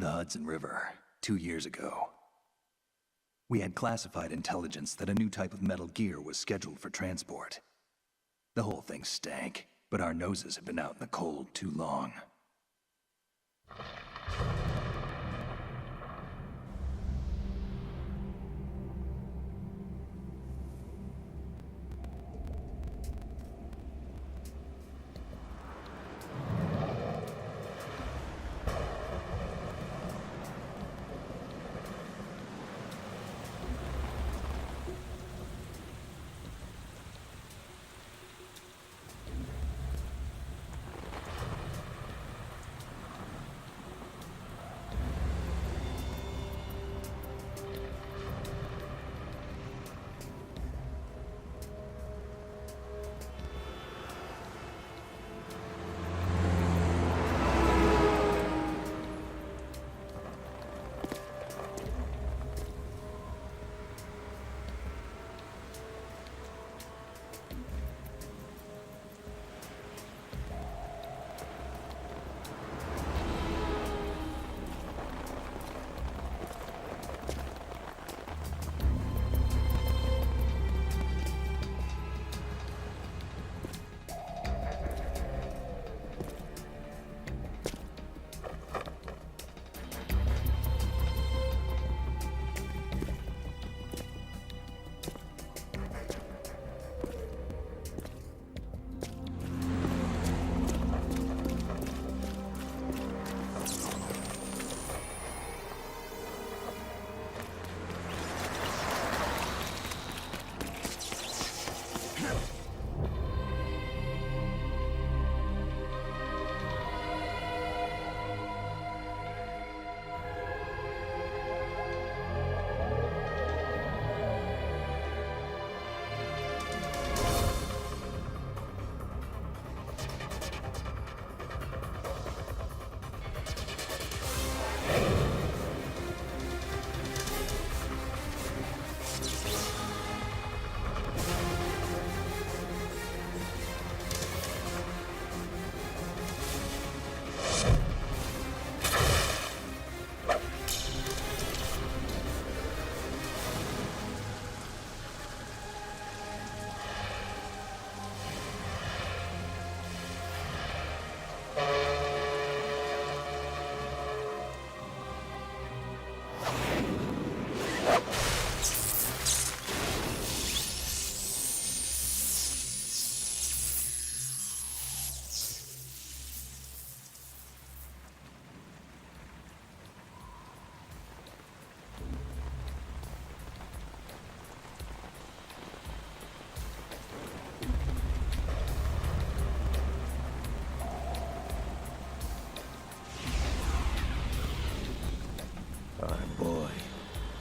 The Hudson River, 2 years ago. We had classified intelligence that a new type of metal gear was scheduled for transport. The whole thing stank, but our noses had been out in the cold too long.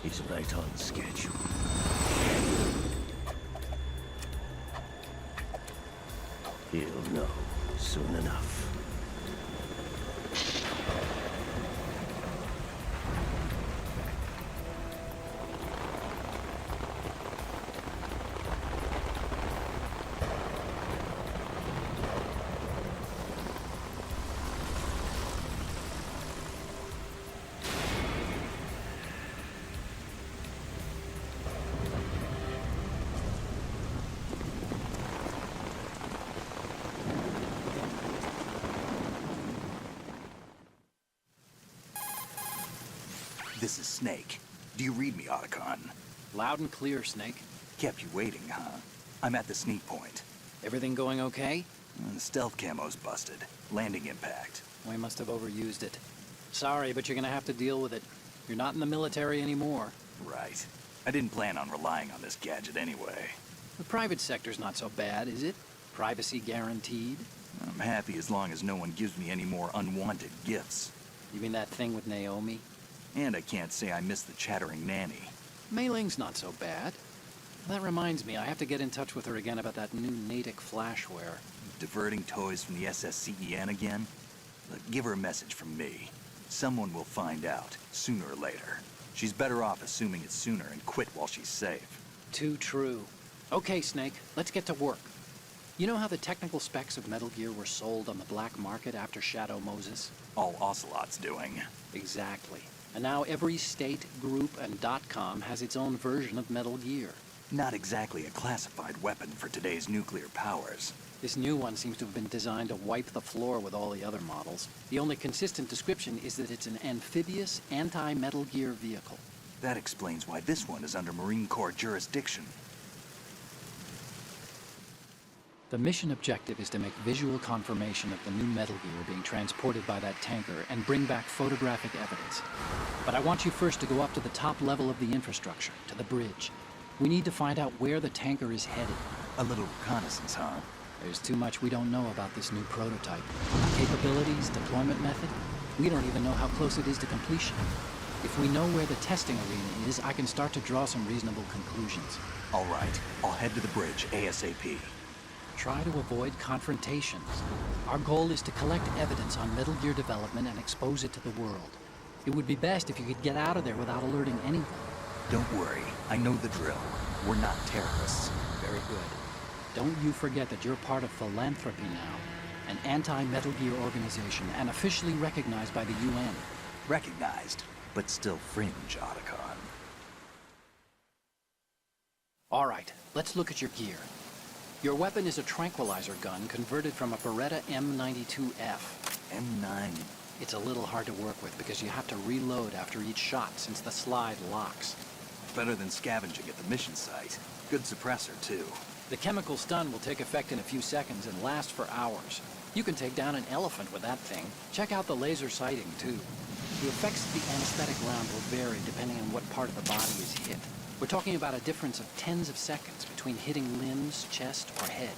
He's right on schedule. He'll know soon enough. This is Snake. Do you read me, Otacon? Loud and clear, Snake. Kept you waiting, huh? I'm at the sneak point. Everything going okay? The stealth camo's busted. Landing impact. We must have overused it. Sorry, but you're gonna have to deal with it. You're not in the military anymore. Right. I didn't plan on relying on this gadget anyway. The private sector's not so bad, is it? Privacy guaranteed? I'm happy as long as no one gives me any more unwanted gifts. You mean that thing with Naomi? And I can't say I miss the chattering nanny. Mei Ling's not so bad. That reminds me, I have to get in touch with her again about that new Natick flashware. Diverting toys from the SSCEN again? Look, give her a message from me. Someone will find out, sooner or later. She's better off assuming it sooner and quit while she's safe. Too true. Okay, Snake, let's get to work. You know how the technical specs of Metal Gear were sold on the black market after Shadow Moses? All Ocelot's doing. Exactly. And now every state, group, and .com has its own version of Metal Gear. Not exactly a classified weapon for today's nuclear powers. This new one seems to have been designed to wipe the floor with all the other models. The only consistent description is that it's an amphibious, anti-Metal Gear vehicle. That explains why this one is under Marine Corps jurisdiction. The mission objective is to make visual confirmation of the new Metal Gear being transported by that tanker and bring back photographic evidence. But I want you first to go up to the top level of the infrastructure, to the bridge. We need to find out where the tanker is headed. A little reconnaissance, huh? There's too much we don't know about this new prototype. Capabilities, deployment method. We don't even know how close it is to completion. If we know where the testing arena is, I can start to draw some reasonable conclusions. All right, I'll head to the bridge ASAP. Try to avoid confrontations. Our goal is to collect evidence on Metal Gear development and expose it to the world. It would be best if you could get out of there without alerting anyone. Don't worry, I know the drill. We're not terrorists. Very good. Don't you forget that you're part of Philanthropy now, an anti-Metal Gear organization and officially recognized by the UN. Recognized, but still fringe, Otacon. All right, let's look at your gear. Your weapon is a tranquilizer gun converted from a Beretta M92F. M9. It's a little hard to work with because you have to reload after each shot since the slide locks. Better than scavenging at the mission site. Good suppressor, too. The chemical stun will take effect in a few seconds and last for hours. You can take down an elephant with that thing. Check out the laser sighting, too. The effects of the anesthetic round will vary depending on what part of the body is hit. We're talking about a difference of tens of seconds between hitting limbs, chest, or head.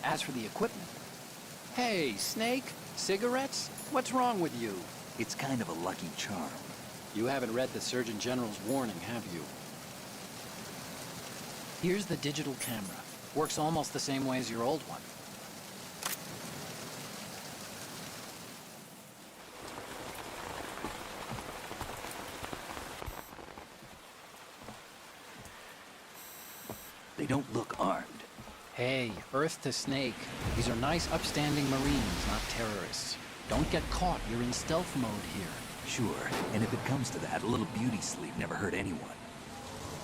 As for the equipment... Hey, Snake? Cigarettes? What's wrong with you? It's kind of a lucky charm. You haven't read the Surgeon General's warning, have you? Here's the digital camera. Works almost the same way as your old one. They don't look armed. Hey, Earth to Snake. These are nice, upstanding Marines, not terrorists. Don't get caught. You're in stealth mode here. Sure, and if it comes to that, a little beauty sleep never hurt anyone.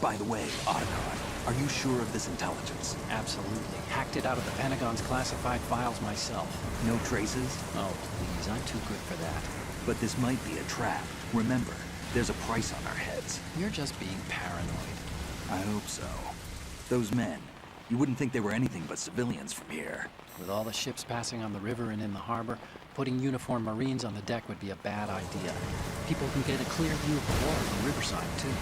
By the way, Otacon, are you sure of this intelligence? Absolutely. Hacked it out of the Pentagon's classified files myself. No traces? Oh, please, I'm too good for that. But this might be a trap. Remember, there's a price on our heads. You're just being paranoid. I hope so. Those men, you wouldn't think they were anything but civilians from here. With all the ships passing on the river and in the harbor, putting uniformed Marines on the deck would be a bad idea. People can get a clear view of the water from Riverside, too.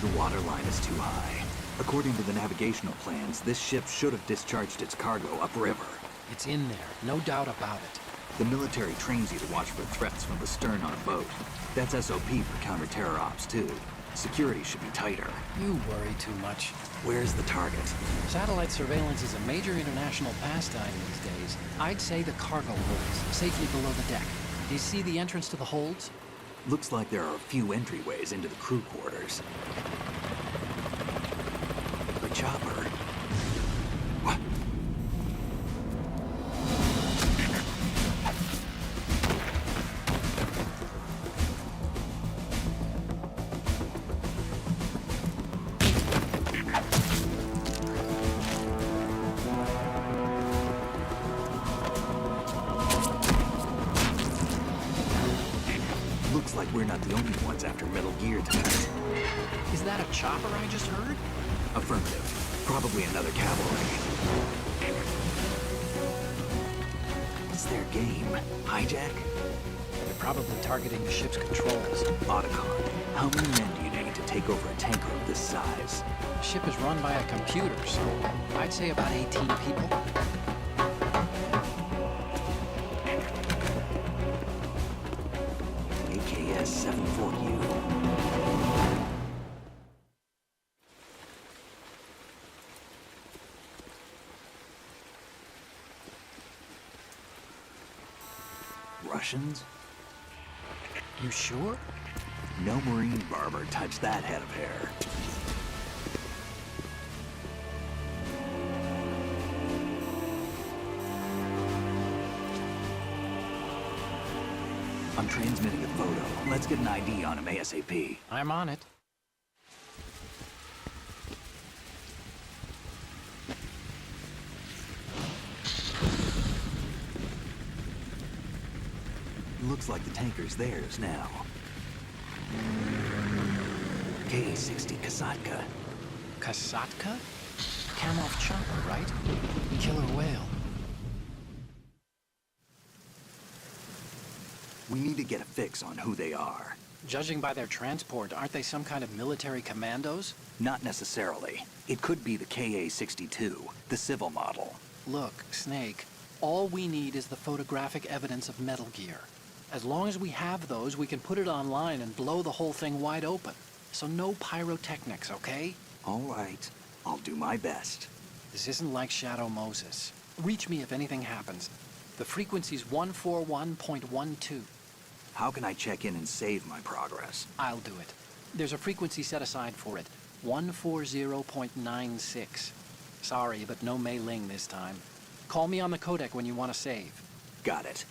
The water line is too high. According to the navigational plans, this ship should have discharged its cargo upriver. It's in there, no doubt about it. The military trains you to watch for threats from the stern on a boat. That's SOP for counter-terror ops, too. Security should be tighter. You worry too much. Where's the target? Satellite surveillance is a major international pastime these days. I'd say the cargo holds, safely below the deck. Do you see the entrance to the holds? Looks like there are a few entryways into the crew quarters. The chopper. What? Looks like we're not the only ones after Metal Gear tonight. Is that a chopper I just heard? Affirmative. Probably another cavalry. What's their game? Hijack? They're probably targeting the ship's controls. Otacon, how many men do you need to take over a tanker of this size? The ship is run by a computer, so I'd say about 18 people. AKS-74U. Russians? You sure? No Marine barber touched that head of hair. I'm transmitting a photo. Let's get an ID on him ASAP. I'm on it. Looks like the tanker's theirs now. Ka-60 Kasatka. Kasatka? Kamov chopper, right? Killer whale. We need to get a fix on who they are. Judging by their transport, aren't they some kind of military commandos? Not necessarily. It could be the Ka-62, the civil model. Look, Snake, all we need is the photographic evidence of Metal Gear. As long as we have those, we can put it online and blow the whole thing wide open. So no pyrotechnics, okay? All right. I'll do my best. This isn't like Shadow Moses. Reach me if anything happens. The frequency's 141.12. How can I check in and save my progress? I'll do it. There's a frequency set aside for it. 140.96. Sorry, but no Mei Ling this time. Call me on the codec when you want to save. Got it.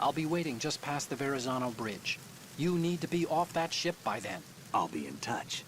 I'll be waiting just past the Verrazano Bridge. You need to be off that ship by then. I'll be in touch.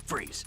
Freeze.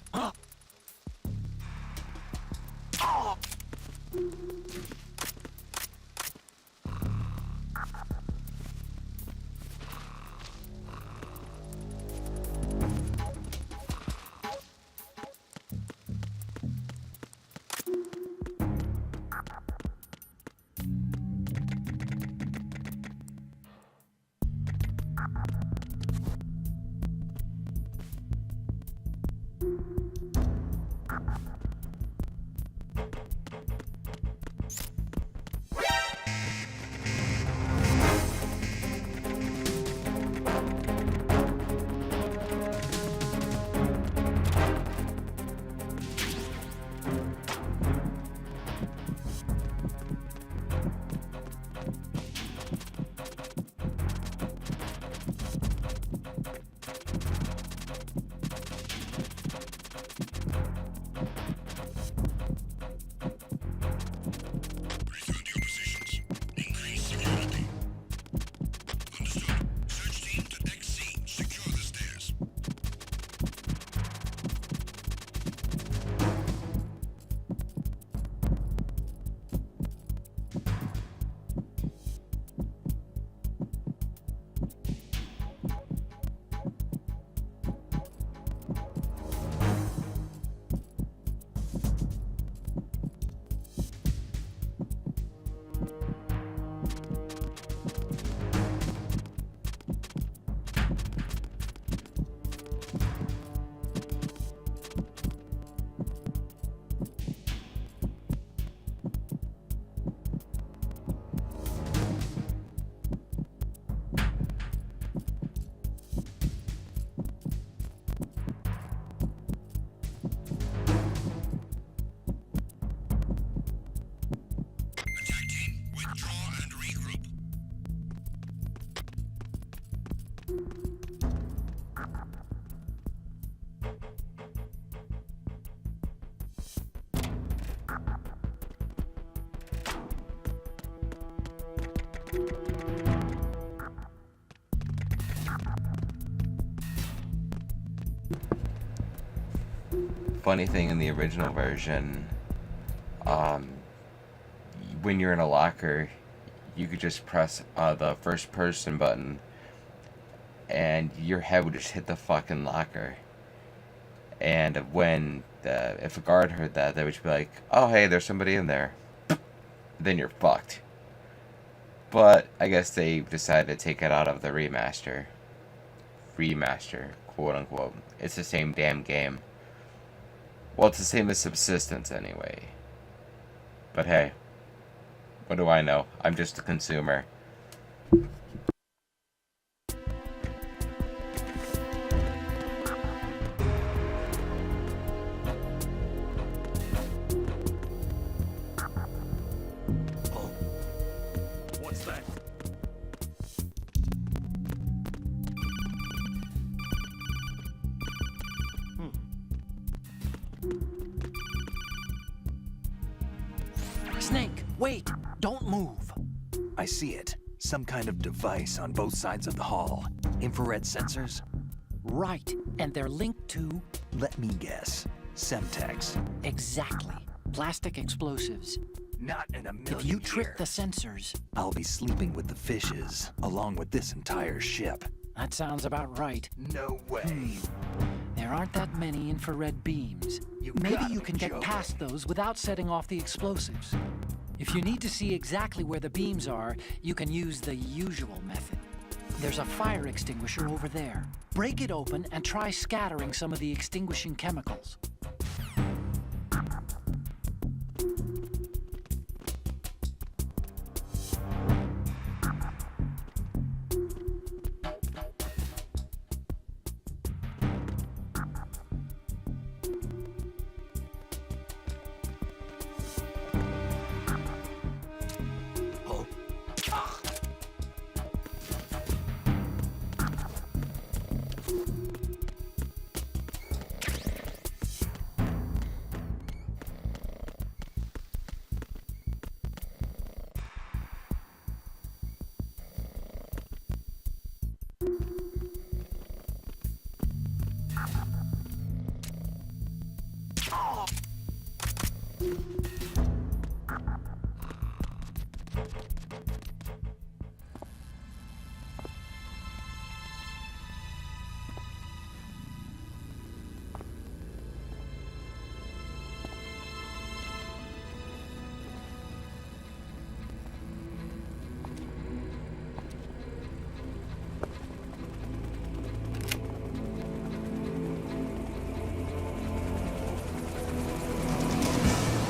funny thing in the original version, when you're in a locker, you could just press the first person button and your head would just hit the fucking locker. And if a guard heard that, they would just be like, oh hey, there's somebody in there. Then you're fucked. But I guess they decided to take it out of the remaster. Remaster, quote unquote. It's the same damn game. Well, it's the same as Subsistence anyway. But hey, what do I know? I'm just a consumer. What's that? Snake, wait! Don't move! I see it. Some kind of device on both sides of the hall. Infrared sensors? Right, and they're linked to... Let me guess. Semtex. Exactly. Plastic explosives. Not in a million If you trick years. the sensors... I'll be sleeping with the fishes, along with this entire ship. That sounds about right. No way. There aren't that many infrared beams. You Maybe gotta you be can get joking. past those without setting off the explosives. If you need to see exactly where the beams are, you can use the usual method. There's a fire extinguisher over there. Break it open and try scattering some of the extinguishing chemicals.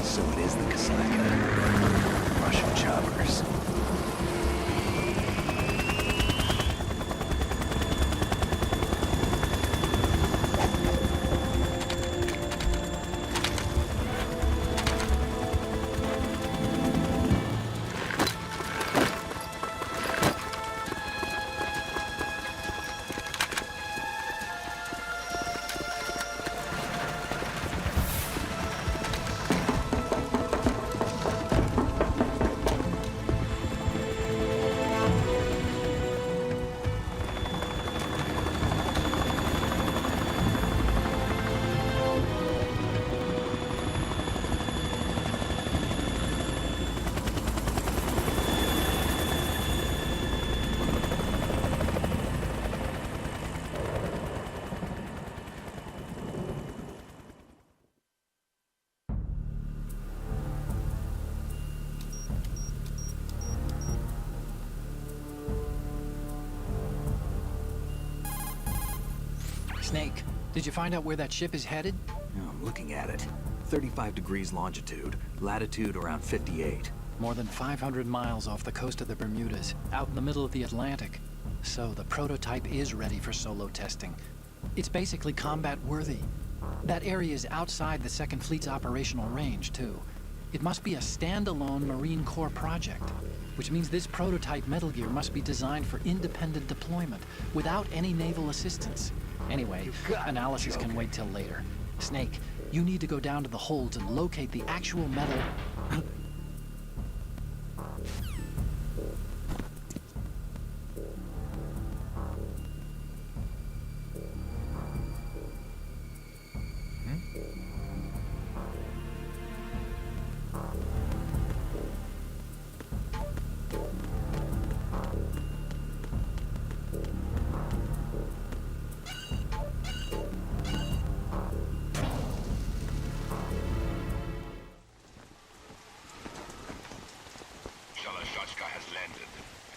So it is the Kasaka. Russian choppers. Snake, did you find out where that ship is headed? I'm looking at it. 35 degrees longitude, latitude around 58. More than 500 miles off the coast of the Bermudas, out in the middle of the Atlantic. So the prototype is ready for solo testing. It's basically combat-worthy. That area is outside the Second Fleet's operational range, too. It must be a standalone Marine Corps project, which means this prototype Metal Gear must be designed for independent deployment, without any naval assistance. Anyway, analysis can wait till later. Snake, you need to go down to the holds and locate the actual metal...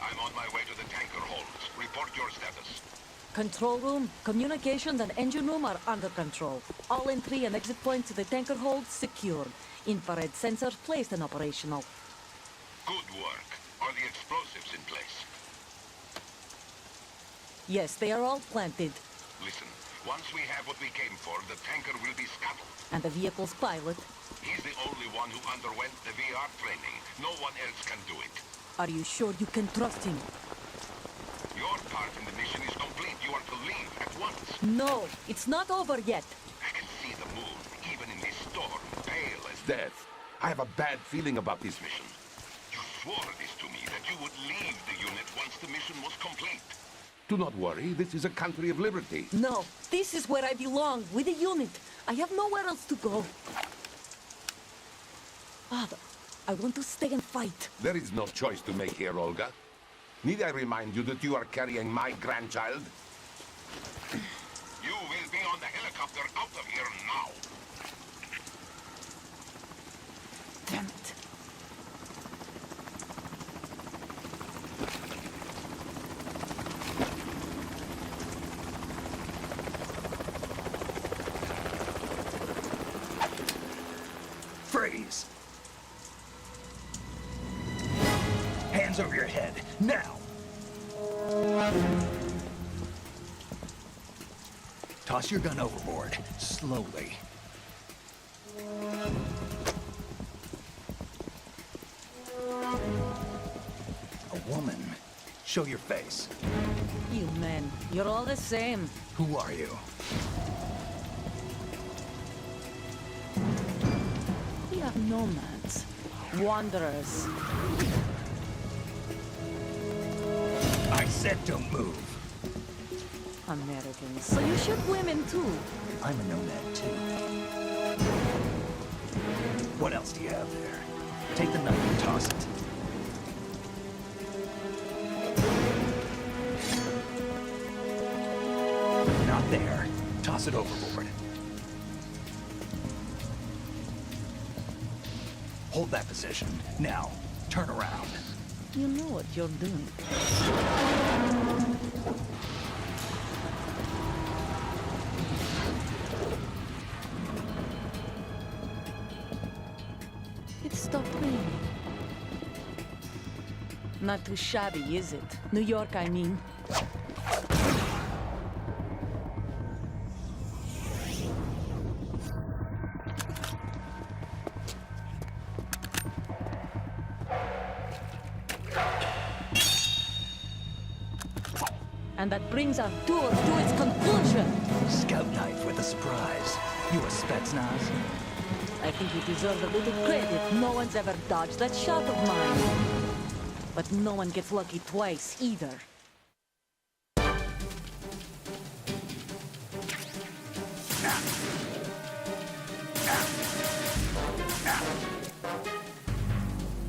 I'm on my way to the tanker holds. Report your status. Control room, communications, and engine room are under control. All entry and exit points to the tanker hold secured. Infrared sensors placed and operational. Good work. Are the explosives in place? Yes, they are all planted. Listen, once we have what we came for, the tanker will be scuttled. And the vehicle's pilot. He's the only one who underwent the VR training. No one else can do it. Are you sure you can trust him? Your part in the mission is complete. You are to leave at once. No, it's not over yet. I can see the moon, even in this storm, pale as death. I have a bad feeling about this mission. You swore this to me, that you would leave the unit once the mission was complete. Do not worry, this is a country of liberty. No, this is where I belong, with the unit. I have nowhere else to go. Father, I want to stay and fight. There is no choice to make here, Olga. Need I remind you that you are carrying my grandchild? You will be on the helicopter out of here now. Damn it. Freeze! Hands over your head, now! Toss your gun overboard, slowly. A woman. Show your face. You men, you're all the same. Who are you? We are nomads. Wanderers. I said don't move. Americans. So you shoot women too. I'm a nomad too. What else do you have there? Take the knife and toss it. Not there. Toss it overboard. Hold that position. Now, turn around. You know what you're doing. It stopped raining. Not too shabby, is it? New York, I mean. And that brings our tour to its conclusion. Scout knife with a surprise. You a Spetsnaz? I think you deserve a little credit. No one's ever dodged that shot of mine. But no one gets lucky twice, either.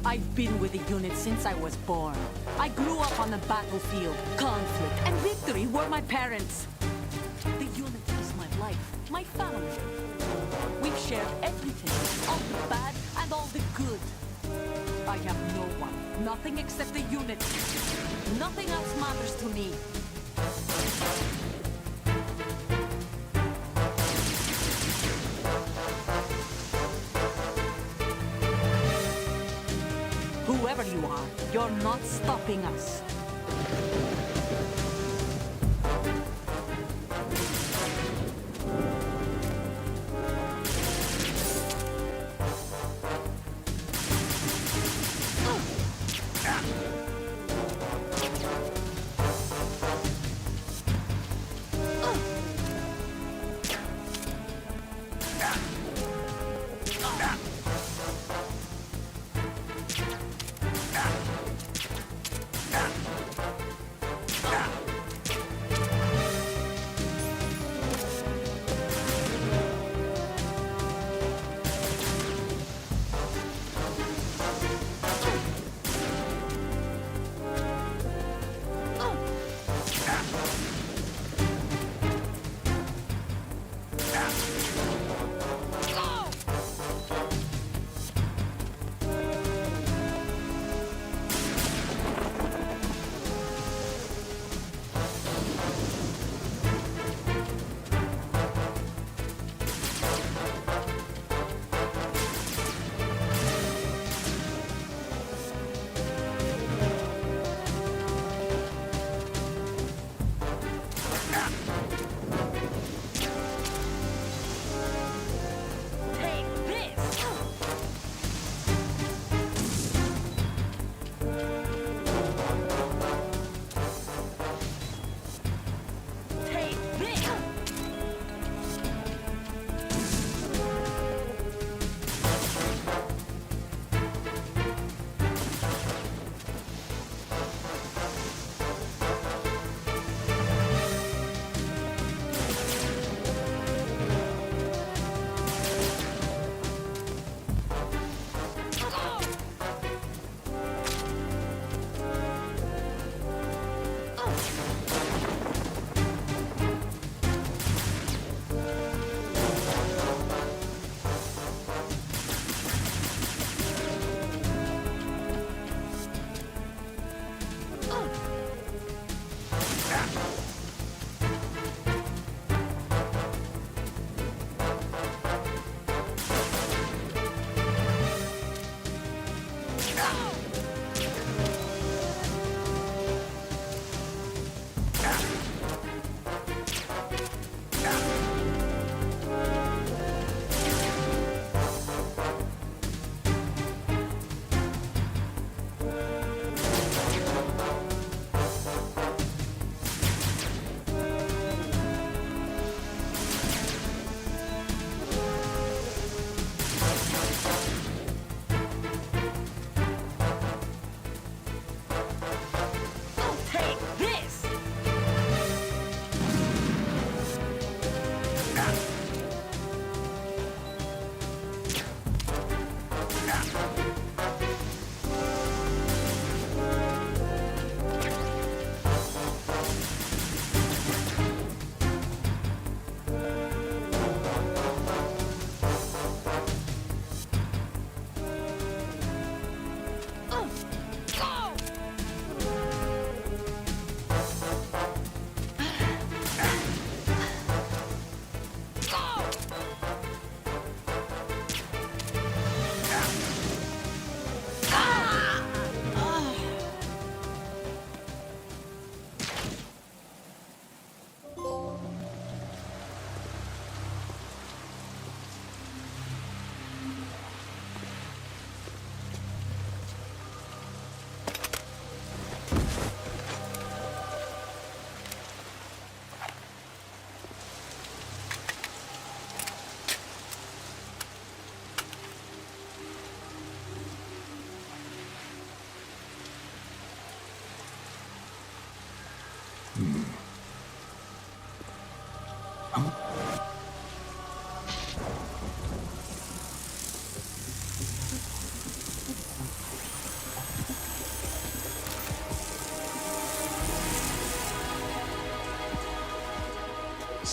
I've been with the unit since I was born. I grew up on the battlefield. Conflict and victory were my parents. The unit is my life, my family. We've shared everything, all the bad and all the good. I have no one, nothing except the unit. Nothing else matters to me. Whoever you are, you're not stopping us.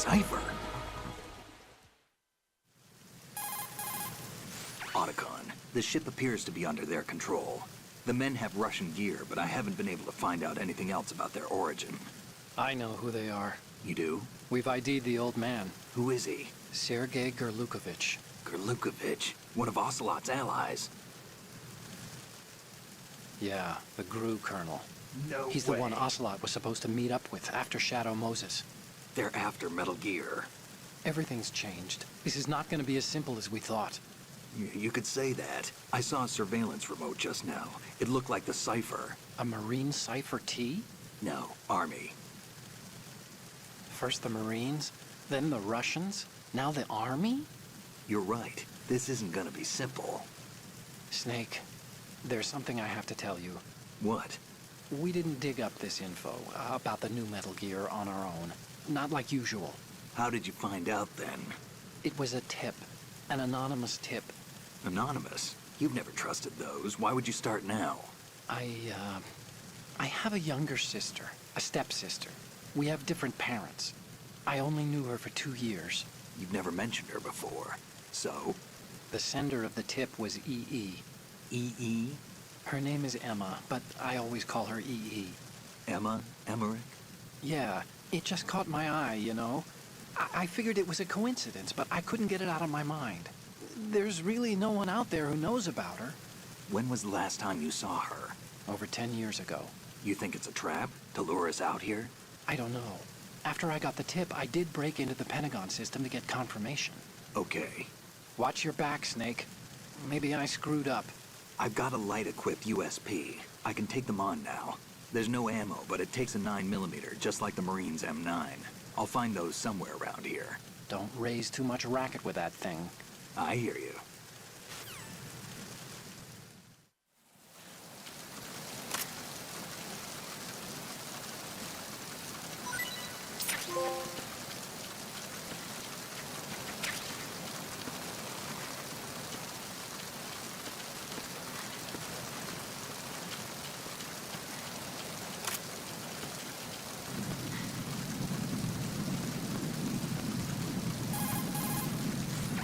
cipher. Otacon, the ship appears to be under their control. The men have Russian gear, but I haven't been able to find out anything else about their origin. I know who they are. You do? We've ID'd the old man, Who is he? Sergei Gerlukovich. Gerlukovich, one of Ocelot's allies. Yeah, the GRU colonel. No He's the one Ocelot was supposed to meet up with after Shadow Moses. They're after Metal Gear. Everything's changed. This is not going to be as simple as we thought. You could say that. I saw a surveillance remote just now. It looked like the cipher. A Marine Cipher T? No, Army. First the Marines, then the Russians, now the Army? You're right. This isn't gonna be simple. Snake, there's something I have to tell you. What? We didn't dig up this info about the new Metal Gear on our own. Not like usual. How did you find out then? It was a tip. An anonymous tip. Anonymous? You've never trusted those. Why would you start now? I have a younger sister, a stepsister. We have different parents. I only knew her for 2 years. You've never mentioned her before. So? The sender of the tip was EE. E.E.? Her name is Emma, but I always call her EE. Emma? Emmerich? Yeah, it just caught my eye, you know? I figured it was a coincidence, but I couldn't get it out of my mind. There's really no one out there who knows about her. When was the last time you saw her? Over 10 years ago. You think it's a trap? To lure us out here? I don't know. After I got the tip, I did break into the Pentagon system to get confirmation. Okay. Watch your back, Snake. Maybe I screwed up. I've got a light-equipped USP. I can take them on now. There's no ammo, but it takes a 9mm, just like the Marines' M9. I'll find those somewhere around here. Don't raise too much racket with that thing. I hear you.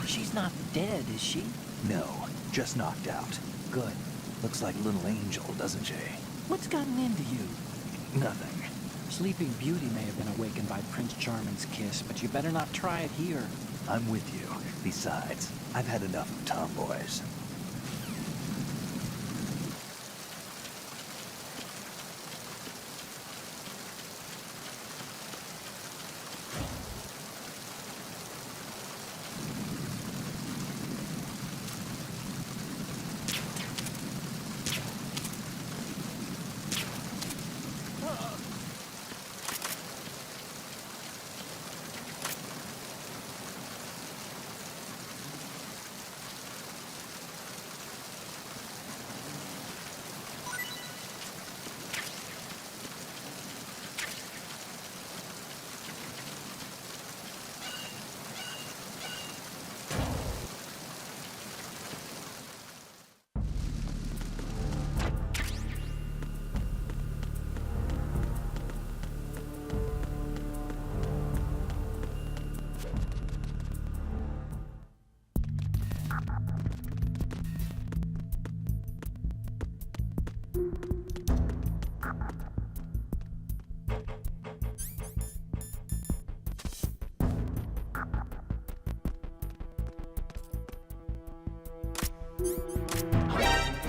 She's not dead, is she? No, just knocked out. Good. Looks like Little Angel, doesn't she? What's gotten into you? Nothing. Sleeping Beauty may have been awakened by Prince Charming's kiss, but you better not try it here. I'm with you. Besides, I've had enough of tomboys.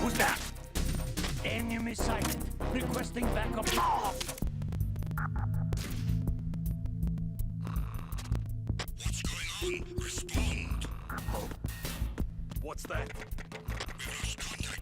Who's that? Enemy sighted. Requesting backup. What's going on? Respond. What's that? We lost contact.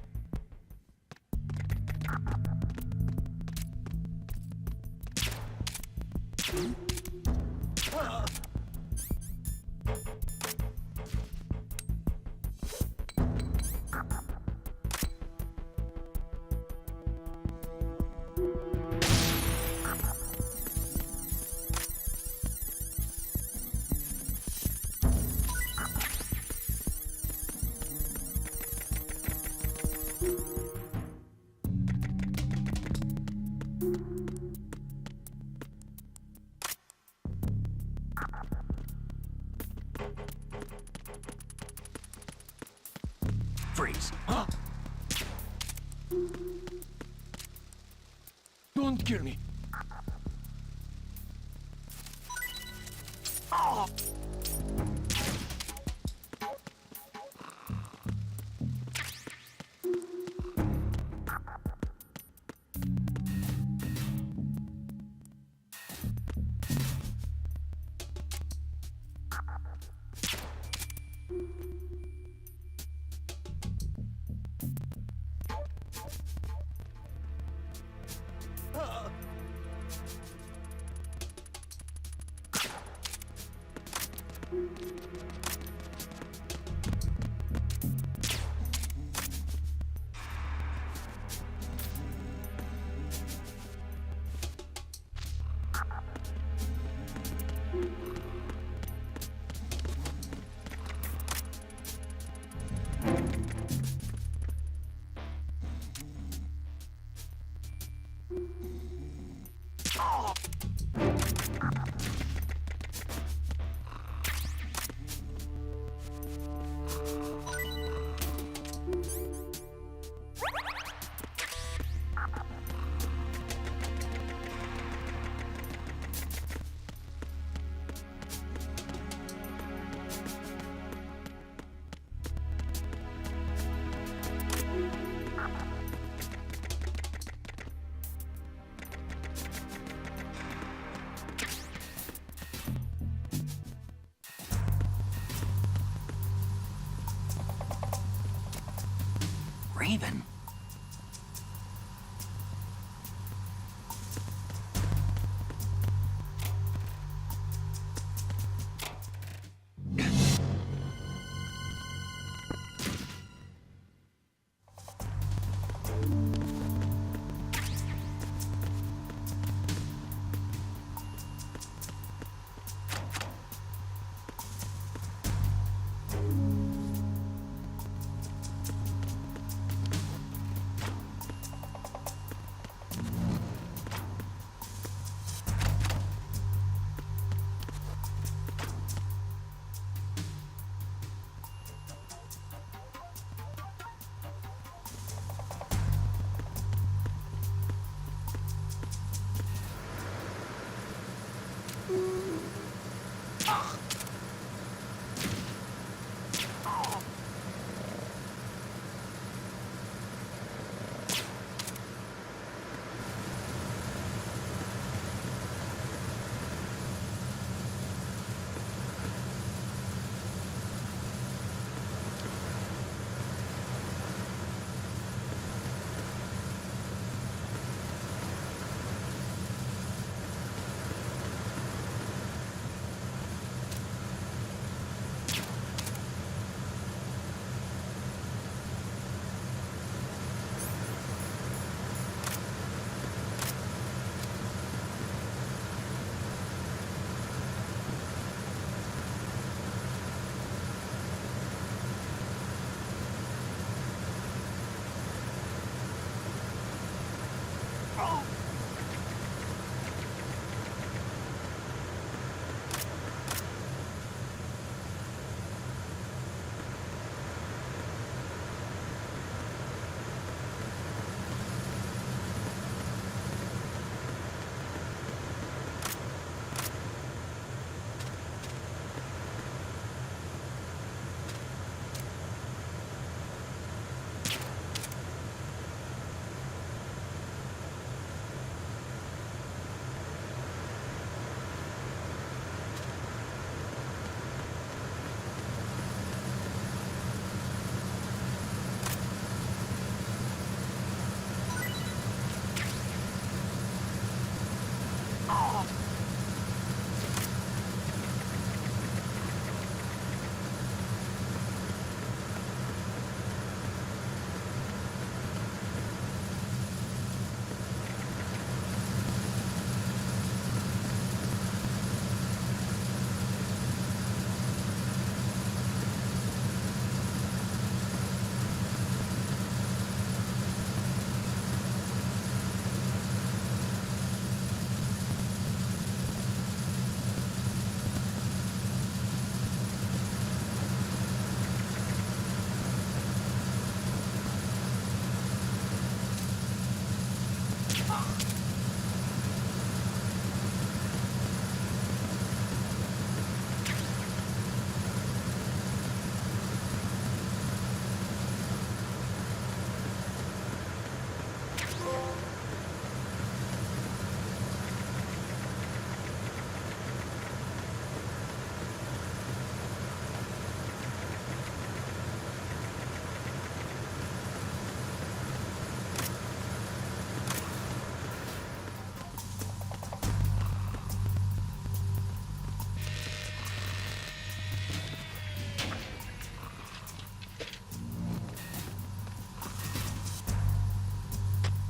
Don't kill me. Raven.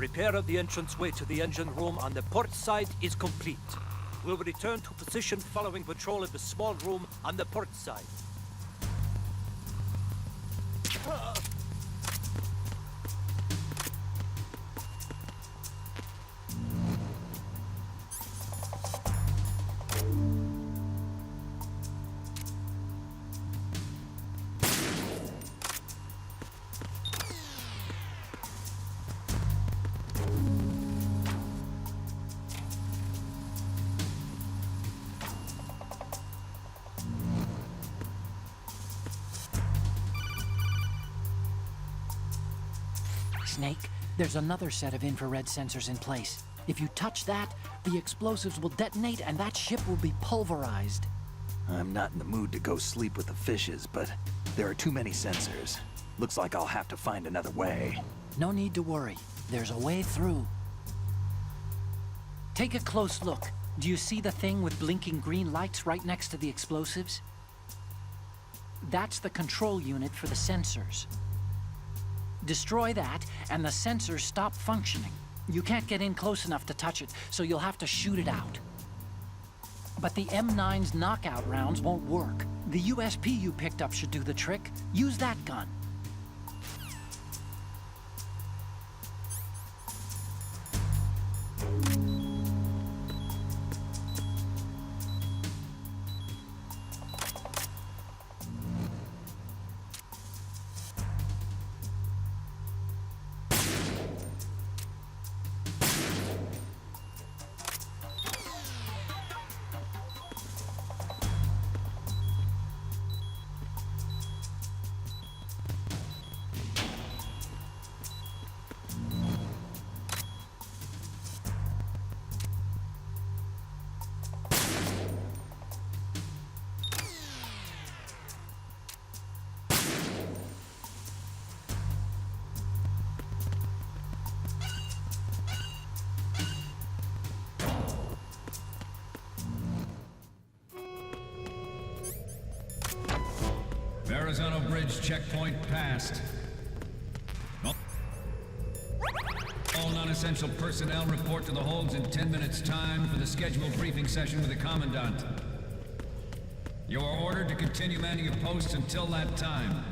Repair of the entranceway to the engine room on the port side is complete. We'll return to position following patrol of the small room on the port side. Snake, there's another set of infrared sensors in place. If you touch that, the explosives will detonate and that ship will be pulverized. I'm not in the mood to go sleep with the fishes, but there are too many sensors. Looks like I'll have to find another way. No need to worry. There's a way through. Take a close look. Do you see the thing with blinking green lights right next to the explosives? That's the control unit for the sensors. Destroy that, and the sensors stop functioning. You can't get in close enough to touch it, so you'll have to shoot it out. But the M9's knockout rounds won't work. The USP you picked up should do the trick. Use that gun. Verrazano Bridge checkpoint passed. All non-essential personnel report to the holds in 10 minutes' time for the scheduled briefing session with the Commandant. You are ordered to continue manning your posts until that time.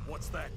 What's that?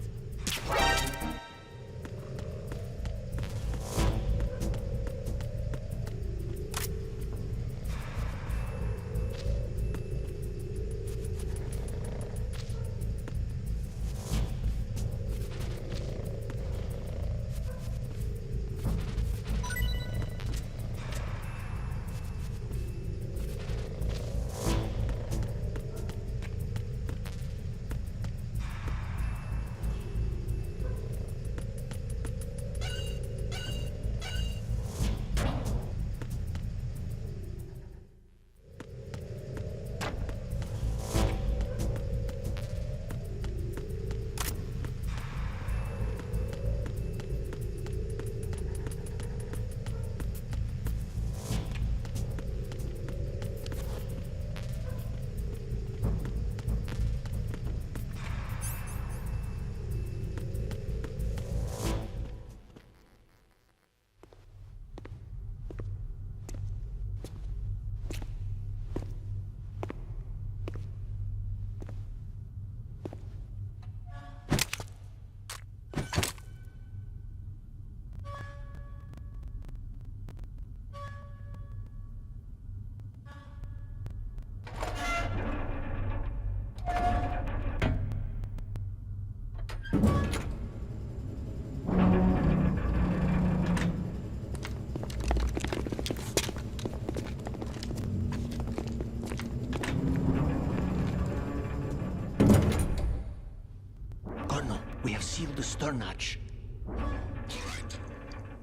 Colonel, we have sealed the stern hatch. All right.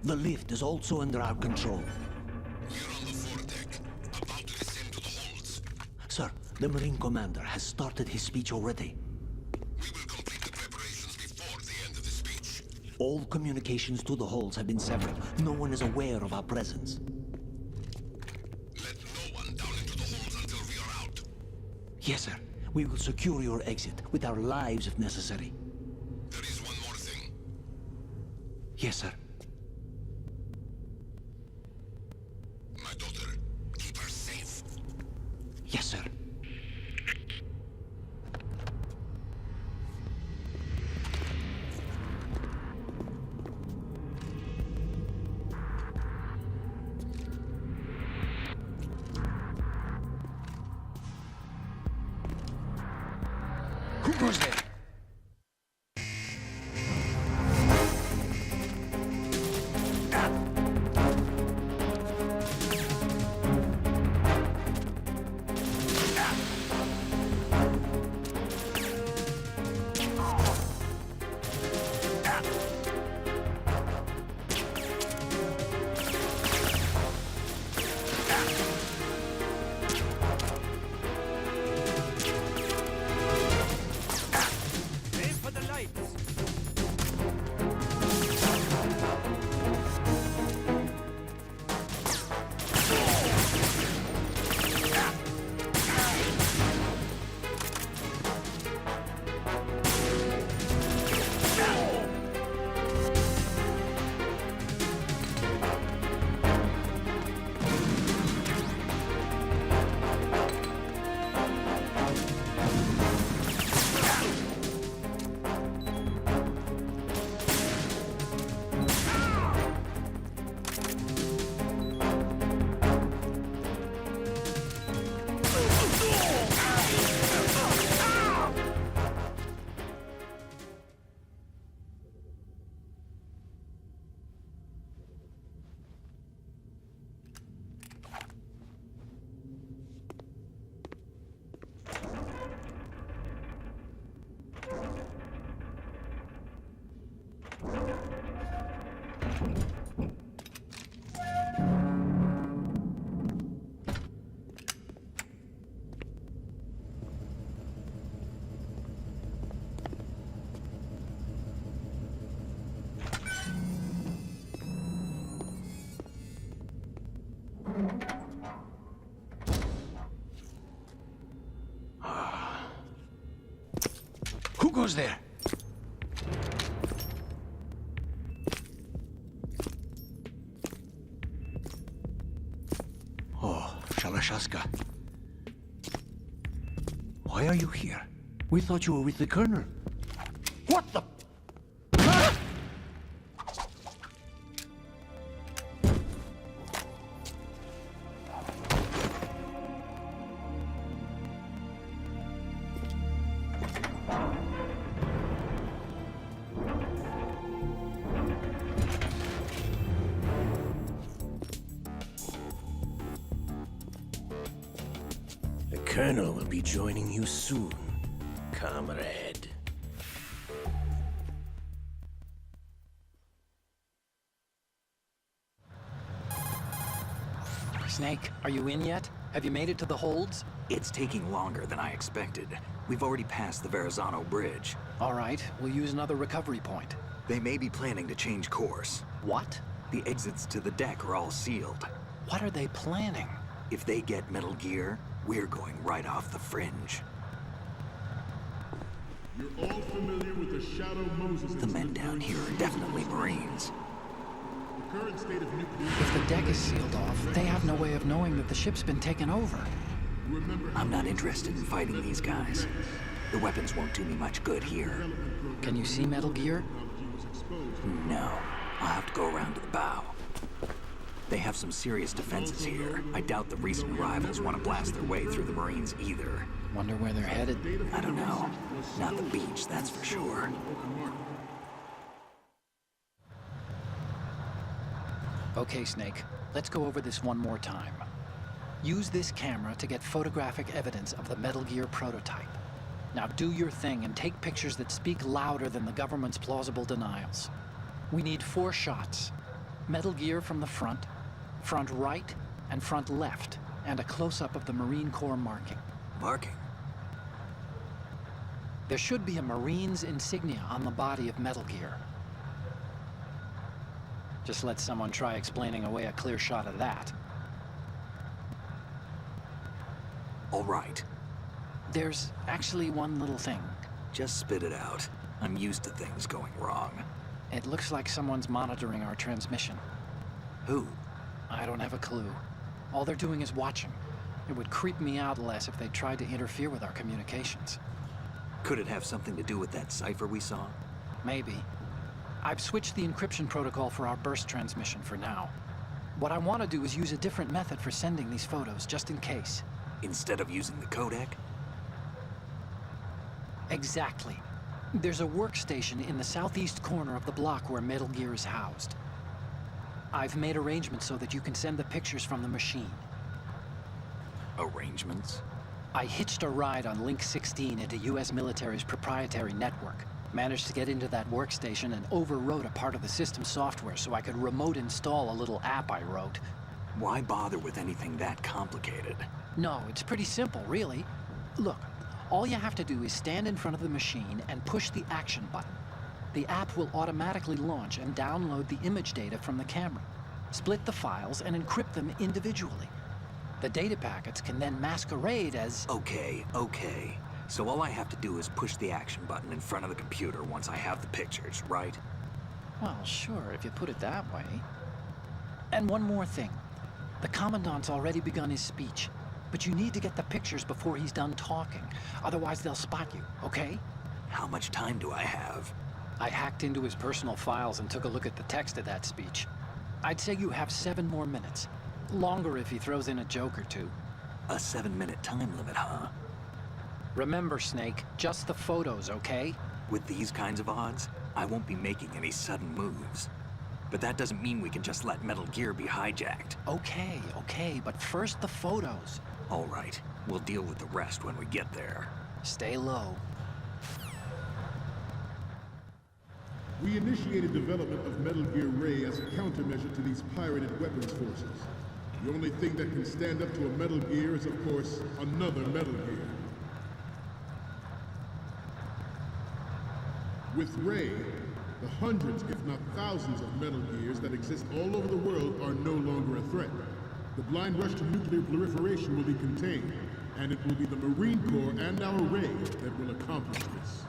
The lift is also under our control. We're on the foredeck, about to descend to the holds. Sir, the Marine Commander has started his speech already. We will complete the preparations before the end of the speech. All communications to the holds have been severed. No one is aware of our presence. Let no one down into the holds until we are out. Yes, sir. We will secure your exit with our lives if necessary. There is one more thing. Yes, sir. My daughter, keep her safe. Yes, sir. Who goes there? Aim for the lights. Who goes there? Oh, Shalashaska. Why are you here? We thought you were with the Colonel. What the? The Colonel will be joining you soon, comrade. Snake, are you in yet? Have you made it to the holds? It's taking longer than I expected. We've already passed the Verrazano Bridge. All right, we'll use another recovery point. They may be planning to change course. What? The exits to the deck are all sealed. What are they planning? If they get Metal Gear, we're going right off the fringe. You're all familiar with the Shadow Moses The men down here are definitely Marines. The current state of nuclear... If the deck is sealed off, they have no way of knowing that the ship's been taken over. I'm not interested in fighting these guys. The weapons won't do me much good here. Can you see Metal Gear? No. I'll have to go around to the bow. They have some serious defenses here. I doubt the recent arrivals want to blast their way through the Marines either. Wonder where they're headed. I don't know. Not the beach, that's for sure. Okay, Snake. Let's go over this one more time. Use this camera to get photographic evidence of the Metal Gear prototype. Now do your thing and take pictures that speak louder than the government's plausible denials. We need 4 shots. Metal Gear from the front, front right, and front left, and a close-up of the Marine Corps marking. Marking? There should be a Marine's insignia on the body of Metal Gear. Just let someone try explaining away a clear shot of that. All right. There's actually one little thing. Just spit it out. I'm used to things going wrong. It looks like someone's monitoring our transmission. Who? I don't have a clue. All they're doing is watching. It would creep me out less if they tried to interfere with our communications. Could it have something to do with that cipher we saw? Maybe. I've switched the encryption protocol for our burst transmission for now. What I want to do is use a different method for sending these photos, just in case. Instead of using the codec? Exactly. There's a workstation in the southeast corner of the block where Metal Gear is housed. I've made arrangements so that you can send the pictures from the machine. Arrangements? I hitched a ride on Link 16 into U.S. military's proprietary network. Managed to get into that workstation and overwrote a part of the system software so I could remote install a little app I wrote. Why bother with anything that complicated? No, it's pretty simple, really. Look, all you have to do is stand in front of the machine and push the action button. The app will automatically launch and download the image data from the camera, split the files, and encrypt them individually. The data packets can then masquerade as... Okay. So all I have to do is push the action button in front of the computer once I have the pictures, right? Well, sure, if you put it that way. And one more thing. The Commandant's already begun his speech, but you need to get the pictures before he's done talking. Otherwise, they'll spot you, okay? How much time do I have? I hacked into his personal files and took a look at the text of that speech. I'd say you have 7 more minutes. Longer if he throws in a joke or two. A 7-minute time limit, huh? Remember, Snake, just the photos, okay? With these kinds of odds, I won't be making any sudden moves. But that doesn't mean we can just let Metal Gear be hijacked. Okay, but first the photos. All right, we'll deal with the rest when we get there. Stay low. We initiated development of Metal Gear Ray as a countermeasure to these pirated weapons forces. The only thing that can stand up to a Metal Gear is, of course, another Metal Gear. With Ray, the hundreds, if not thousands, of Metal Gears that exist all over the world are no longer a threat. The blind rush to nuclear proliferation will be contained, and it will be the Marine Corps and our Ray that will accomplish this.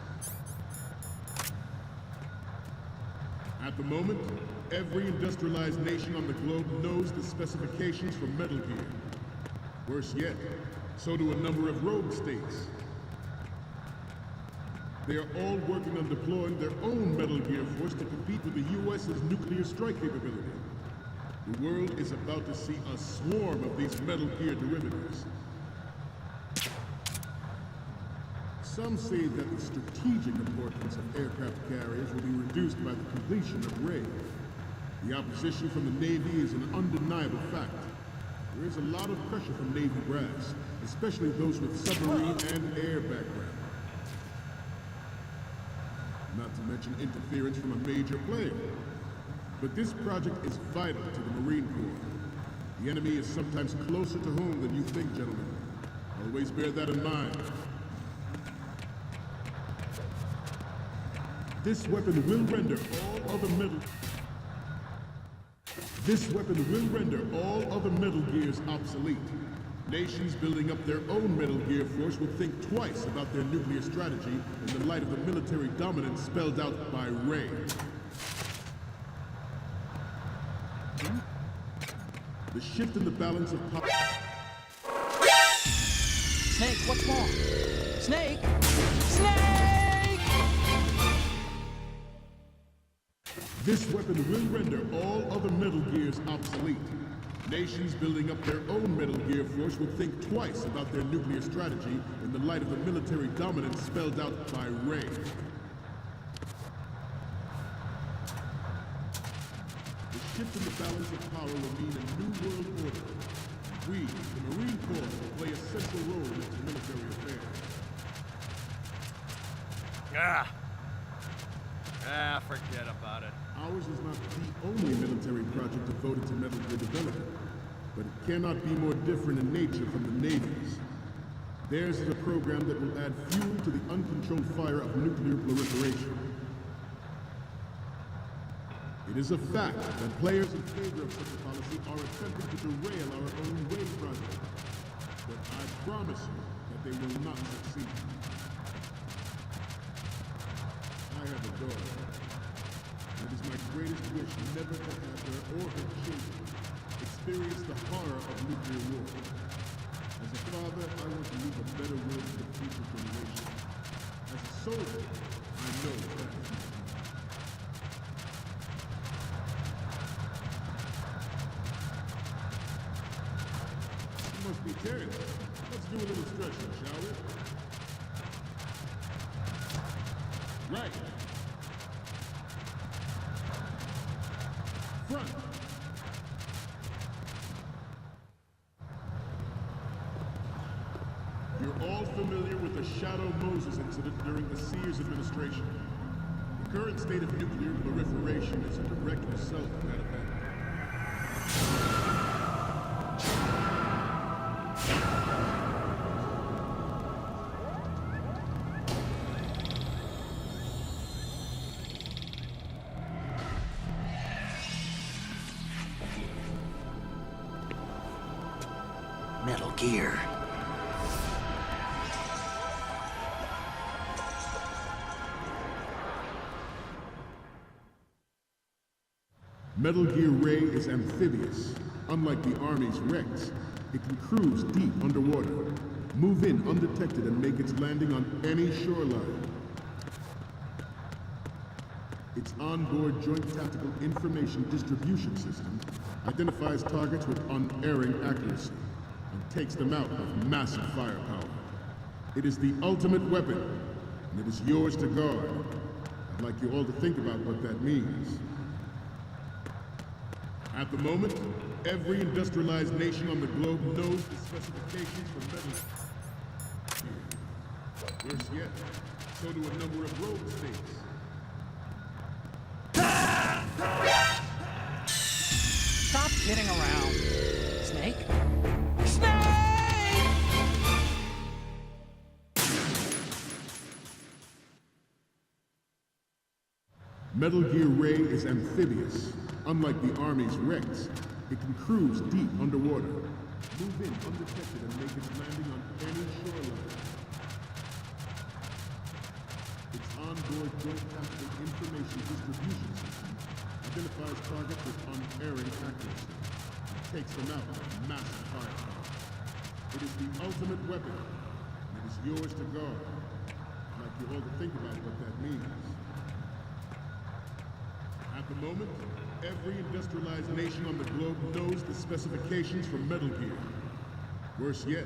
At the moment, every industrialized nation on the globe knows the specifications for Metal Gear. Worse yet, so do a number of rogue states. They are all working on deploying their own Metal Gear force to compete with the U.S.'s nuclear strike capability. The world is about to see a swarm of these Metal Gear derivatives. Some say that the strategic importance of aircraft carriers will be reduced by the completion of Ray. The opposition from the Navy is an undeniable fact. There is a lot of pressure from Navy brass, especially those with submarine and air background. Not to mention interference from a major player. But this project is vital to the Marine Corps. The enemy is sometimes closer to home than you think, gentlemen. Always bear that in mind. This weapon will render all other Metal Gears obsolete. Nations building up their own Metal Gear force will think twice about their nuclear strategy in the light of the military dominance spelled out by Ray. The shift in the balance of power... Snake, what's wrong? Snake! Snake! This weapon will render all other Metal Gears obsolete. Nations building up their own Metal Gear force will think twice about their nuclear strategy in the light of the military dominance spelled out by Ray. The shift in the balance of power will mean a new world order. We, the Marine Corps, will play a central role in its military affairs. Forget about it. Ours is not the only military project devoted to Metal Gear development, but it cannot be more different in nature from the Navy's. Theirs is a program that will add fuel to the uncontrolled fire of nuclear proliferation. It is a fact that players in favor of such a policy are attempting to derail our own WAVE project, but I promise you that they will not succeed. I have a daughter. It is my greatest wish never to have her or her children experience the horror of nuclear war. As a father, I want to leave a better world for the future generation. As a soldier, I know that is my duty. You must be tense. Let's do a little stretching, shall we? Right. Front. You're all familiar with the Shadow Moses incident during the Sears administration. The current state of nuclear proliferation is a direct result of that event. Metal Gear. Metal Gear Ray is amphibious. Unlike the Army's Rex, it can cruise deep underwater, move in undetected and make its landing on any shoreline. Its onboard Joint Tactical Information Distribution System identifies targets with unerring accuracy and takes them out with massive firepower. It is the ultimate weapon, and it is yours to guard. I'd like you all to think about what that means. At the moment, every industrialized nation on the globe knows the specifications for metal gear. Worse yet, so do a number of rogue states. Stop kidding around. Snake? Metal Gear Ray is amphibious. Unlike the Army's Rex, it can cruise deep underwater, move in undetected and make its landing on any shoreline. Its onboard Joint Tactical Information Distribution System identifies targets with unerring accuracy and takes them out with massive firepower. It is the ultimate weapon, and it is yours to guard. I'd like you all to think about what that means. At the moment, every industrialized nation on the globe knows the specifications for Metal Gear. Worse yet,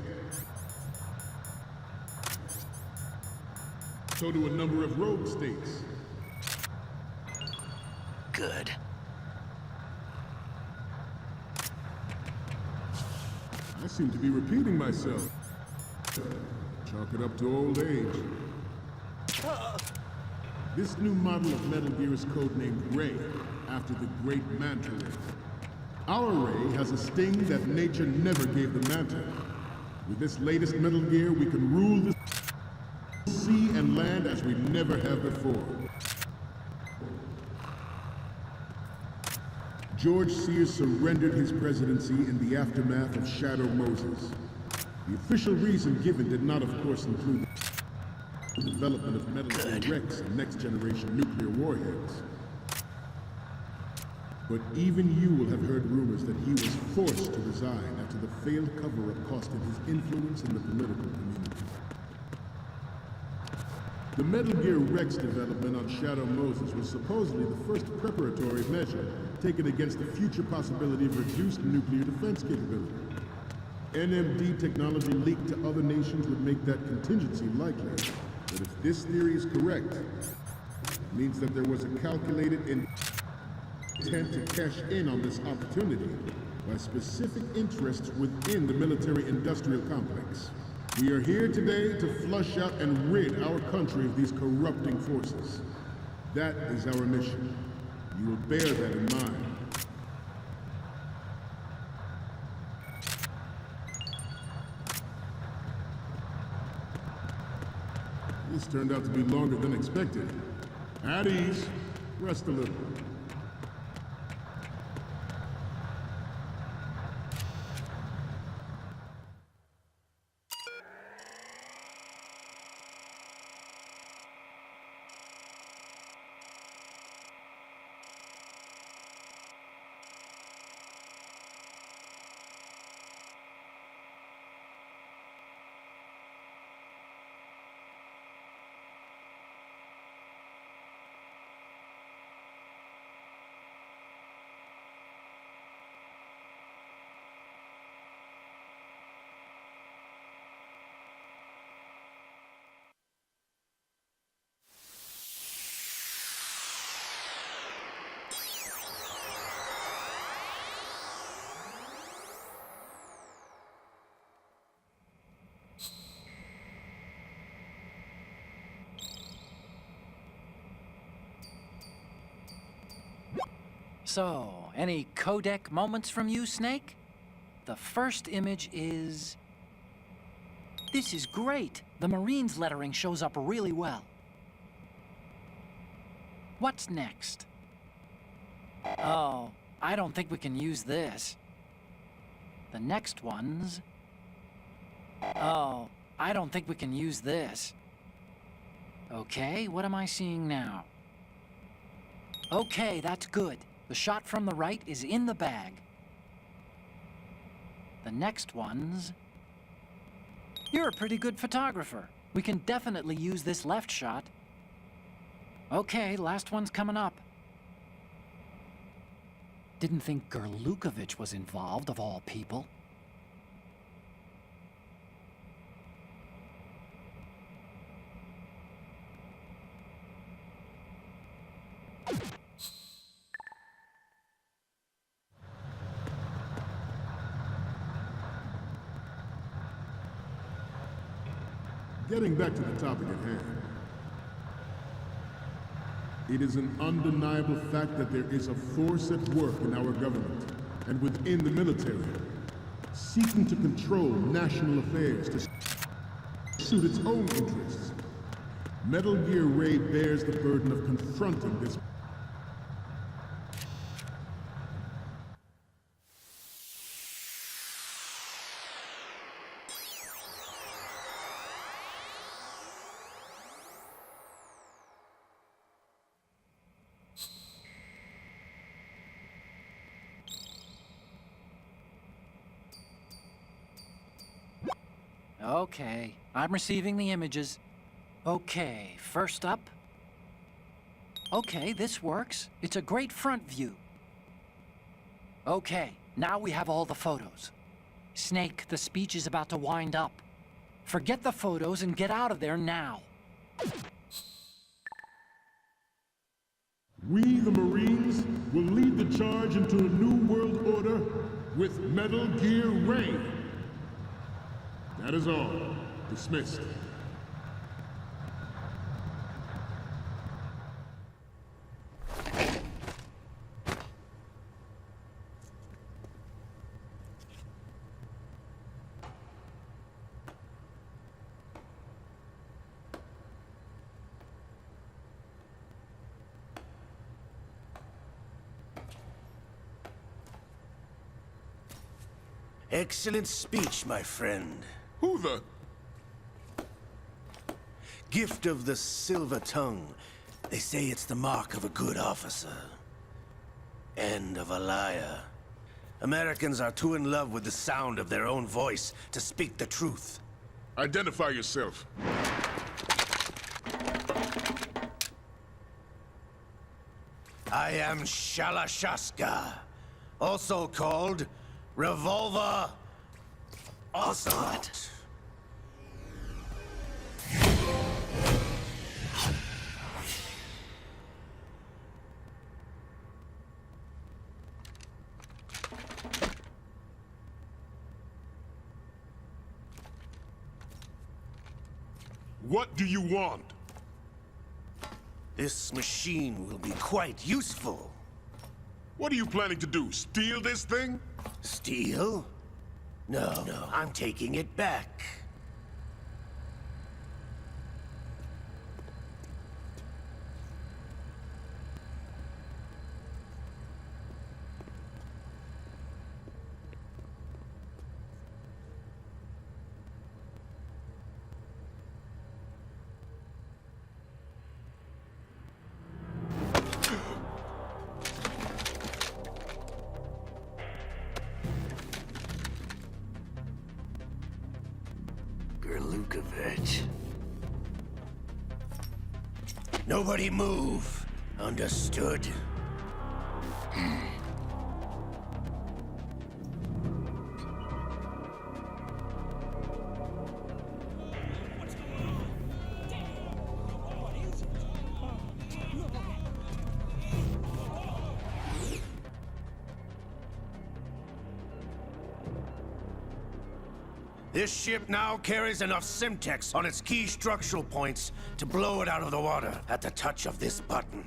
so do a number of rogue states. Good. I seem to be repeating myself. Chalk it up to old age. This new model of Metal Gear is codenamed Ray, after the great Manta Ray. Our Ray has a sting that nature never gave the Manta. With this latest Metal Gear, we can rule the sea and land as we never have before. George Sears surrendered his presidency in the aftermath of Shadow Moses. The official reason given did not, of course, include the development of Metal Gear Rex and next-generation nuclear warheads. But even you will have heard rumors that he was forced to resign after the failed cover-up cost him his influence in the political community. The Metal Gear Rex development on Shadow Moses was supposedly the first preparatory measure taken against the future possibility of reduced nuclear defense capability. NMD technology leaked to other nations would make that contingency likely. But if this theory is correct, it means that there was a calculated intent to cash in on this opportunity by specific interests within the military-industrial complex. We are here today to flush out and rid our country of these corrupting forces. That is our mission. You will bear that in mind. This turned out to be longer than expected. At ease. Rest a little. So, any codec moments from you, Snake? The first image is... This is great! The Marines lettering shows up really well. What's next? Oh, I don't think we can use this. The next one's... Oh, I don't think we can use this. Okay, what am I seeing now? Okay, that's good. The shot from the right is in the bag. The next one's... You're a pretty good photographer. We can definitely use this left shot. Okay, last one's coming up. Didn't think Gerlukovich was involved, of all people. Getting back to the topic at hand. It is an undeniable fact that there is a force at work in our government and within the military, seeking to control national affairs to suit its own interests. Metal Gear Ray bears the burden of confronting this. Okay, I'm receiving the images. Okay, first up. Okay, this works. It's a great front view. Okay, now we have all the photos. Snake, the speech is about to wind up. Forget the photos and get out of there now. We, the Marines, will lead the charge into a new world order with Metal Gear Ray. That is all. Dismissed. Excellent speech, my friend. Who the? Gift of the silver tongue. They say it's the mark of a good officer. And of a liar. Americans are too in love with the sound of their own voice to speak the truth. Identify yourself. I am Shalashaska, also called Revolver Ocelot. What do you want? This machine will be quite useful. What are you planning to do? Steal this thing? Steal? No, I'm taking it back. Gerlukovich. Nobody move. Understood? This ship now carries enough Simtex on its key structural points to blow it out of the water at the touch of this button.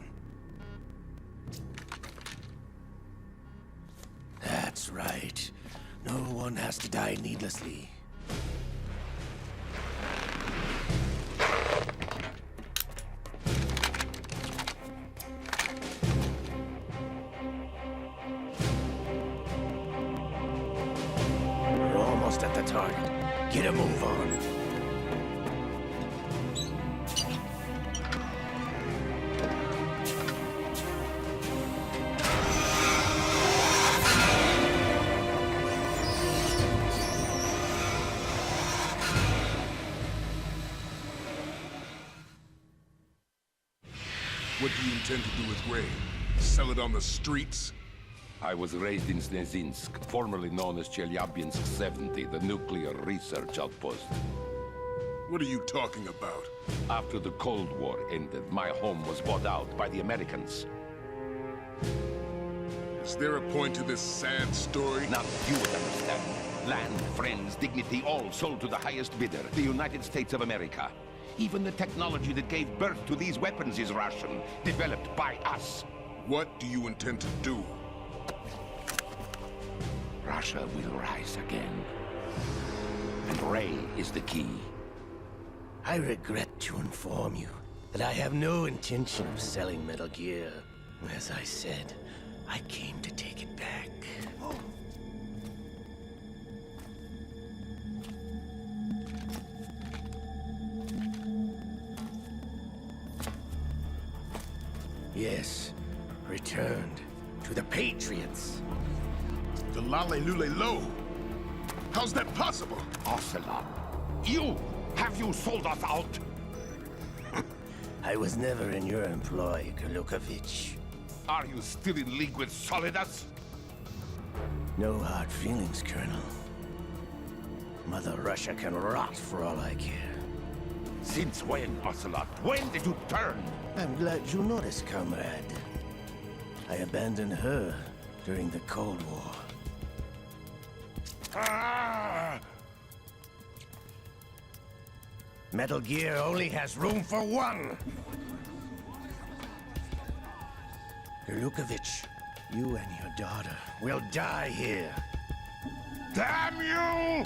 That's right. No one has to die needlessly. We're almost at the target. Get a move on. What do you intend to do with Ray? Sell it on the streets? I was raised in Snezinsk, formerly known as Chelyabinsk 70, the nuclear research outpost. What are you talking about? After the Cold War ended, my home was bought out by the Americans. Is there a point to this sad story? Now you would understand. Land, friends, dignity, all sold to the highest bidder, the United States of America. Even the technology that gave birth to these weapons is Russian, developed by us. What do you intend to do? Russia will rise again. And Ray is the key. I regret to inform you that I have no intention of selling Metal Gear. As I said, I came to take it back. Yes, returned to the Patriots. The Lale Lule Lo? How's that possible? Ocelot, have you sold us out? I was never in your employ, Gerlukovich. Are you still in league with Solidus? No hard feelings, Colonel. Mother Russia can rot for all I care. Since when, Ocelot? When did you turn? I'm glad you noticed, comrade. I abandoned her during the Cold War. Metal Gear only has room for one! Gerlukovich, you and your daughter will die here. Damn you!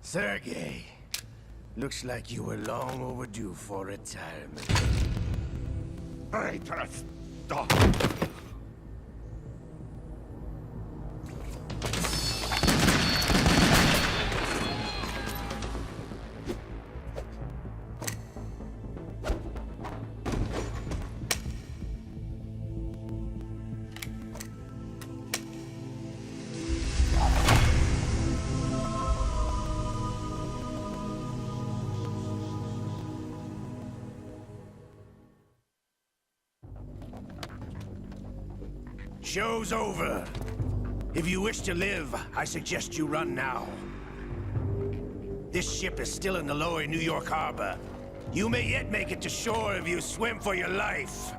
Sergei, Looks like you were long overdue for retirement. Traitors! Oh. Show's over. If you wish to live, I suggest you run now. This ship is still in the lower New York harbor. You may yet make it to shore if you swim for your life.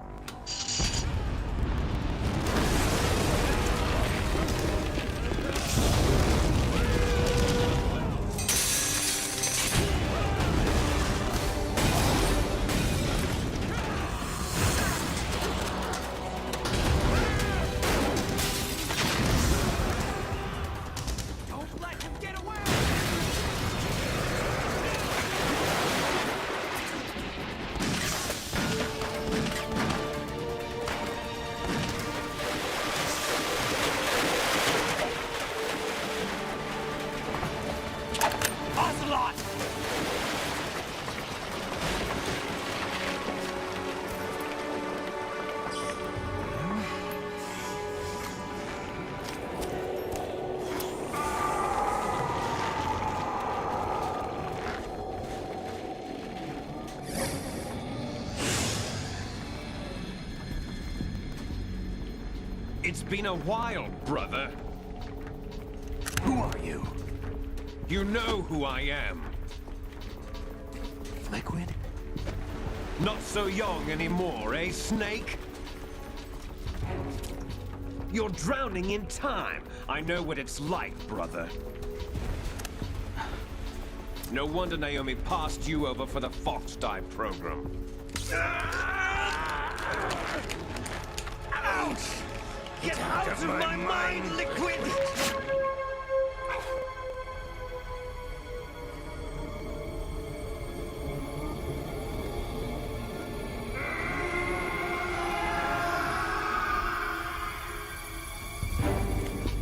It's been a while, brother. Who are you? You know who I am. Liquid? Not so young anymore, eh, Snake? You're drowning in time. I know what it's like, brother. No wonder Naomi passed you over for the Fox Dive program. Ouch! Get out of my mind, Liquid!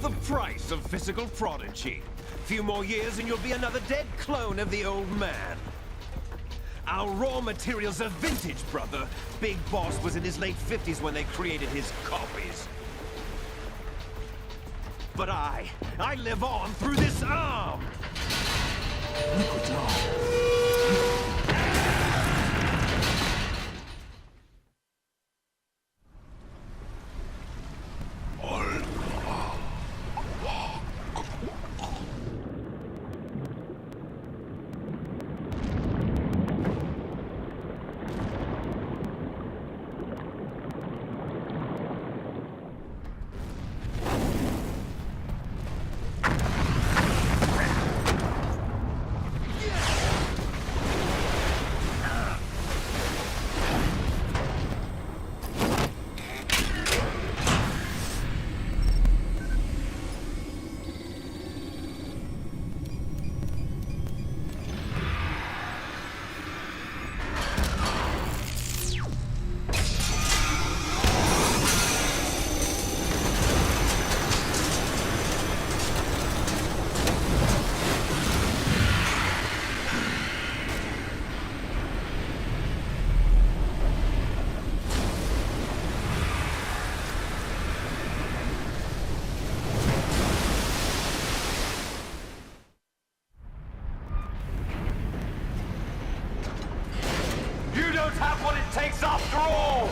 The price of physical prodigy. Few more years and you'll be another dead clone of the old man. Our raw materials are vintage, brother. Big Boss was in his late 50s when they created his copies. But I live on through this arm! Liquid's on. You don't have what it takes after all!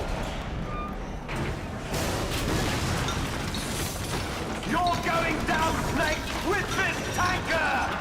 You're going down, Snake, with this tanker!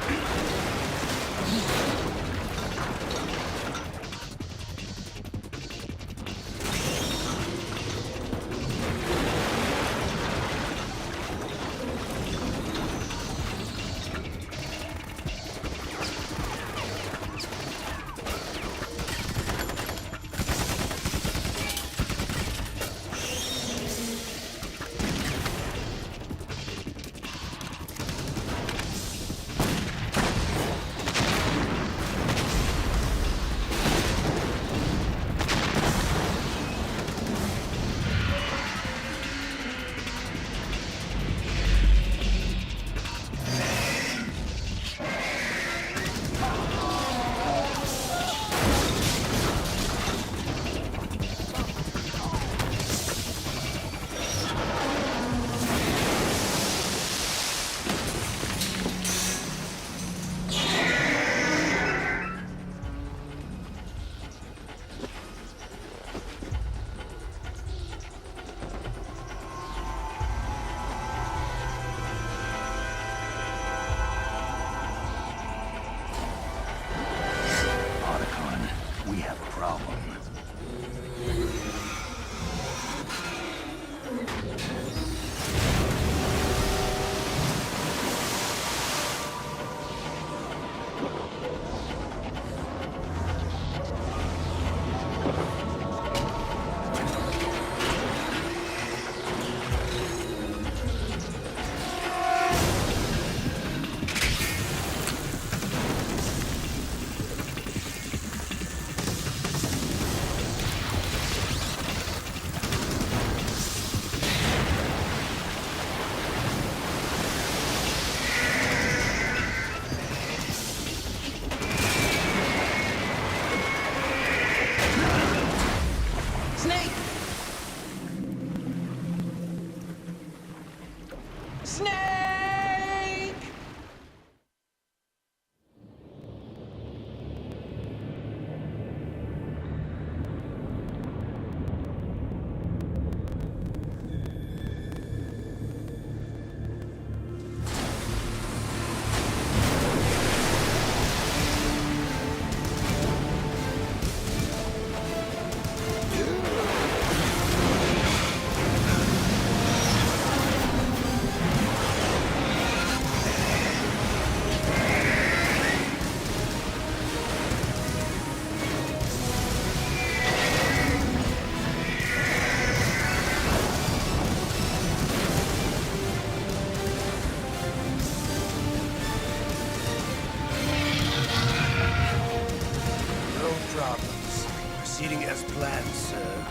proceeding as planned, sir.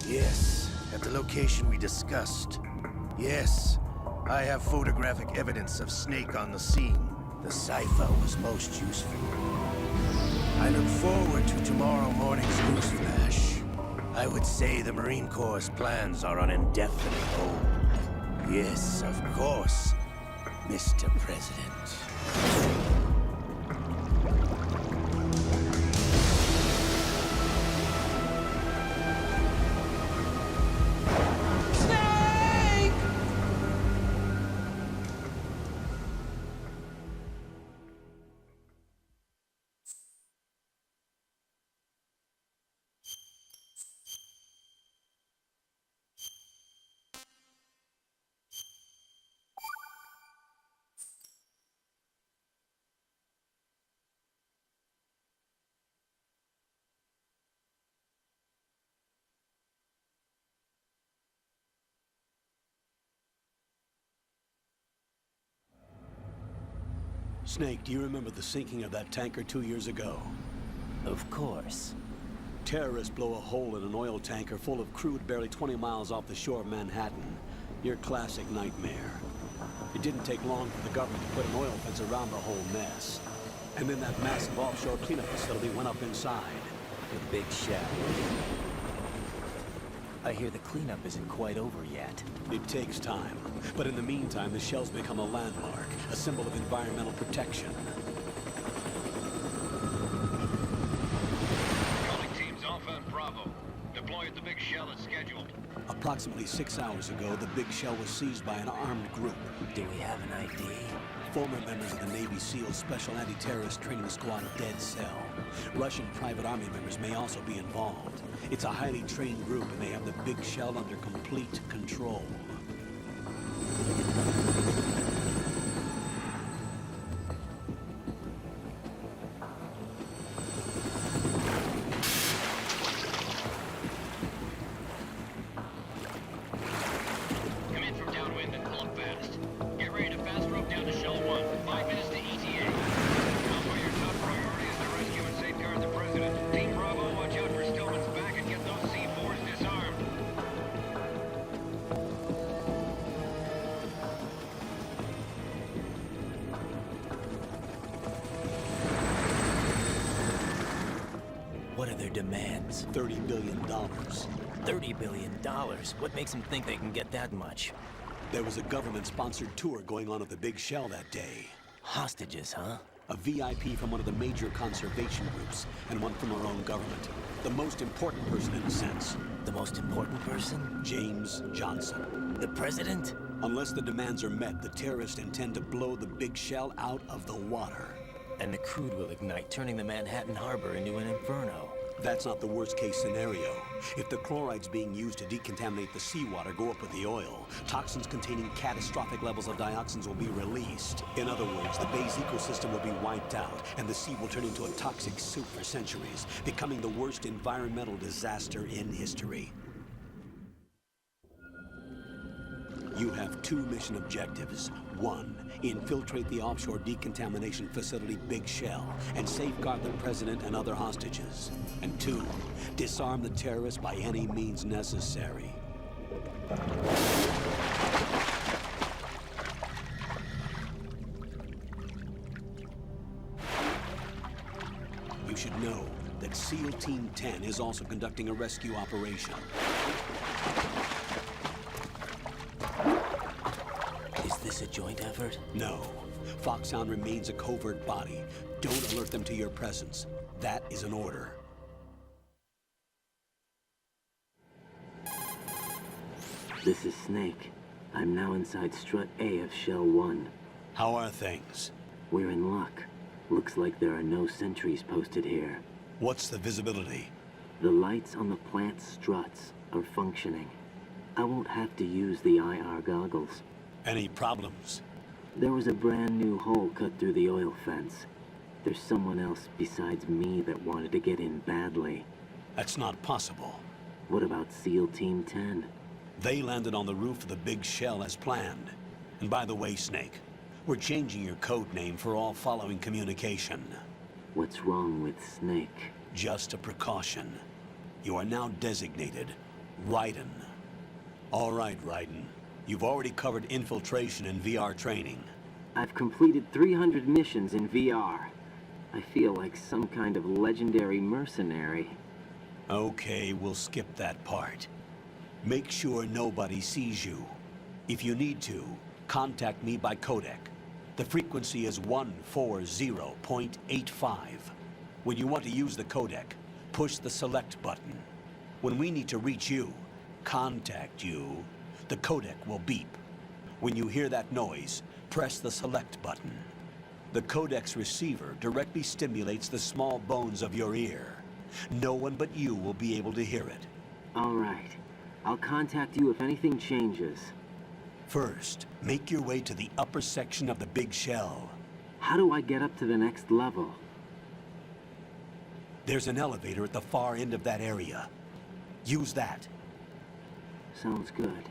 Yes, at the location we discussed. Yes, I have photographic evidence of Snake on the scene. The cipher was most useful. I look forward to tomorrow morning's news flash. I would say the Marine Corps' plans are on indefinite hold. Yes, of course, Mr. President. Snake, do you remember the sinking of that tanker 2 years ago? Of course. Terrorists blow a hole in an oil tanker full of crude barely 20 miles off the shore of Manhattan. Your classic nightmare. It didn't take long for the government to put an oil fence around the whole mess. And then that massive offshore cleanup facility went up inside. The Big Shell. I hear the cleanup isn't quite over yet. It takes time. But in the meantime, the shell's become a landmark, a symbol of environmental protection. Calling teams Alpha and Bravo. Deploy at the Big Shell as scheduled. Approximately 6 hours ago, the Big Shell was seized by an armed group. Do we have an ID? Former members of the Navy SEALs Special Anti-Terrorist Training Squad Dead Cell. Russian private army members may also be involved. It's a highly trained group, and they have the Big Shell under complete control. Come in from downwind and pull up fast. Get ready to fast rope down to Shell 1. 5 minutes to ETA. Also, your top priority is to rescue and safeguard the President. Team Bravo, watch out for Stillman's back and get those C4s disarmed. What are their demands? $30 billion. $30 billion? What makes them think they can get that much? There was a government-sponsored tour going on at the Big Shell that day. Hostages, huh? A VIP from one of the major conservation groups, and one from our own government. The most important person in a sense. The most important person? James Johnson. The President? Unless the demands are met, the terrorists intend to blow the Big Shell out of the water. And the crude will ignite, turning the Manhattan Harbor into an inferno. That's not the worst-case scenario. If the chlorides being used to decontaminate the seawater go up with the oil, toxins containing catastrophic levels of dioxins will be released. In other words, the bay's ecosystem will be wiped out, and the sea will turn into a toxic soup for centuries, becoming the worst environmental disaster in history. You have 2 mission objectives. 1, infiltrate the offshore decontamination facility Big Shell and safeguard the President and other hostages. And 2, disarm the terrorists by any means necessary. You should know that SEAL Team 10 is also conducting a rescue operation. Is this a joint effort? No. Foxhound remains a covert body. Don't alert them to your presence. That is an order. This is Snake. I'm now inside Strut A of Shell 1. How are things? We're in luck. Looks like there are no sentries posted here. What's the visibility? The lights on the plant struts are functioning. I won't have to use the IR goggles. Any problems? There was a brand new hole cut through the oil fence. There's someone else besides me that wanted to get in badly. That's not possible. What about SEAL Team 10? They landed on the roof of the big shell as planned. And by the way, Snake, we're changing your code name for all following communication. What's wrong with Snake? Just a precaution. You are now designated Raiden. All right, Raiden. You've already covered infiltration and VR training. I've completed 300 missions in VR. I feel like some kind of legendary mercenary. Okay, we'll skip that part. Make sure nobody sees you. If you need to, contact me by codec. The frequency is 140.85. When you want to use the codec, push the select button. When we need to reach you, contact you, the codec will beep. When you hear that noise, press the select button. The codec's receiver directly stimulates the small bones of your ear. No one but you will be able to hear it. All right. I'll contact you if anything changes. First, make your way to the upper section of the big shell. How do I get up to the next level? There's an elevator at the far end of that area. Use that. Sounds good.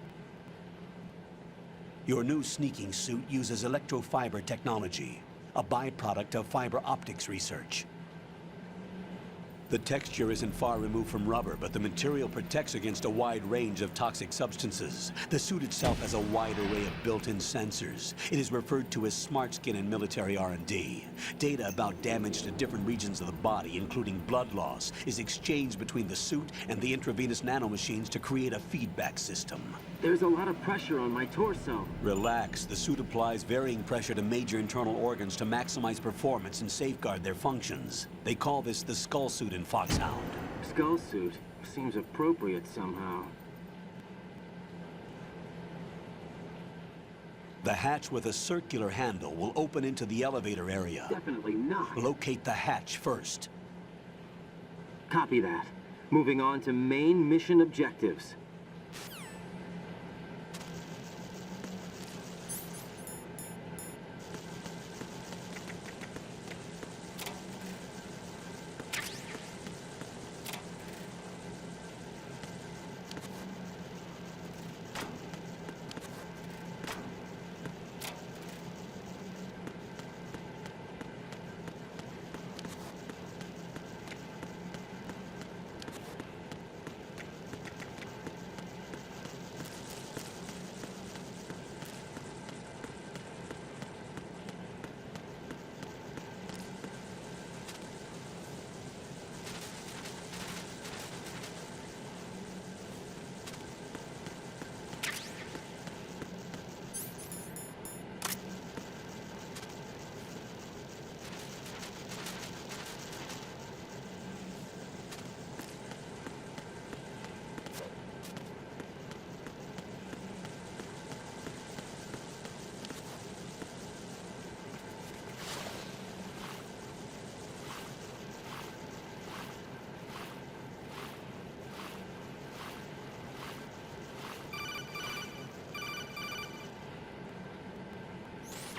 Your new sneaking suit uses electrofiber technology, a byproduct of fiber optics research. The texture isn't far removed from rubber, but the material protects against a wide range of toxic substances. The suit itself has a wide array of built-in sensors. It is referred to as smart skin in military R&D. Data about damage to different regions of the body, including blood loss, is exchanged between the suit and the intravenous nanomachines to create a feedback system. There's a lot of pressure on my torso. Relax. The suit applies varying pressure to major internal organs to maximize performance and safeguard their functions. They call this the skull suit in Foxhound. Skull suit? Seems appropriate somehow. The hatch with a circular handle will open into the elevator area. Definitely not. Locate the hatch first. Copy that. Moving on to main mission objectives.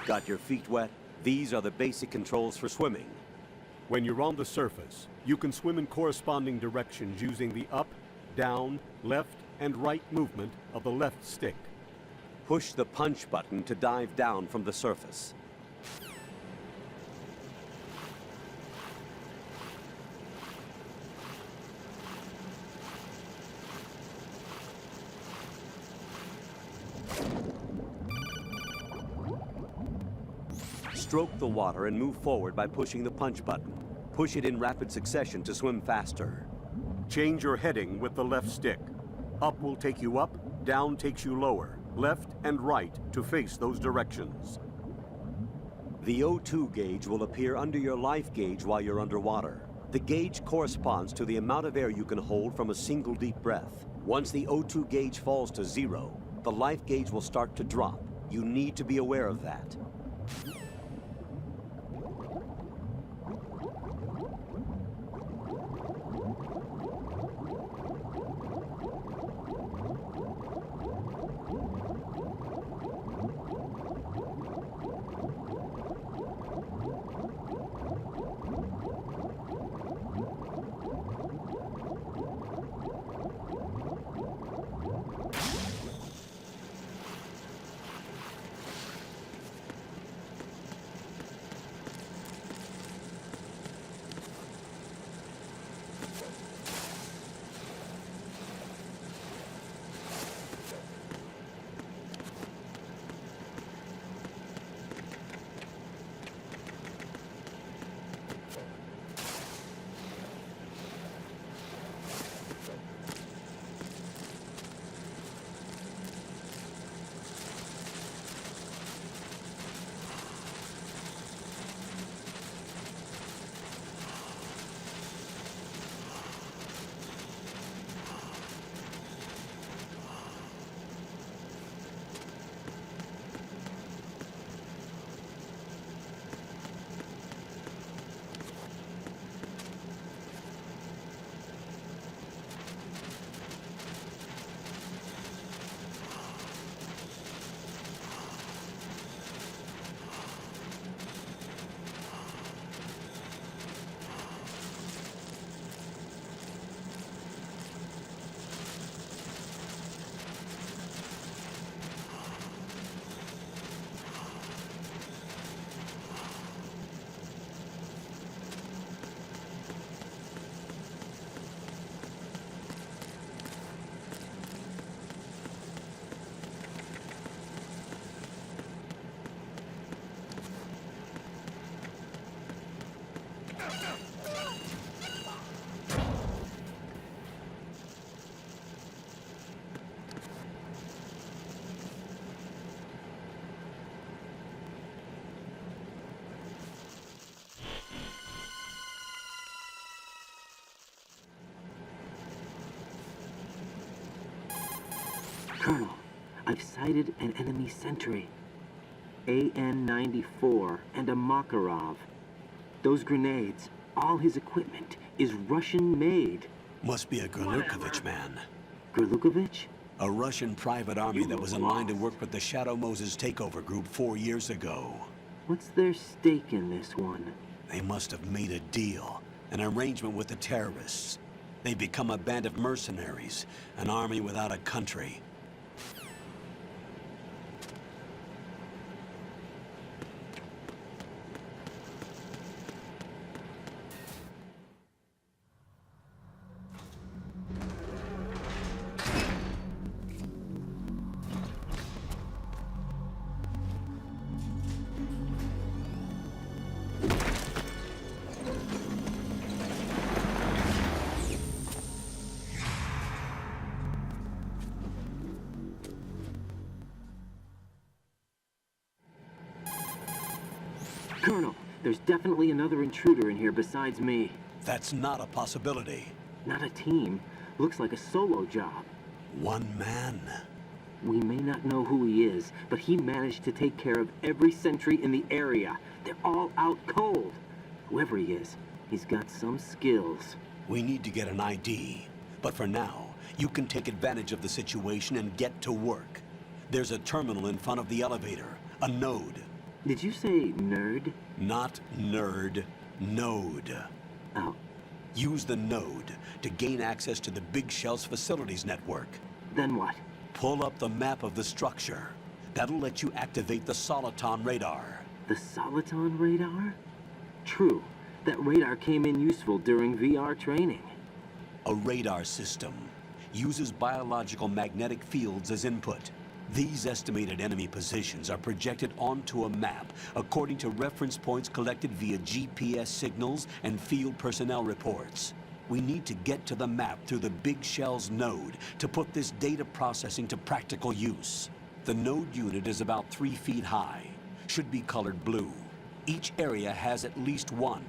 Got your feet wet? These are the basic controls for swimming. When you're on the surface, you can swim in corresponding directions using the up, down, left, and right movement of the left stick. Push the punch button to dive down from the surface. Stroke the water and move forward by pushing the punch button. Push it in rapid succession to swim faster. Change your heading with the left stick. Up will take you up, down takes you lower, left and right to face those directions. The O2 gauge will appear under your life gauge while you're underwater. The gauge corresponds to the amount of air you can hold from a single deep breath. Once the O2 gauge falls to 0, the life gauge will start to drop. You need to be aware of that. Colonel, I've sighted an enemy sentry. AN-94 and a Makarov. Those grenades, all his equipment, is Russian-made. Must be a Grlukovich man. Grlukovich? A Russian private army that was in line to work with the Shadow Moses takeover group 4 years ago. What's their stake in this one? They must have made a deal, an arrangement with the terrorists. They've become a band of mercenaries, an army without a country. Colonel, there's definitely another intruder in here besides me. That's not a possibility. Not a team. Looks like a solo job. One man. We may not know who he is, but he managed to take care of every sentry in the area. They're all out cold. Whoever he is, he's got some skills. We need to get an ID. But for now, you can take advantage of the situation and get to work. There's a terminal in front of the elevator. A node. Did you say nerd? Not nerd. Node. Oh. Use the node to gain access to the Big Shell's facilities network. Then what? Pull up the map of the structure. That'll let you activate the Soliton radar. The Soliton radar? True. That radar came in useful during VR training. A radar system uses biological magnetic fields as input. These estimated enemy positions are projected onto a map according to reference points collected via GPS signals and field personnel reports. We need to get to the map through the Big Shell's node to put this data processing to practical use. The node unit is about 3 feet high, should be colored blue. Each area has at least one.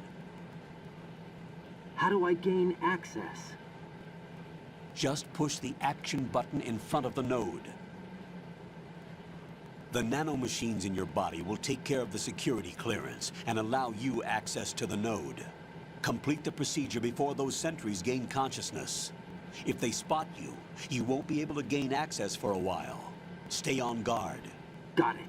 How do I gain access? Just push the action button in front of the node. The nanomachines in your body will take care of the security clearance and allow you access to the node. Complete the procedure before those sentries gain consciousness. If they spot you, you won't be able to gain access for a while. Stay on guard. Got it.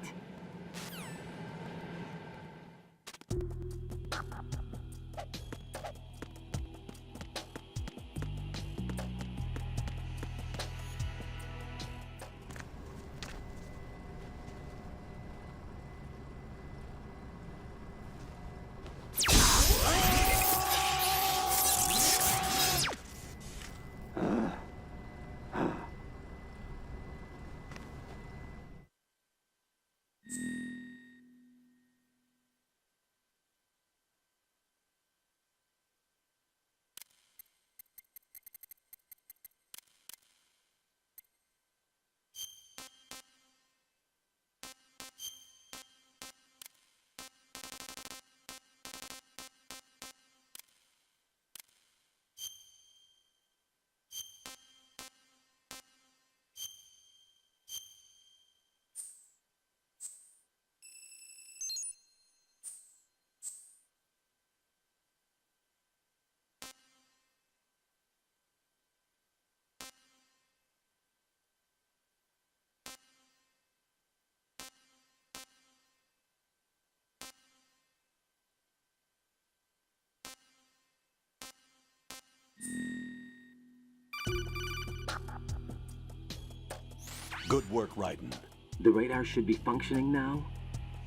Good work, Raiden. The radar should be functioning now?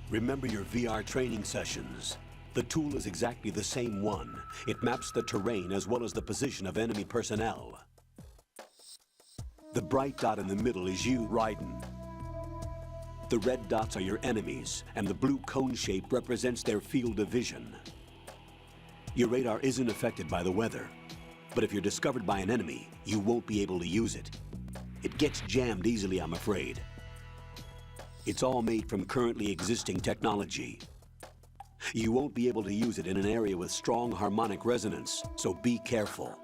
Remember your VR training sessions. The tool is exactly the same one. It maps the terrain as well as the position of enemy personnel. The bright dot in the middle is you, Raiden. The red dots are your enemies, and the blue cone shape represents their field of vision. Your radar isn't affected by the weather, but if you're discovered by an enemy, you won't be able to use it. It gets jammed easily, I'm afraid. It's all made from currently existing technology. You won't be able to use it in an area with strong harmonic resonance, so be careful.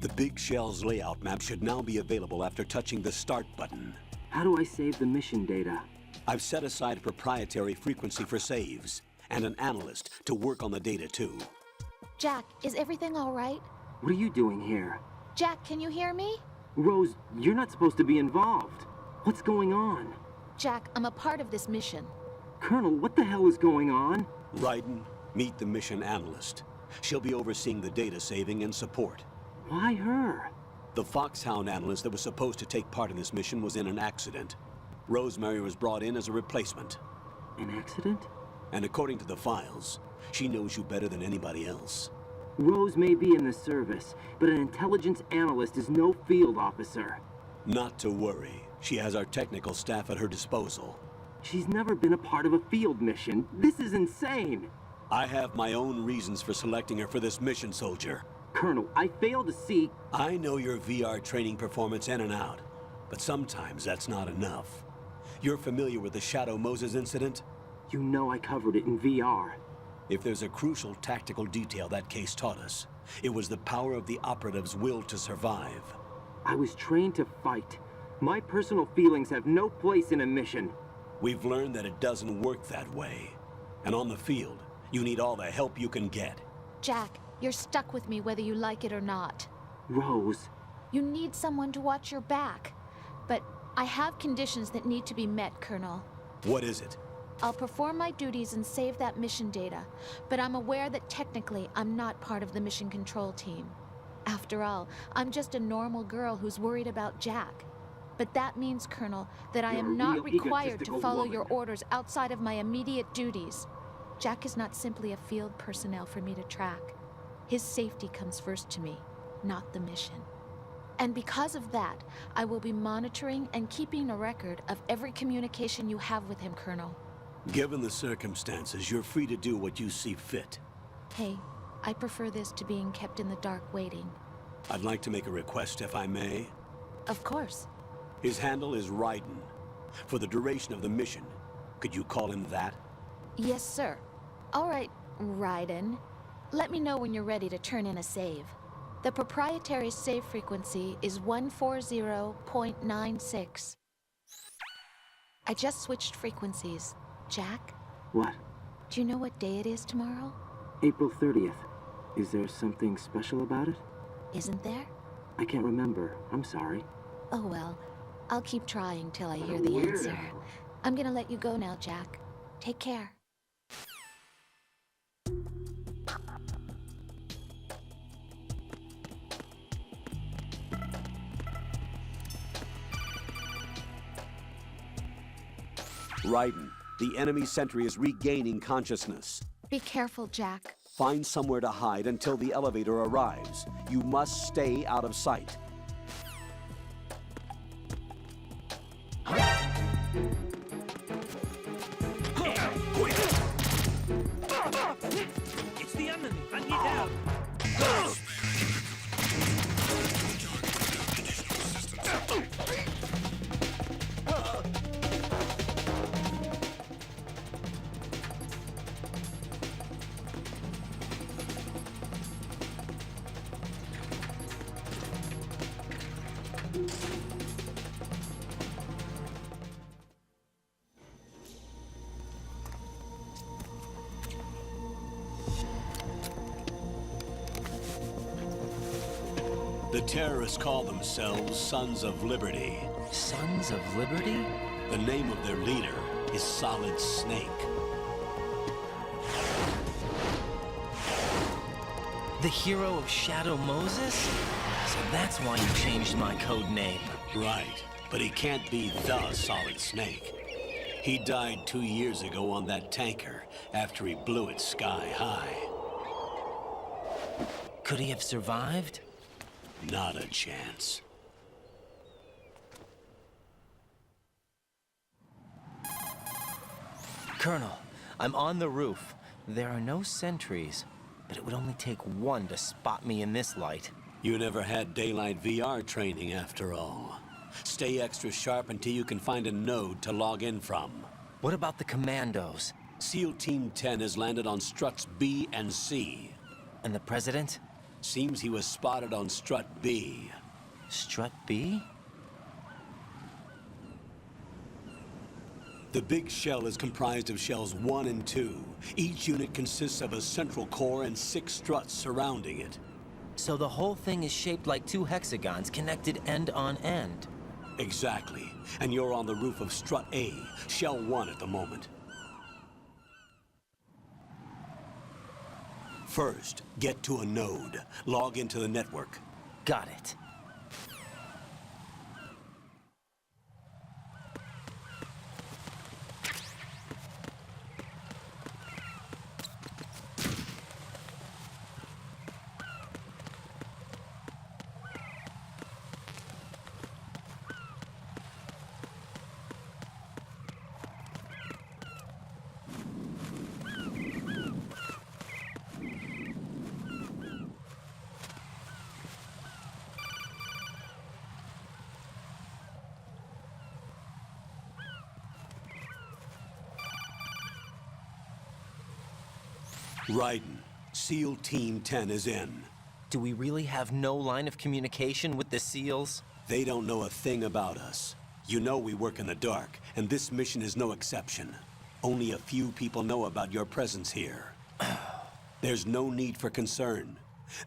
The Big Shell's layout map should now be available after touching the Start button. How do I save the mission data? I've set aside a proprietary frequency for saves, and an analyst to work on the data too. Jack, is everything all right? What are you doing here? Jack, can you hear me? Rose, you're not supposed to be involved. What's going on? Jack, I'm a part of this mission. Colonel, what the hell is going on? Raiden, meet the mission analyst. She'll be overseeing the data saving and support. Why her? The Foxhound analyst that was supposed to take part in this mission was in an accident. Rosemary was brought in as a replacement. An accident? And according to the files, she knows you better than anybody else. Rose may be in the service, but an intelligence analyst is no field officer. Not to worry. She has our technical staff at her disposal. She's never been a part of a field mission. This is insane. I have my own reasons for selecting her for this mission, soldier. Colonel, I fail to see... I know your VR training performance in and out, but sometimes that's not enough. You're familiar with the Shadow Moses incident? You know I covered it in VR. If there's a crucial tactical detail that case taught us, it was the power of the operative's will to survive. I was trained to fight. My personal feelings have no place in a mission. We've learned that it doesn't work that way. And on the field, you need all the help you can get. Jack, you're stuck with me whether you like it or not. Rose. You need someone to watch your back. But I have conditions that need to be met, Colonel. What is it? I'll perform my duties and save that mission data, but I'm aware that technically I'm not part of the mission control team. After all, I'm just a normal girl who's worried about Jack. But that means, Colonel, that I am not required to follow your orders outside of my immediate duties. Jack is not simply a field personnel for me to track. His safety comes first to me, not the mission. And because of that, I will be monitoring and keeping a record of every communication you have with him, Colonel. Given the circumstances, you're free to do what you see fit. Hey, I prefer this to being kept in the dark waiting. I'd like to make a request, if I may. Of course. His handle is Raiden. For the duration of the mission, could you call him that? Yes, sir. All right, Raiden. Let me know when you're ready to turn in a save. The proprietary save frequency is 140.96. I just switched frequencies. Jack? What? Do you know what day it is tomorrow? April 30th. Is there something special about it? Isn't there? I can't remember. I'm sorry. Oh well. I'll keep trying till I hear the answer. I'm gonna let you go now, Jack. Take care. Raiden, the enemy sentry is regaining consciousness. Be careful, Jack. Find somewhere to hide until the elevator arrives. You must stay out of sight. It's the enemy! I need help! The terrorists call themselves Sons of Liberty. Sons of Liberty? The name of their leader is Solid Snake. The hero of Shadow Moses? So that's why you changed my code name. Right, but he can't be the Solid Snake. He died 2 years ago on that tanker after he blew it sky high. Could he have survived? Not a chance. Colonel, I'm on the roof. There are no sentries, but it would only take one to spot me in this light. You never had daylight VR training after all. Stay extra sharp until you can find a node to log in from. What about the commandos? SEAL Team 10 has landed on struts B and C. And the President? Seems he was spotted on Strut B. Strut B? The big shell is comprised of shells 1 and 2. Each unit consists of a central core and 6 struts surrounding it. So the whole thing is shaped like 2 hexagons connected end on end. Exactly. And you're on the roof of Strut A, Shell 1 at the moment. First, get to a node. Log into the network. Got it. Raiden, SEAL Team 10 is in. Do we really have no line of communication with the SEALs? They don't know a thing about us. You know we work in the dark, and this mission is no exception. Only a few people know about your presence here. There's no need for concern.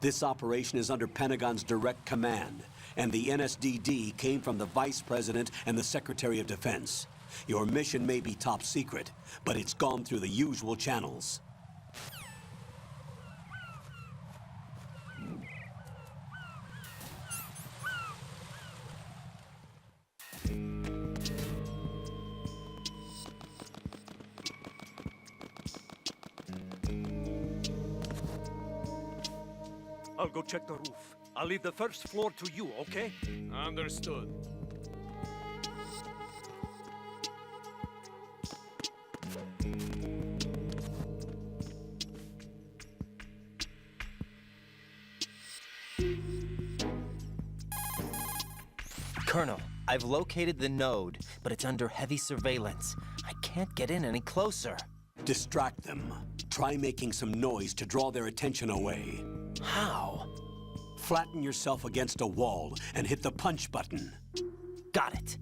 This operation is under Pentagon's direct command, and the NSDD came from the Vice President and the Secretary of Defense. Your mission may be top secret, but it's gone through the usual channels. I'll go check the roof. I'll leave the first floor to you, okay? Understood. Colonel, I've located the node, but it's under heavy surveillance. I can't get in any closer. Distract them. Try making some noise to draw their attention away. How? Flatten yourself against a wall and hit the punch button. Got it.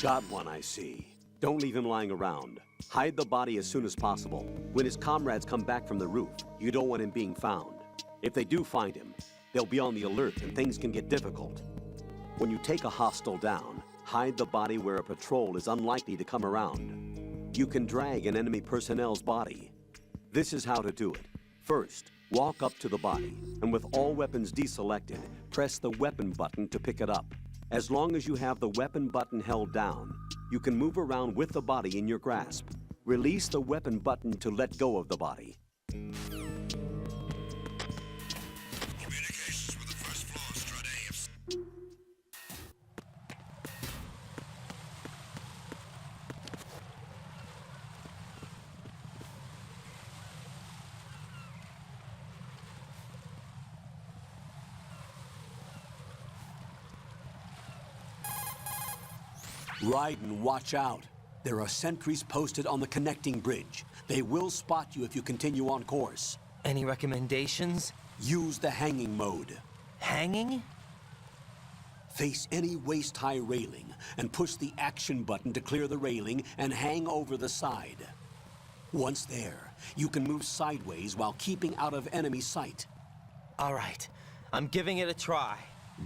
Got one, I see. Don't leave him lying around. Hide the body as soon as possible. When his comrades come back from the roof, you don't want him being found. If they do find him, they'll be on the alert and things can get difficult. When you take a hostile down, hide the body where a patrol is unlikely to come around. You can drag an enemy personnel's body. This is how to do it. First, walk up to the body, and with all weapons deselected, press the weapon button to pick it up. As long as you have the weapon button held down, you can move around with the body in your grasp. Release the weapon button to let go of the body. Communications with the first floor, Strut A. Raiden, watch out. There are sentries posted on the connecting bridge. They will spot you if you continue on course. Any recommendations? Use the hanging mode. Hanging? Face any waist-high railing and push the action button to clear the railing and hang over the side. Once there, you can move sideways while keeping out of enemy sight. All right, I'm giving it a try.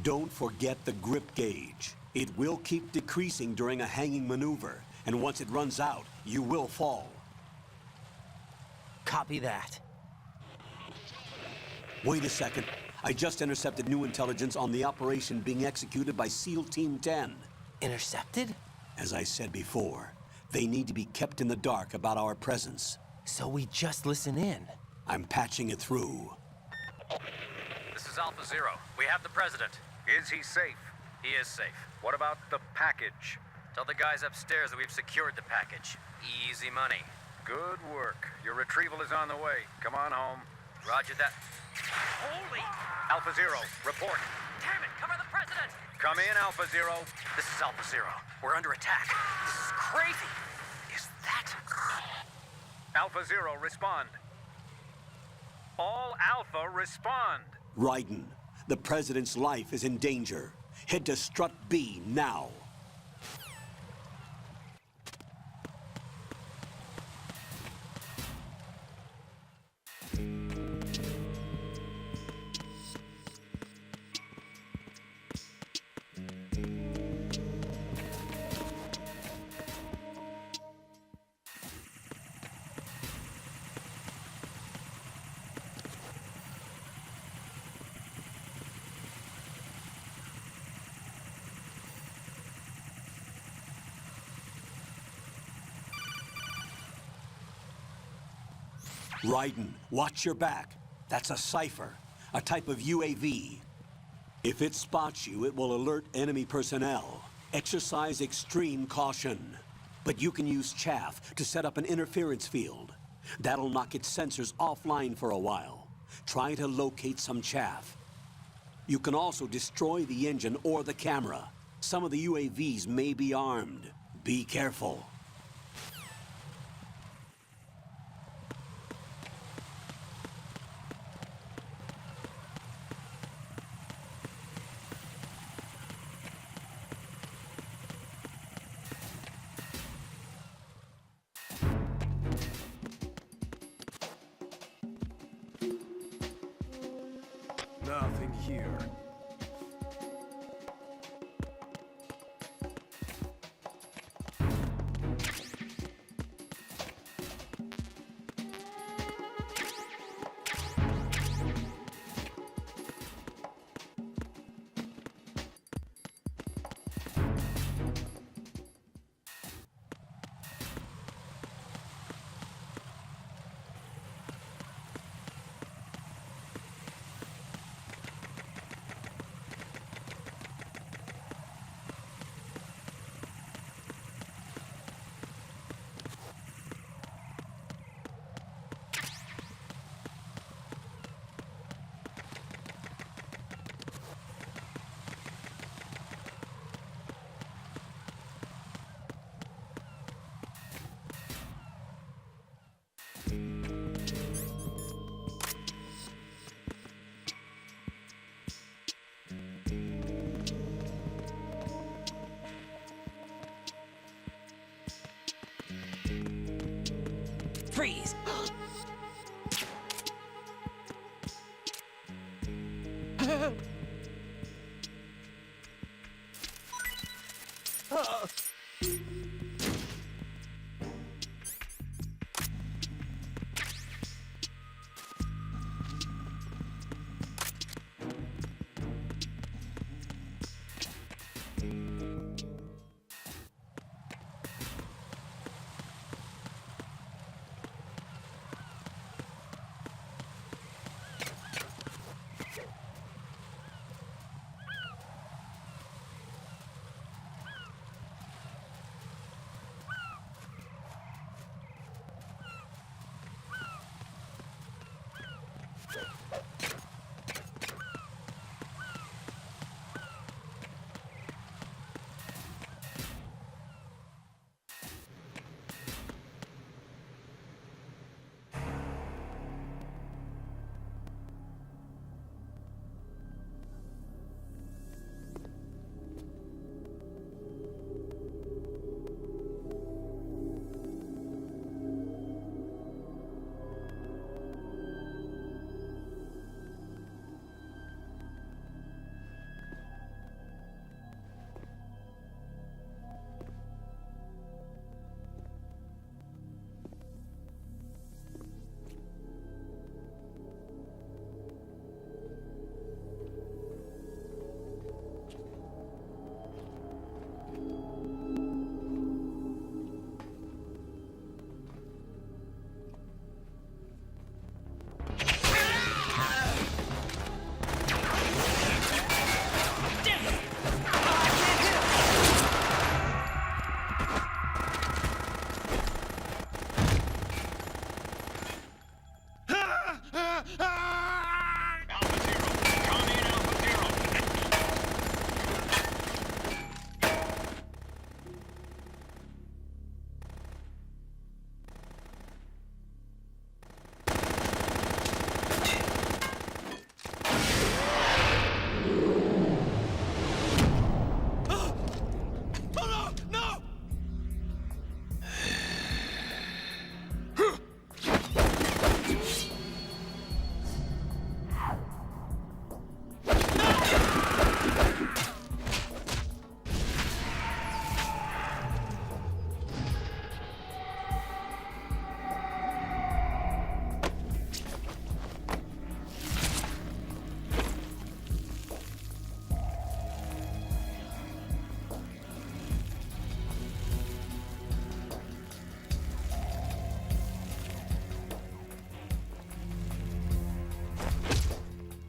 Don't forget the grip gauge. It will keep decreasing during a hanging maneuver, and once it runs out, you will fall. Copy that. Wait a second. I just intercepted new intelligence on the operation being executed by SEAL Team 10. Intercepted? As I said before, they need to be kept in the dark about our presence. So we just listen in. I'm patching it through. This is Alpha Zero. We have the President. Is he safe? He is safe. What about the package? Tell the guys upstairs that we've secured the package. Easy money. Good work. Your retrieval is on the way. Come on home. Roger that. Holy! Alpha Zero, report. Damn it, cover the President! Come in, Alpha Zero. This is Alpha Zero. We're under attack. This is crazy. Is that... Alpha Zero, respond. All Alpha, respond. Raiden, the President's life is in danger. Head to Strut B now. Raiden, watch your back. That's a cipher, a type of UAV. If it spots you, it will alert enemy personnel. Exercise extreme caution. But you can use chaff to set up an interference field. That'll knock its sensors offline for a while. Try to locate some chaff. You can also destroy the engine or the camera. Some of the UAVs may be armed. Be careful. Nothing here. Freeze! Alpha Zero, come in, Alpha Zero.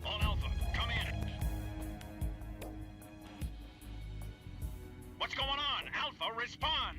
All Alpha, come in. What's going on? Alpha, respond!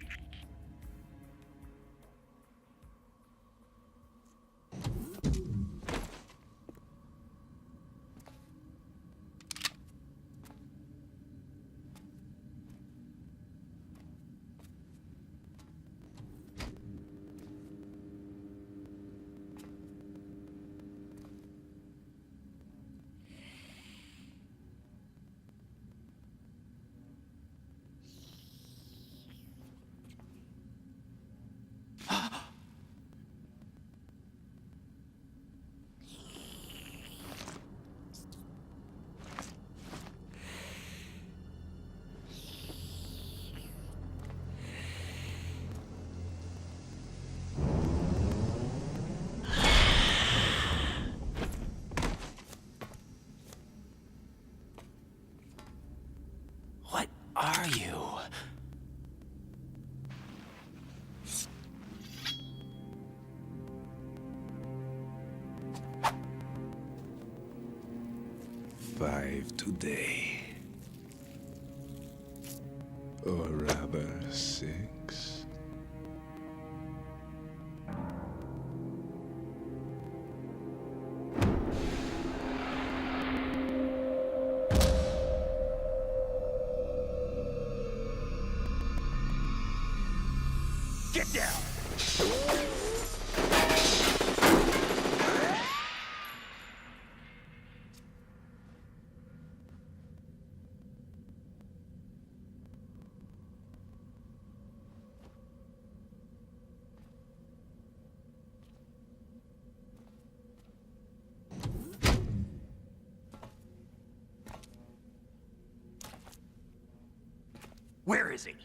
What are you? Five today. Or rather, 6. Get down! Where is he?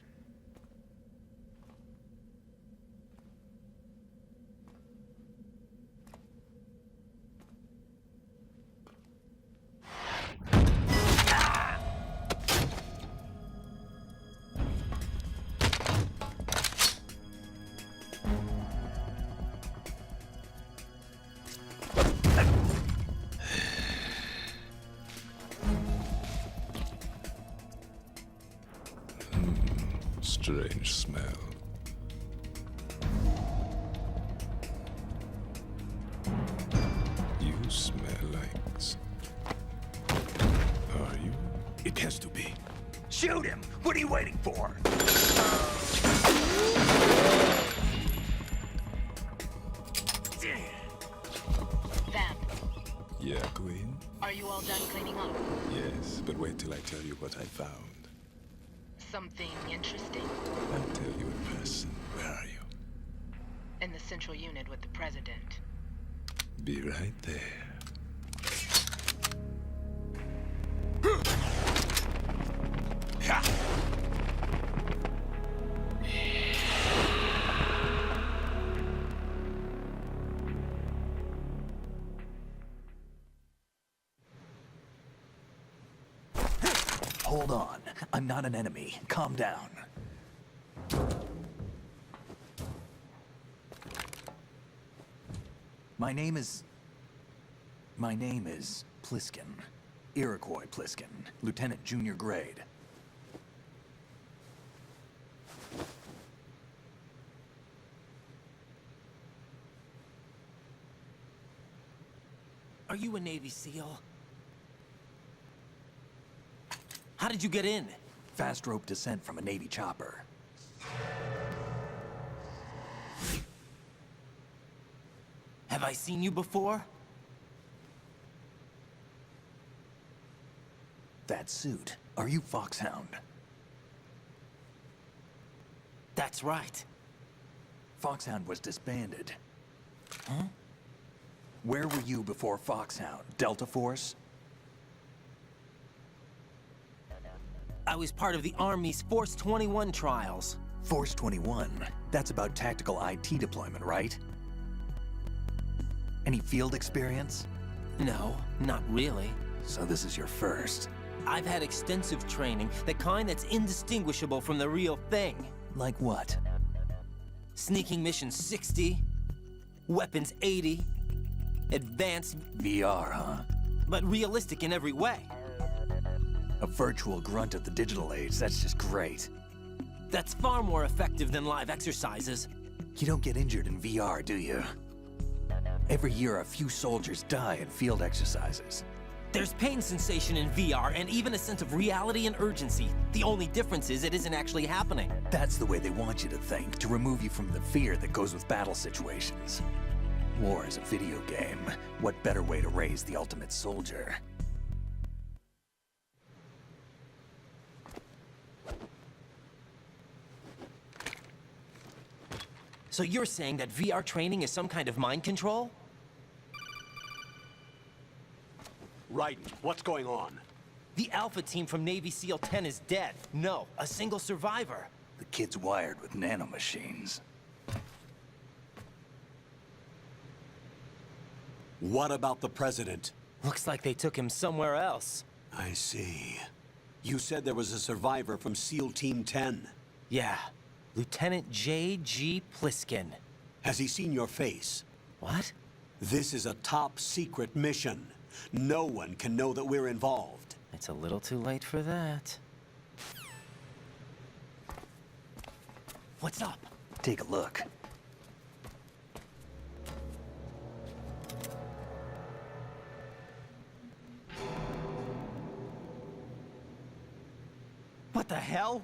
Strange smell. You smell like... Are you? It has to be. Shoot him! What are you waiting for? Vamp, Yeah, Queen? are you all done cleaning up? Yes, but wait till I tell you what I found. Something interesting? I'll tell you in person. Where are you? In the central unit with the president. Be right there. Hold on. I'm not an enemy. Calm down. My name is Pliskin. Iroquois Pliskin. Lieutenant Junior Grade. Are you a Navy SEAL? How did you get in? Fast rope descent from a Navy chopper. Have I seen you before? That suit. Are you Foxhound? That's right. Foxhound was disbanded. Huh? Where were you before Foxhound? Delta Force? I was part of the Army's Force 21 trials. Force 21? That's about tactical IT deployment, right? Any field experience? No, not really. So this is your first. I've had extensive training, the kind that's indistinguishable from the real thing. Like what? Sneaking mission 60, weapons 80, advanced... VR, huh? But realistic in every way. A virtual grunt of the digital age, that's just great. That's far more effective than live exercises. You don't get injured in VR, do you? Every year, a few soldiers die in field exercises. There's pain sensation in VR, and even a sense of reality and urgency. The only difference is it isn't actually happening. That's the way they want you to think, to remove you from the fear that goes with battle situations. War is a video game. What better way to raise the ultimate soldier? So you're saying that VR training is some kind of mind control? Right. What's going on? The Alpha team from Navy SEAL 10 is dead. No, a single survivor. The kid's wired with nanomachines. What about the president? Looks like they took him somewhere else. I see. You said there was a survivor from SEAL Team 10. Yeah. Lieutenant J.G. Pliskin. Has he seen your face? What? This is a top-secret mission. No one can know that we're involved. It's a little too late for that. What's up? Take a look. What the hell?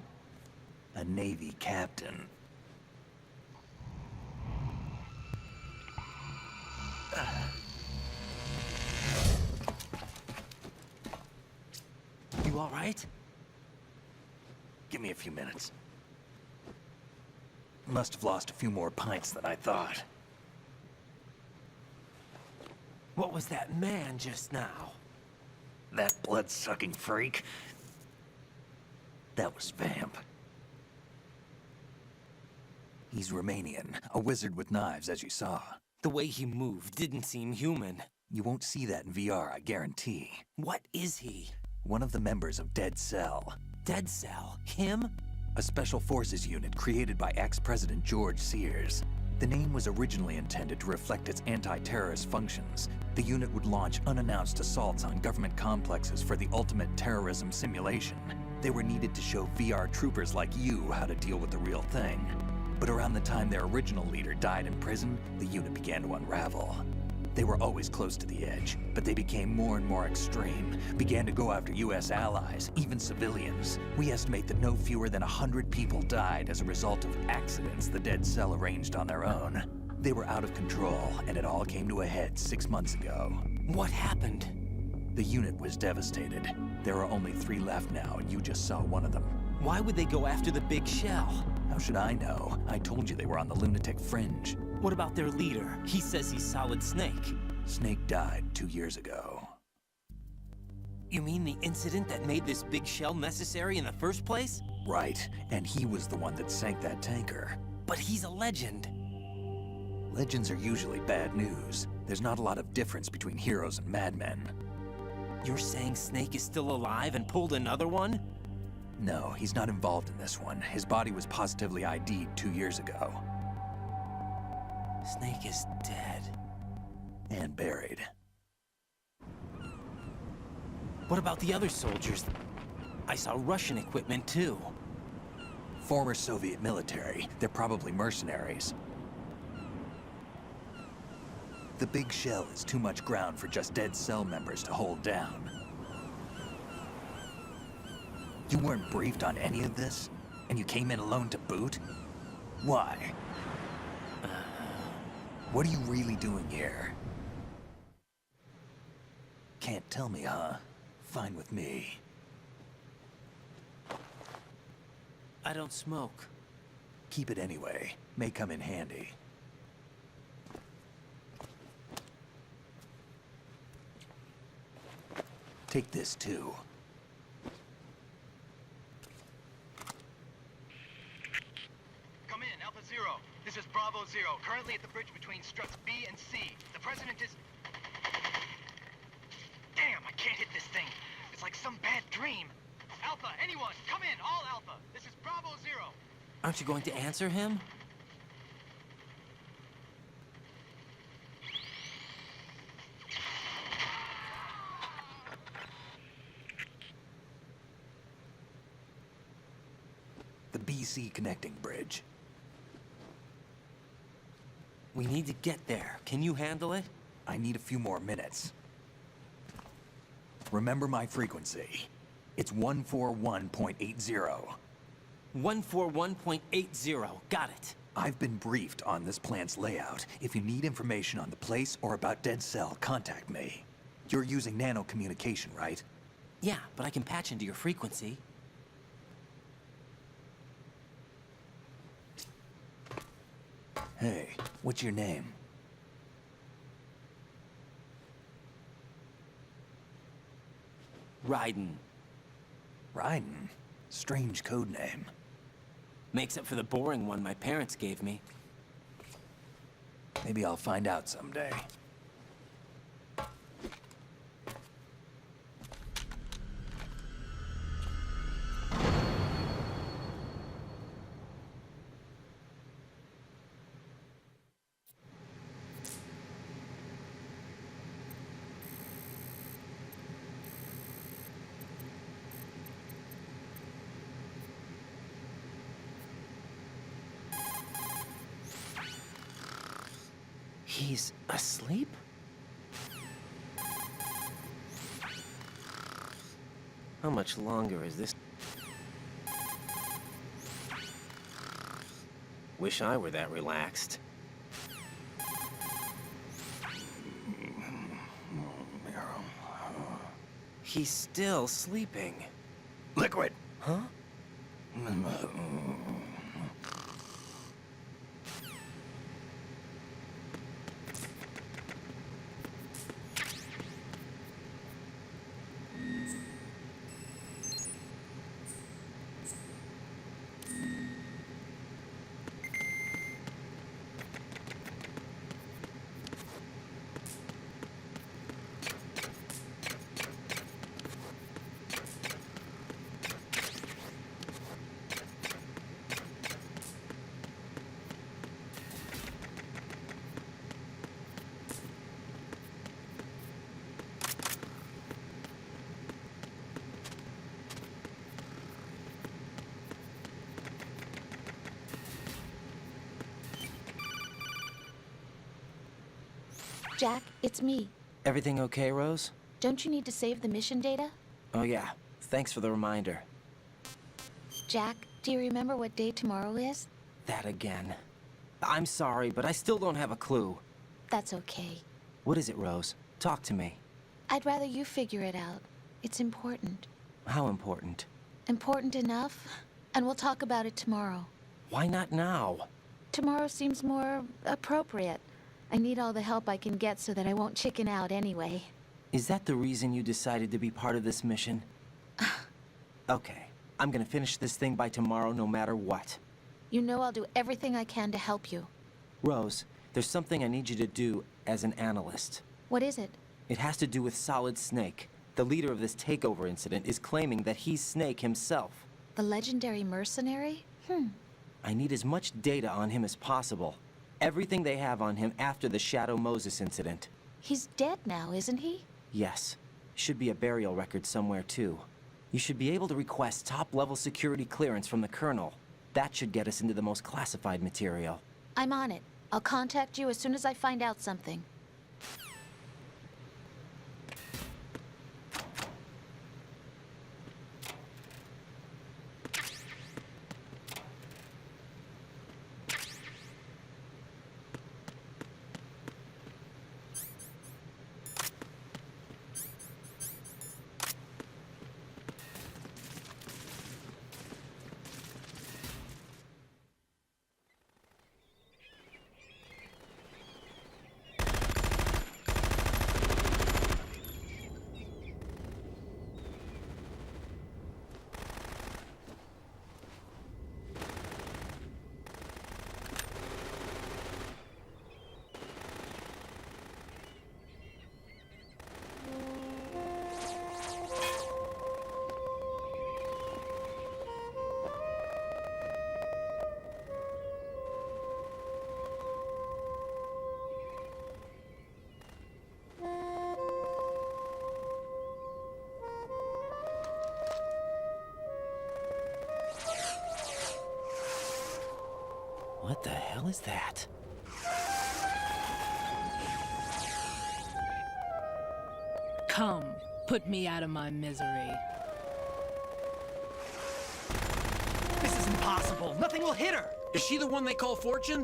A Navy captain. You all right? Give me a few minutes. Must have lost a few more pints than I thought. What was that man just now? That blood-sucking freak? That was Vamp. He's Romanian, a wizard with knives, as you saw. The way he moved didn't seem human. You won't see that in VR, I guarantee. What is he? One of the members of Dead Cell. Dead Cell? Him? A special forces unit created by ex-President George Sears. The name was originally intended to reflect its anti-terrorist functions. The unit would launch unannounced assaults on government complexes for the ultimate terrorism simulation. They were needed to show VR troopers like you how to deal with the real thing. But around the time their original leader died in prison, the unit began to unravel. They were always close to the edge, but they became more and more extreme, began to go after US allies, even civilians. We estimate that no fewer than 100 people died as a result of accidents the Dead Cell arranged on their own. They were out of control, and it all came to a head 6 months ago. What happened? The unit was devastated. There are only 3 left now, and you just saw one of them. Why would they go after the big shell? How should I know? I told you they were on the lunatic fringe. What about their leader? He says he's Solid Snake. Snake died 2 years ago. You mean the incident that made this big shell necessary in the first place? Right, and he was the one that sank that tanker. But he's a legend. Legends are usually bad news. There's not a lot of difference between heroes and madmen. You're saying Snake is still alive and pulled another one? No, he's not involved in this one. His body was positively ID'd 2 years ago. Snake is dead. And buried. What about the other soldiers? I saw Russian equipment too. Former Soviet military. They're probably mercenaries. The big shell is too much ground for just dead cell members to hold down. You weren't briefed on any of this? And you came in alone to boot? Why? What are you really doing here? Can't tell me, huh? Fine with me. I don't smoke. Keep it anyway. May come in handy. Take this too. Come in, Alpha Zero. This is Bravo Zero, currently at the bridge between struts B and C. The President is... Damn, I can't hit this thing. It's like some bad dream. Alpha, anyone, come in, all Alpha. This is Bravo Zero. Aren't you going to answer him? The BC connecting bridge. We need to get there. Can you handle it? I need a few more minutes. Remember my frequency. It's 141.80. 141.80. Got it. I've been briefed on this plant's layout. If you need information on the place or about Dead Cell, contact me. You're using nano communication, right? Yeah, but I can patch into your frequency. Hey, what's your name? Raiden. Raiden? Strange code name. Makes up for the boring one my parents gave me. Maybe I'll find out someday. He's asleep? How much longer is this? Wish I were that relaxed. He's still sleeping. Liquid! Huh? Jack, it's me. Everything okay, Rose? Don't you need to save the mission data? Oh yeah, thanks for the reminder. Jack, do you remember what day tomorrow is? That again. I'm sorry, but I still don't have a clue. That's okay. What is it, Rose? Talk to me. I'd rather you figure it out. It's important. How important? Important enough? And we'll talk about it tomorrow. Why not now? Tomorrow seems more appropriate. I need all the help I can get so that I won't chicken out anyway. Is that the reason you decided to be part of this mission? Okay, I'm gonna finish this thing by tomorrow no matter what. You know I'll do everything I can to help you. Rose, there's something I need you to do as an analyst. What is it? It has to do with Solid Snake. The leader of this takeover incident is claiming that he's Snake himself. The legendary mercenary? I need as much data on him as possible. Everything they have on him after the Shadow Moses incident. He's dead now, isn't he? Yes. Should be a burial record somewhere, too. You should be able to request top-level security clearance from the Colonel. That should get us into the most classified material. I'm on it. I'll contact you as soon as I find out something. was that? Come, put me out of my misery. This is impossible. Nothing will hit her. Is she the one they call Fortune?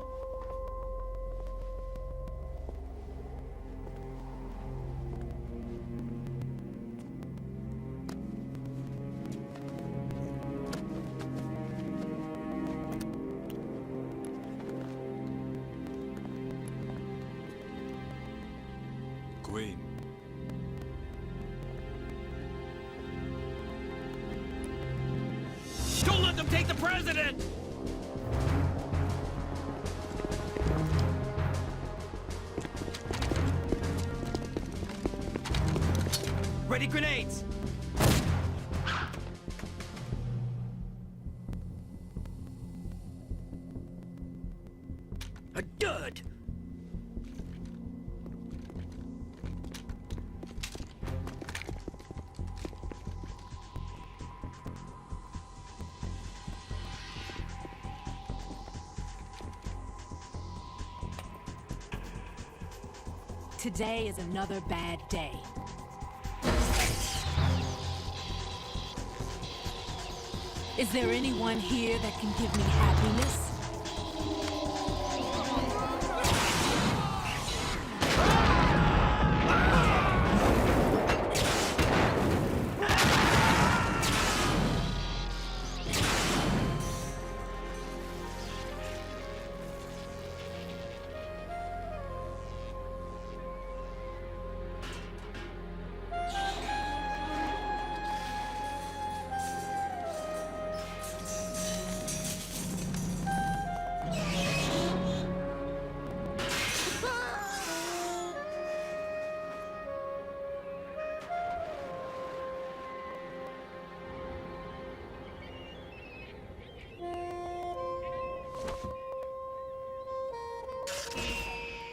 Queen. Don't let them take the president! Ready grenades! Good! Today is another bad day. Is there anyone here that can give me happiness?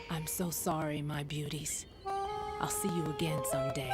I'm so sorry, my beauties. I'll see you again someday.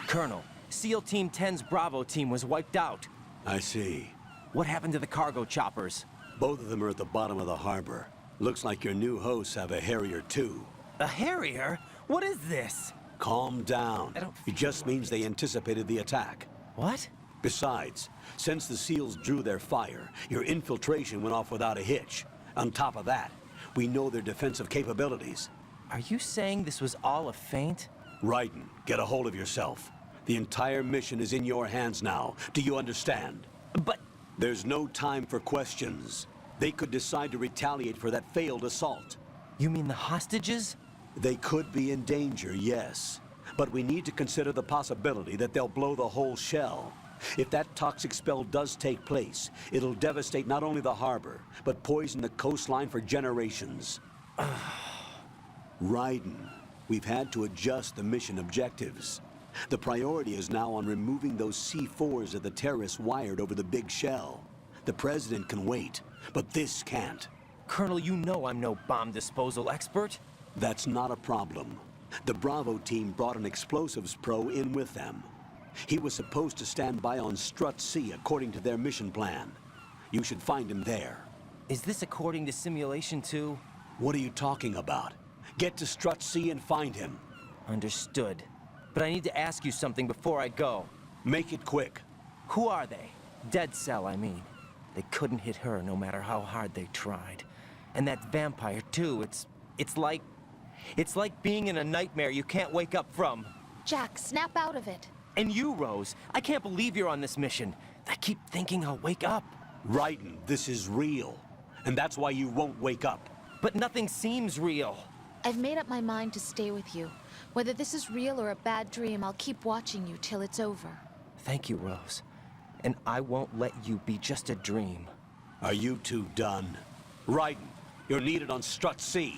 Colonel, SEAL Team 10's Bravo team was wiped out. I see. What happened to the cargo choppers? Both of them are at the bottom of the harbor. Looks like your new hosts have a Harrier too. A Harrier? What is this? Calm down. It just means they anticipated the attack. What? Besides, since the SEALs drew their fire, your infiltration went off without a hitch. On top of that, we know their defensive capabilities. Are you saying this was all a feint? Raiden, get a hold of yourself. The entire mission is in your hands now. Do you understand? But... There's no time for questions. They could decide to retaliate for that failed assault. You mean the hostages? They could be in danger, yes. But we need to consider the possibility that they'll blow the whole shell. If that toxic spell does take place, it'll devastate not only the harbor, but poison the coastline for generations. Raiden, we've had to adjust the mission objectives. The priority is now on removing those C4s that the terrorists wired over the big shell. The President can wait, but this can't. Colonel, you know I'm no bomb disposal expert. That's not a problem. The Bravo team brought an explosives pro in with them. He was supposed to stand by on Strut C according to their mission plan. You should find him there. Is this according to Simulation 2? What are you talking about? Get to Strut C and find him. Understood. But I need to ask you something before I go. Make it quick. Who are they? Dead Cell, I mean. They couldn't hit her no matter how hard they tried. And that vampire, too, it's like being in a nightmare you can't wake up from. Jack, snap out of it. And you, Rose, I can't believe you're on this mission. I keep thinking I'll wake up. Raiden, this is real. And that's why you won't wake up. But nothing seems real. I've made up my mind to stay with you. Whether this is real or a bad dream, I'll keep watching you till it's over. Thank you, Rose. And I won't let you be just a dream. Are you two done? Raiden, you're needed on Strut C.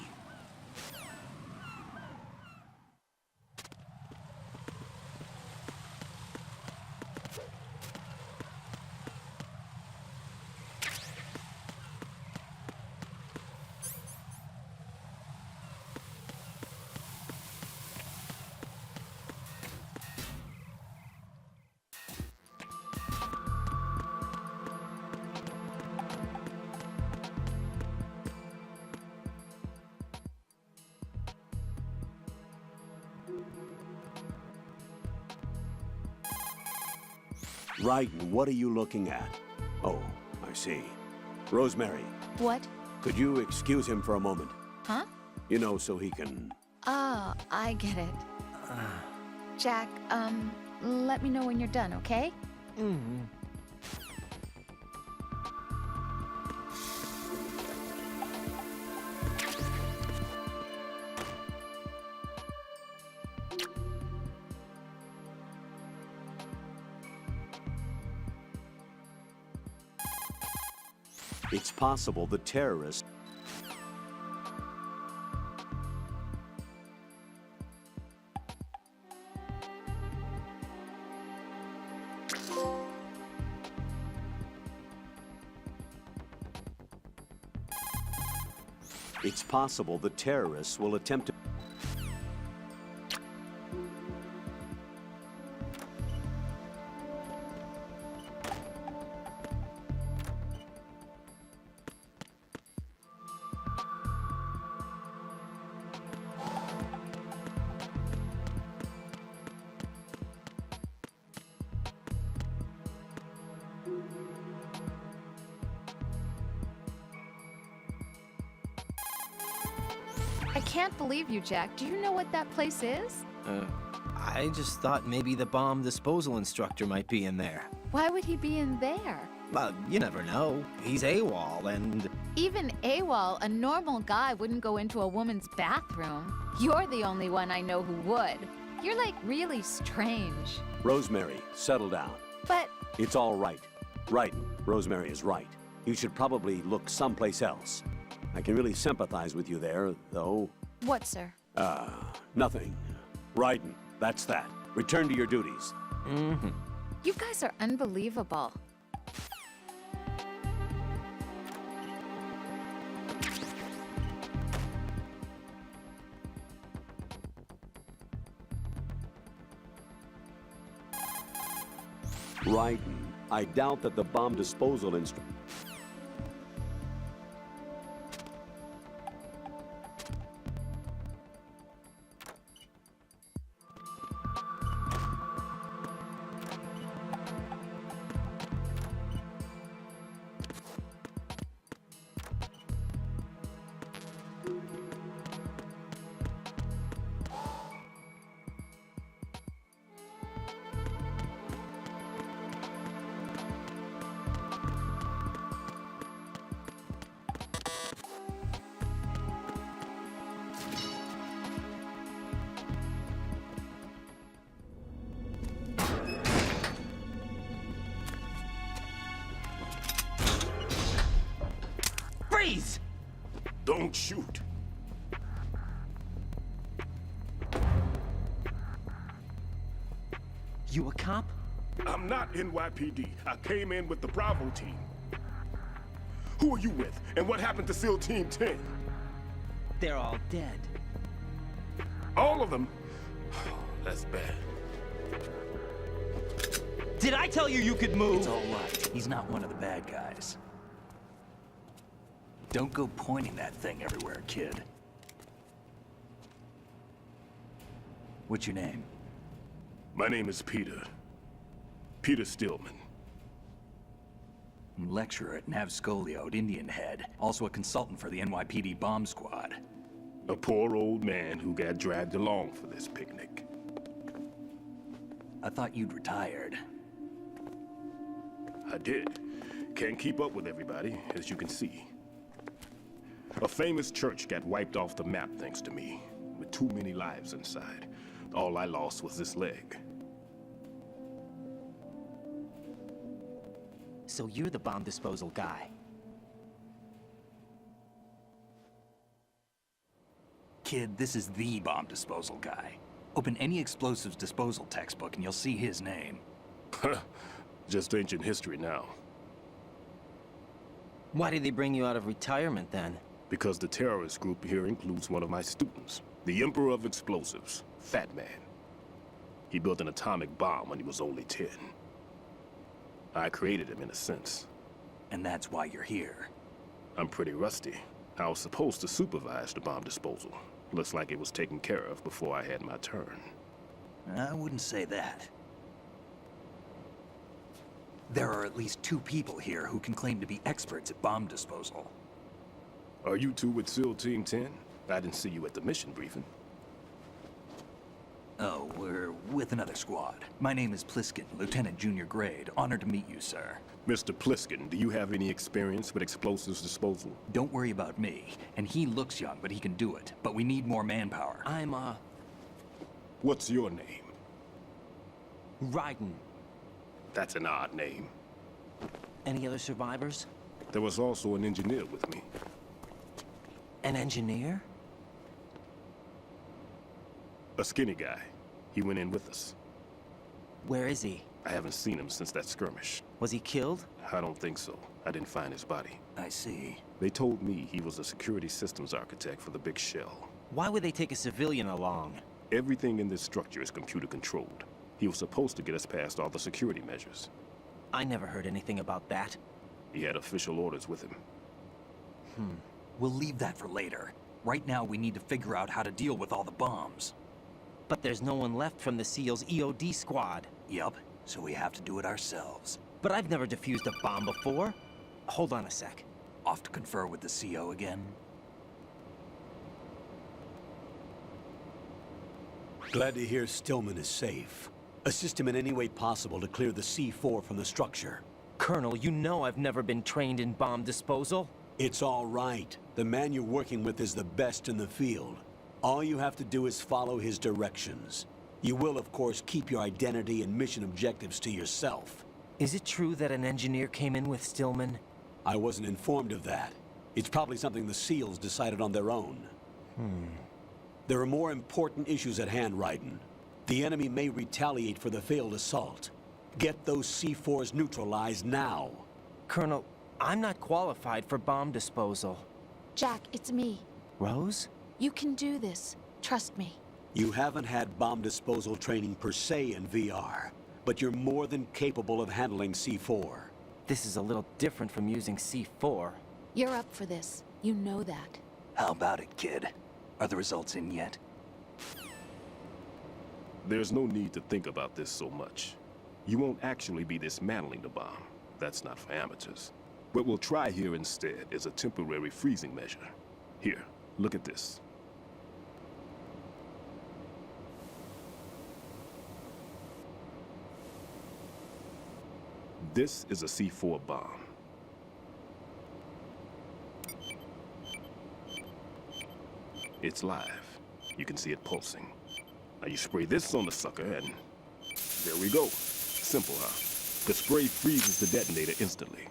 Raiden, what are you looking at? Oh, I see. Rosemary, What? could you excuse him for a moment? Huh? You know, so he can... Oh, I get it. Jack, let me know when you're done, okay? Mm-hmm. It's possible the terrorist... It's possible the terrorists will attempt to... I can't believe you, Jack. Do you know what that place is? I just thought maybe the bomb disposal instructor might be in there. Why would he be in there? Well, you never know. He's AWOL, and... Even AWOL, a normal guy wouldn't go into a woman's bathroom. You're the only one I know who would. You're like really strange. Rosemary, settle down. But It's all right. Raiden, Rosemary is right. You should probably look someplace else. I can really sympathize with you there, though. what, sir? Nothing. Raiden, that's that. Return to your duties. Mm-hmm. You guys are unbelievable. Raiden, I doubt that the bomb disposal instrument... Freeze! Don't shoot. You a cop? I'm not NYPD. I came in with the Bravo team. Who are you with? And what happened to SEAL Team 10? They're all dead. All of them? That's bad. Did I tell you you could move? It's all right. He's not one of the bad guys. Don't go pointing that thing everywhere, kid. What's your name? My name is Peter. Peter Stillman. I'm a lecturer at Navscolio at Indian Head. Also a consultant for the NYPD bomb squad. A poor old man who got dragged along for this picnic. I thought you'd retired. I did. Can't keep up with everybody, as you can see. A famous church got wiped off the map thanks to me, with too many lives inside. All I lost was this leg. So you're the bomb disposal guy. Kid, this is the bomb disposal guy. Open any explosives disposal textbook and you'll see his name. Just ancient history now. Why did they bring you out of retirement then? Because the terrorist group here includes one of my students, the Emperor of Explosives, Fat Man. He built an atomic bomb when he was only 10. I created him in a sense. And that's why you're here. I'm pretty rusty. I was supposed to supervise the bomb disposal. Looks like it was taken care of before I had my turn. I wouldn't say that. There are at least 2 people here who can claim to be experts at bomb disposal. Are you two with SEAL Team 10? I didn't see you at the mission briefing. Oh, we're with another squad. My name is Pliskin, Lieutenant Junior Grade. Honored to meet you, sir. Mr. Pliskin, do you have any experience with explosives disposal? Don't worry about me. And he looks young, but he can do it. But we need more manpower. What's your name? Raiden. That's an odd name. Any other survivors? There was also an engineer with me. An engineer? A skinny guy. He went in with us. Where is he? I haven't seen him since that skirmish. Was he killed? I don't think so. I didn't find his body. I see. They told me he was a security systems architect for the big shell. Why would they take a civilian along? Everything in this structure is computer controlled. He was supposed to get us past all the security measures. I never heard anything about that. He had official orders with him. We'll leave that for later. Right now, we need to figure out how to deal with all the bombs. But there's no one left from the SEAL's EOD squad. Yup, so we have to do it ourselves. But I've never defused a bomb before. Hold on a sec. Off to confer with the CO again? Glad to hear Stillman is safe. Assist him in any way possible to clear the C4 from the structure. Colonel, you know I've never been trained in bomb disposal. It's all right. The man you're working with is the best in the field. All you have to do is follow his directions. You will, of course, keep your identity and mission objectives to yourself. Is it true that an engineer came in with Stillman? I wasn't informed of that. It's probably something the SEALs decided on their own. There are more important issues at hand, Raiden. The enemy may retaliate for the failed assault. Get those C4s neutralized now. Colonel, I'm not qualified for bomb disposal. Jack, it's me. Rose? You can do this. Trust me. You haven't had bomb disposal training per se in VR, but you're more than capable of handling C4. This is a little different from using C4. You're up for this. You know that. How about it, kid? Are the results in yet? There's no need to think about this so much. You won't actually be dismantling the bomb. That's not for amateurs. What we'll try here instead is a temporary freezing measure. Here, look at this. This is a C4 bomb. It's live. You can see it pulsing. Now you spray this on the sucker and there we go. Simple, huh? The spray freezes the detonator instantly.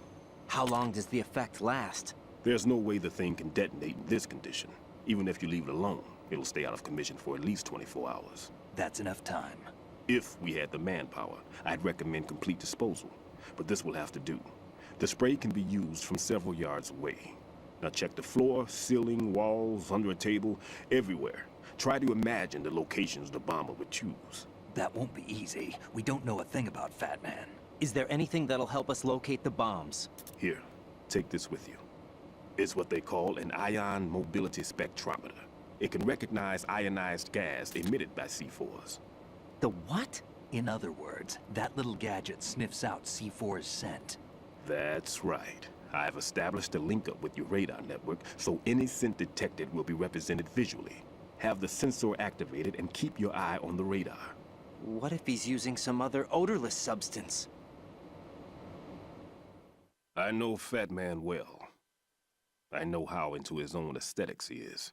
How long does the effect last? There's no way the thing can detonate in this condition. Even if you leave it alone, it'll stay out of commission for at least 24 hours. That's enough time. If we had the manpower, I'd recommend complete disposal. But this will have to do. The spray can be used from several yards away. Now check the floor, ceiling, walls, under a table, everywhere. Try to imagine the locations the bomber would choose. That won't be easy. We don't know a thing about Fat Man. Is there anything that'll help us locate the bombs? Here, take this with you. It's what they call an ion mobility spectrometer. It can recognize ionized gas emitted by C4s. The what? In other words, that little gadget sniffs out C4's scent. That's right. I've established a link up with your radar network, so any scent detected will be represented visually. Have the sensor activated and keep your eye on the radar. What if he's using some other odorless substance? I know Fat Man well. I know how into his own aesthetics he is.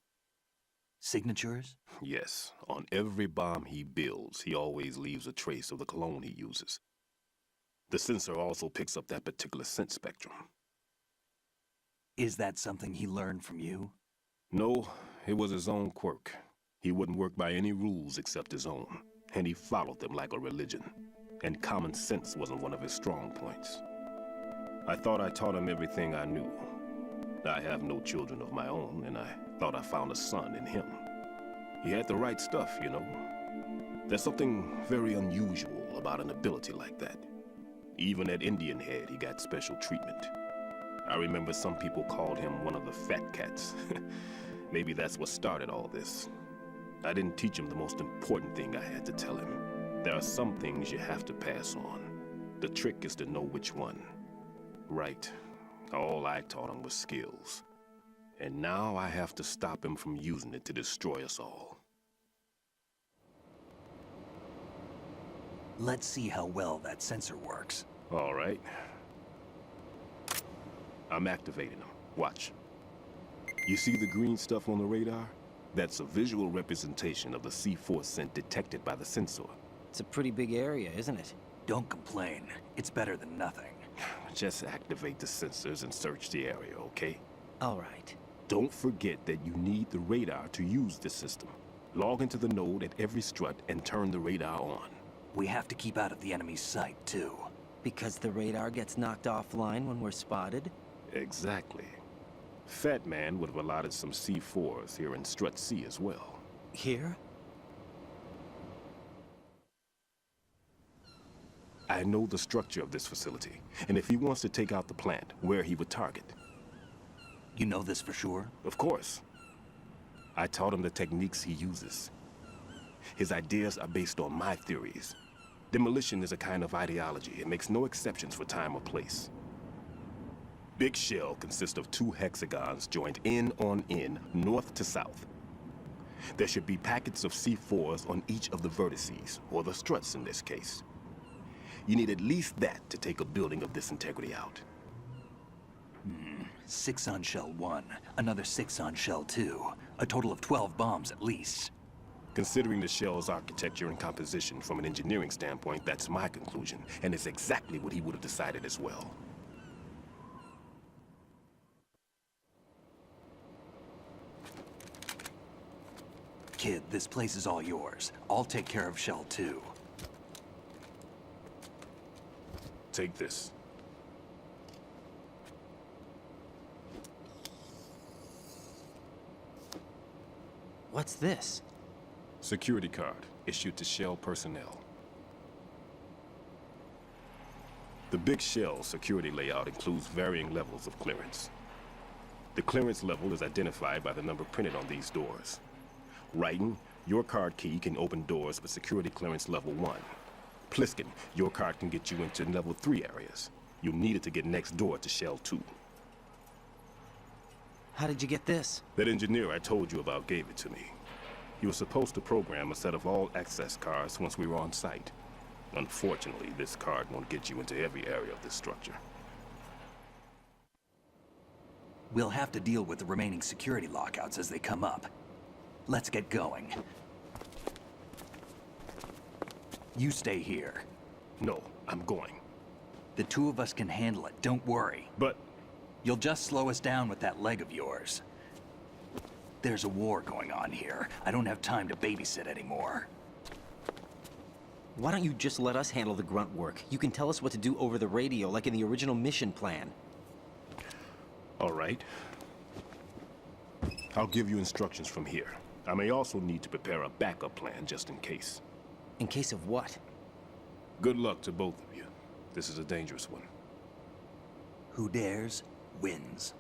Signatures? Yes. On every bomb he builds, he always leaves a trace of the cologne he uses. The sensor also picks up that particular scent spectrum. Is that something he learned from you? No, it was his own quirk. He wouldn't work by any rules except his own, and he followed them like a religion. And common sense wasn't one of his strong points. I thought I taught him everything I knew. I have no children of my own, and I thought I found a son in him. He had the right stuff, you know. There's something very unusual about an ability like that. Even at Indian Head, he got special treatment. I remember some people called him one of the fat cats. Maybe that's what started all this. I didn't teach him the most important thing I had to tell him. There are some things you have to pass on. The trick is to know which one. Right. All I taught him was skills. And now I have to stop him from using it to destroy us all. Let's see how well that sensor works. All right. I'm activating them. Watch. You see the green stuff on the radar? That's a visual representation of the C4 scent detected by the sensor. It's a pretty big area, isn't it? Don't complain. It's better than nothing. Just activate the sensors and search the area, okay? All right. Don't forget that you need the radar to use the system. Log into the node at every strut and turn the radar on. We have to keep out of the enemy's sight, too. Because the radar gets knocked offline when we're spotted? Exactly. Fat Man would have allotted some C4s here in Strut C as well. Here? I know the structure of this facility, and if he wants to take out the plant, where he would target. You know this for sure? Of course. I taught him the techniques he uses. His ideas are based on my theories. Demolition is a kind of ideology. It makes no exceptions for time or place. Big Shell consists of 2 hexagons joined end on end, north to south. There should be packets of C4s on each of the vertices, or the struts in this case. You need at least that to take a building of this integrity out. 6 on Shell 1, another 6 on Shell 2. A total of 12 bombs at least. Considering the shell's architecture and composition from an engineering standpoint, that's my conclusion, and it's exactly what he would have decided as well. Kid, this place is all yours. I'll take care of Shell 2. Take this. What's this? Security card, issued to Shell personnel. The Big Shell security layout includes varying levels of clearance. The clearance level is identified by the number printed on these doors. Raiden, your card key can open doors with security clearance level 1. Pliskin, your card can get you into level 3 areas. You'll need it to get next door to Shell 2. How did you get this? That engineer I told you about gave it to me. He was supposed to program a set of all-access cards once we were on site. Unfortunately, this card won't get you into every area of this structure. We'll have to deal with the remaining security lockouts as they come up. Let's get going. You stay here. No, I'm going. The 2 of us can handle it, don't worry. But... You'll just slow us down with that leg of yours. There's a war going on here. I don't have time to babysit anymore. Why don't you just let us handle the grunt work? You can tell us what to do over the radio, like in the original mission plan. All right. I'll give you instructions from here. I may also need to prepare a backup plan just in case. In case of what? Good luck to both of you. This is a dangerous one. Who dares, wins.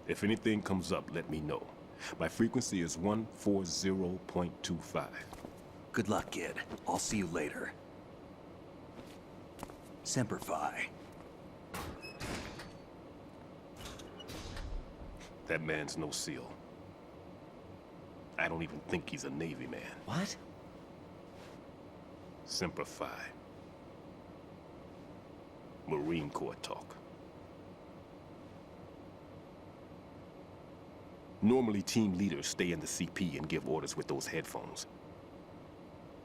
If anything comes up, let me know. My frequency is 140.25. Good luck, kid. I'll see you later. Semper Fi. That man's no SEAL. I don't even think he's a Navy man. What? Semper Fi. Marine Corps talk. Normally, team leaders stay in the CP and give orders with those headphones.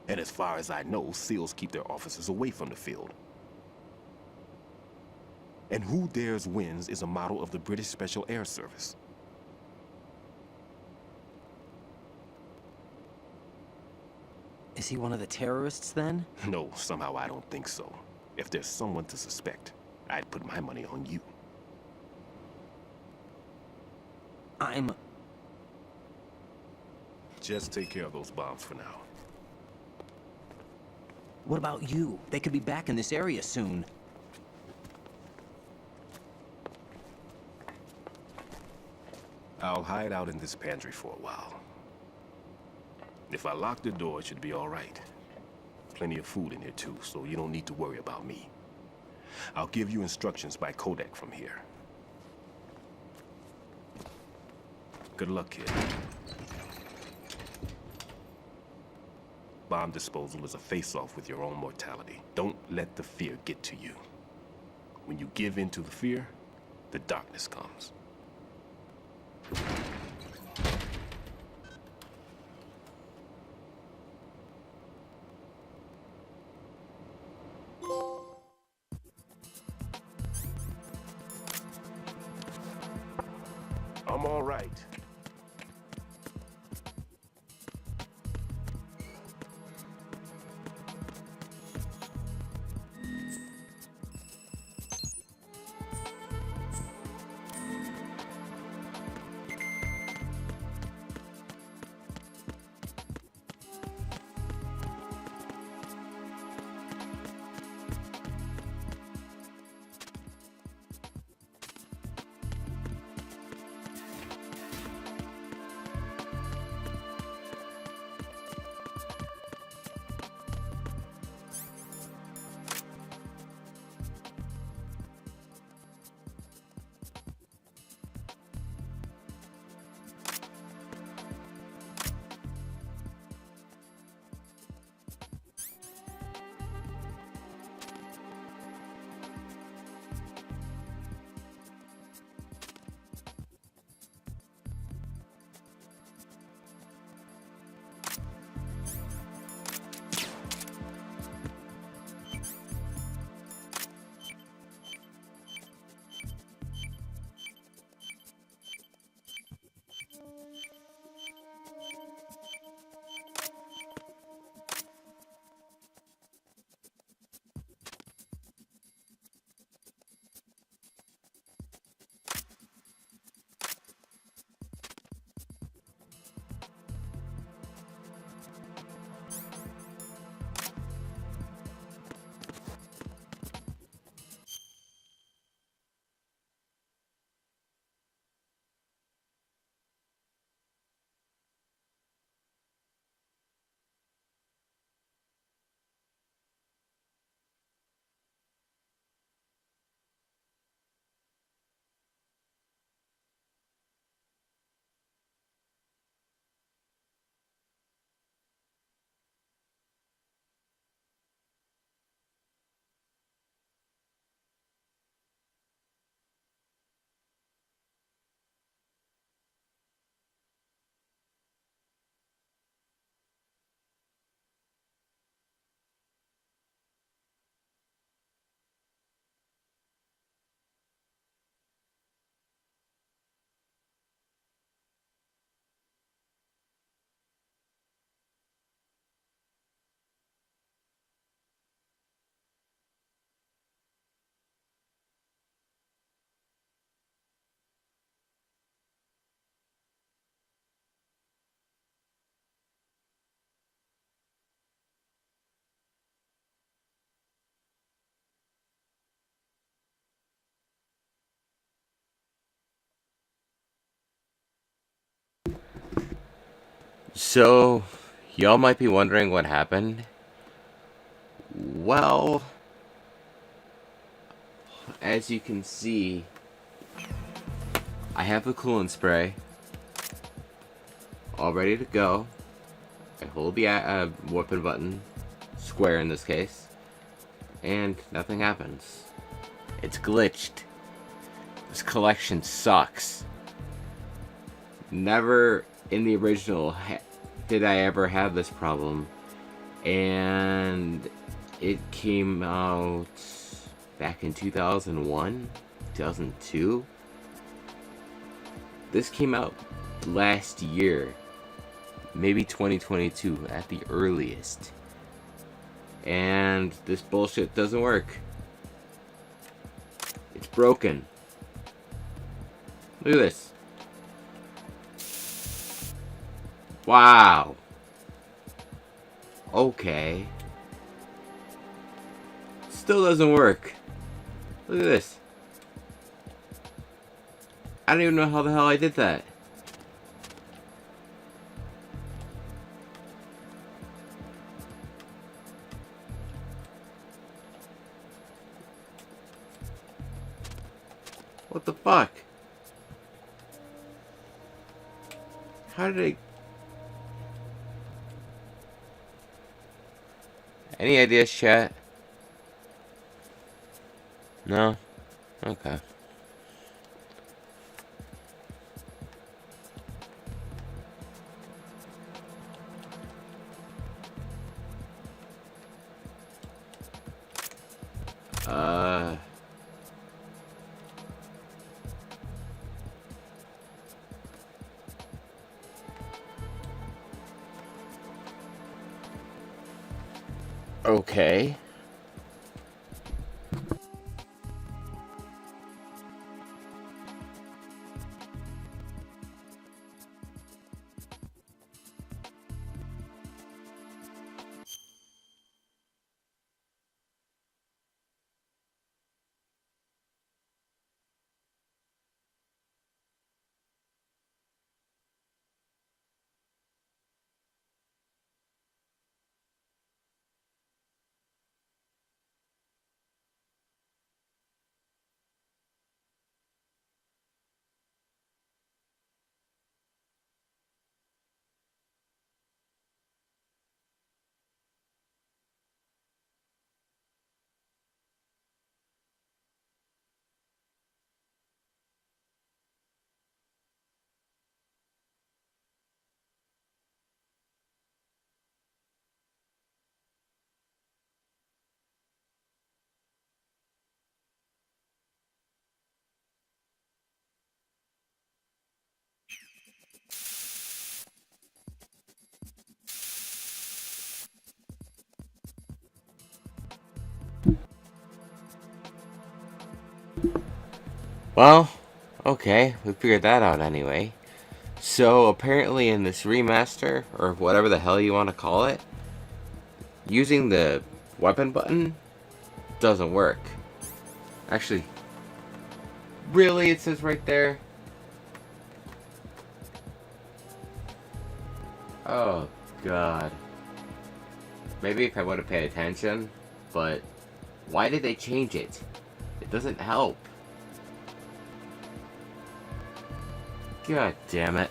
And as far as I know, SEALs keep their officers away from the field. And Who Dares Wins is a model of the British Special Air Service. Is he one of the terrorists, then? No, somehow I don't think so. If there's someone to suspect, I'd put my money on you. Just take care of those bombs for now. What about you? They could be back in this area soon. I'll hide out in this pantry for a while. If I lock the door, it should be all right. plenty of food in here too, so you don't need to worry about me. I'll give you instructions by Kodak from here. Good luck, kid. Bomb disposal is a face-off with your own mortality. Don't let the fear get to you. When you give in to the fear, the darkness comes. I'm all right. So, y'all might be wondering what happened. Well, as you can see, I have the coolant spray all ready to go. I hold the weapon button, square in this case, and nothing happens. It's glitched. This collection sucks. Never in the original did I ever have this problem, and it came out back in 2001, 2002. This came out last year, maybe 2022 at the earliest, and this bullshit doesn't work. It's broken. Look at this. Wow. Okay. Still doesn't work. Look at this. I don't even know how the hell I did that. What the fuck? How did they... Any ideas, chat? No? Okay. Okay. Well, okay, we figured that out anyway. So apparently in this remaster, or whatever the hell you want to call it, using the weapon button doesn't work. Actually, really, it says right there? Oh, God. Maybe if I would have paid attention, but why did they change it? It doesn't help. God damn it.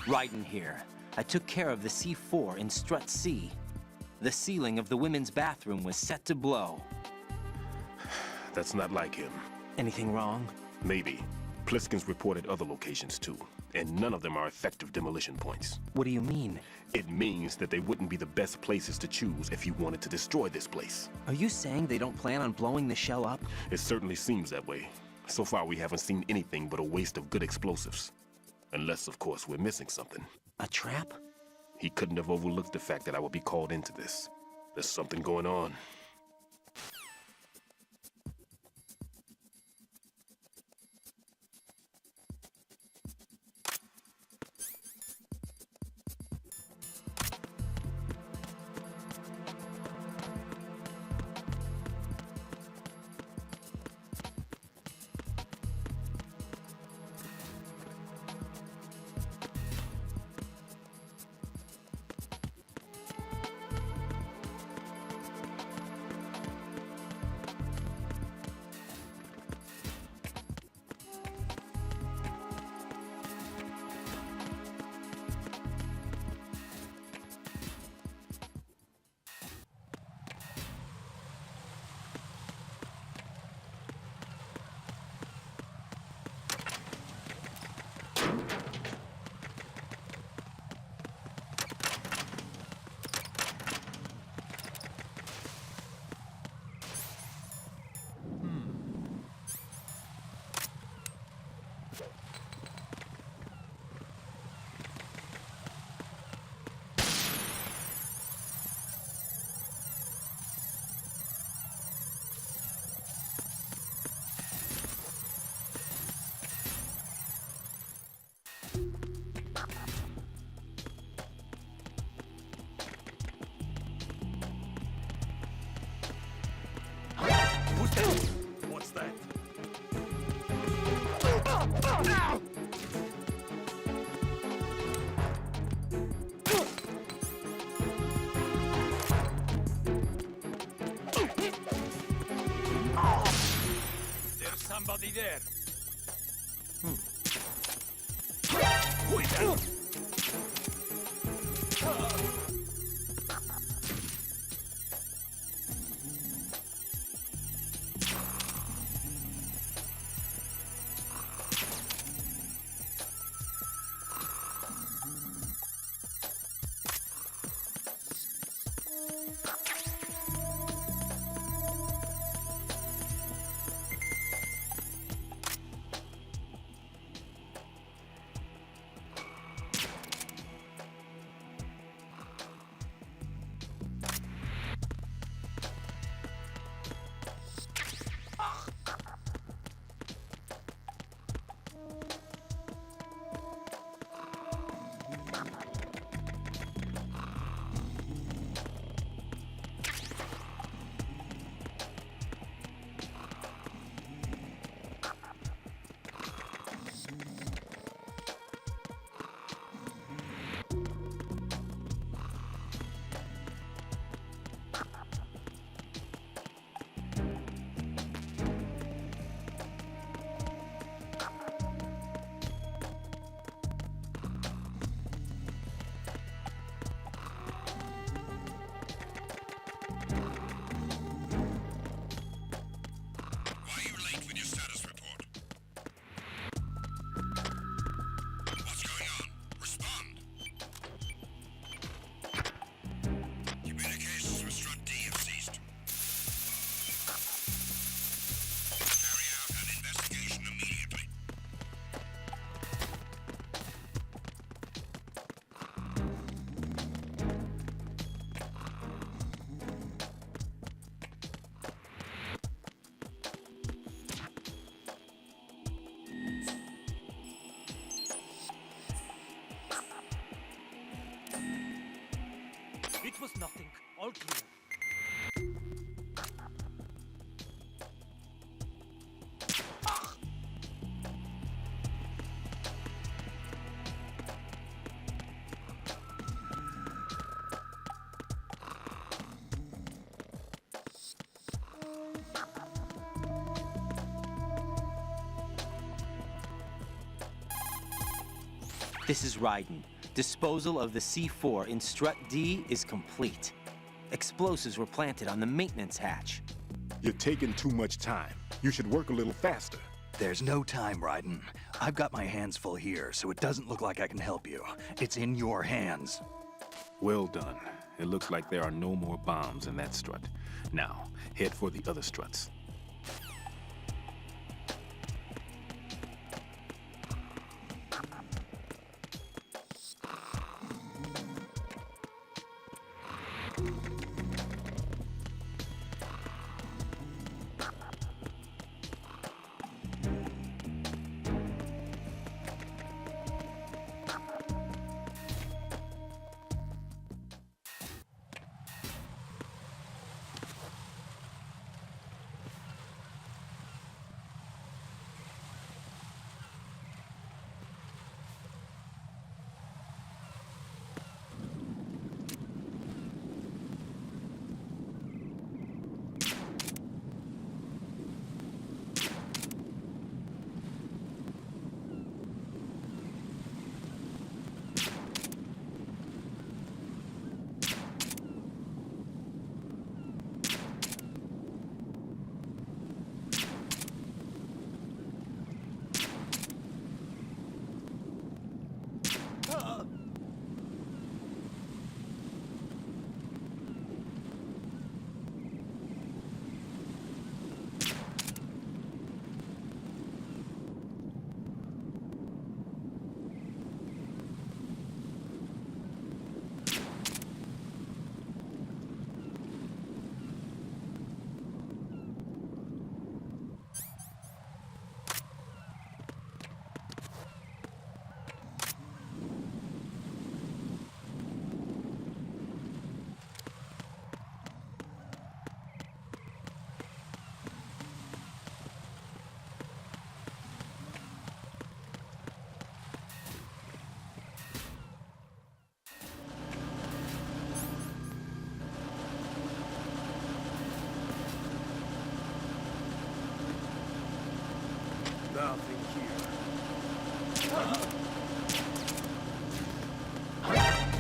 Raiden here. I took care of the C4 in Strut C. The ceiling of the women's bathroom was set to blow. That's not like him. Anything wrong? Maybe. Pliskin's reported other locations too, and none of them are effective demolition points. What do you mean? It means that they wouldn't be the best places to choose if you wanted to destroy this place. Are you saying they don't plan on blowing the shell up? It certainly seems that way. So far we haven't seen anything but a waste of good explosives. Unless, of course, we're missing something. A trap? He couldn't have overlooked the fact that I would be called into this. There's something going on. What's that? Somebody there. It was nothing. All clear. This is Raiden. Disposal of the C4 in Strut D is complete. Explosives were planted on the maintenance hatch. You're taking too much time. You should work a little faster. There's no time, Raiden. I've got my hands full here, so it doesn't look like I can help you. It's in your hands. Well done. It looks like there are no more bombs in that strut. Now, head for the other struts.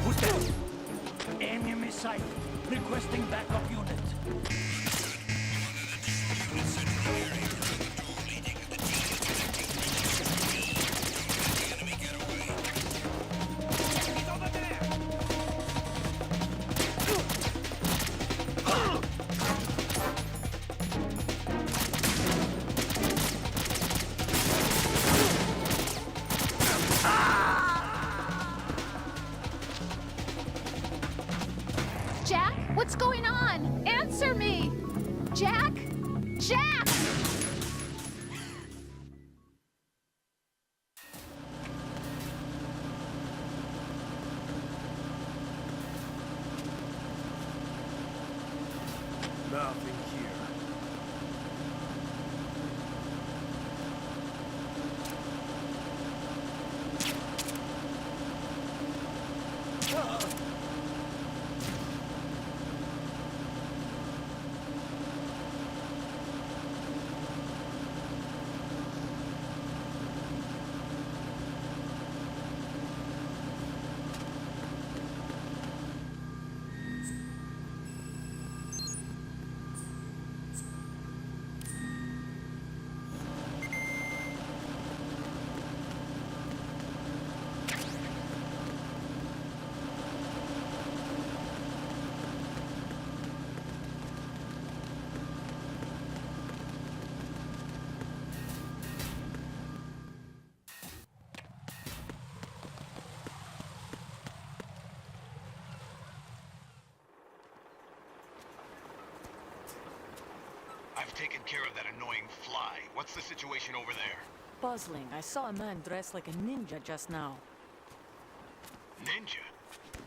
Who's there? Enemy sight. Requesting backup unit. Jack, what's going on? Answer me! Jack? Jack! Nothing here. I've taken care of that annoying fly. What's the situation over there? Puzzling. I saw a man dressed like a ninja just now. Ninja?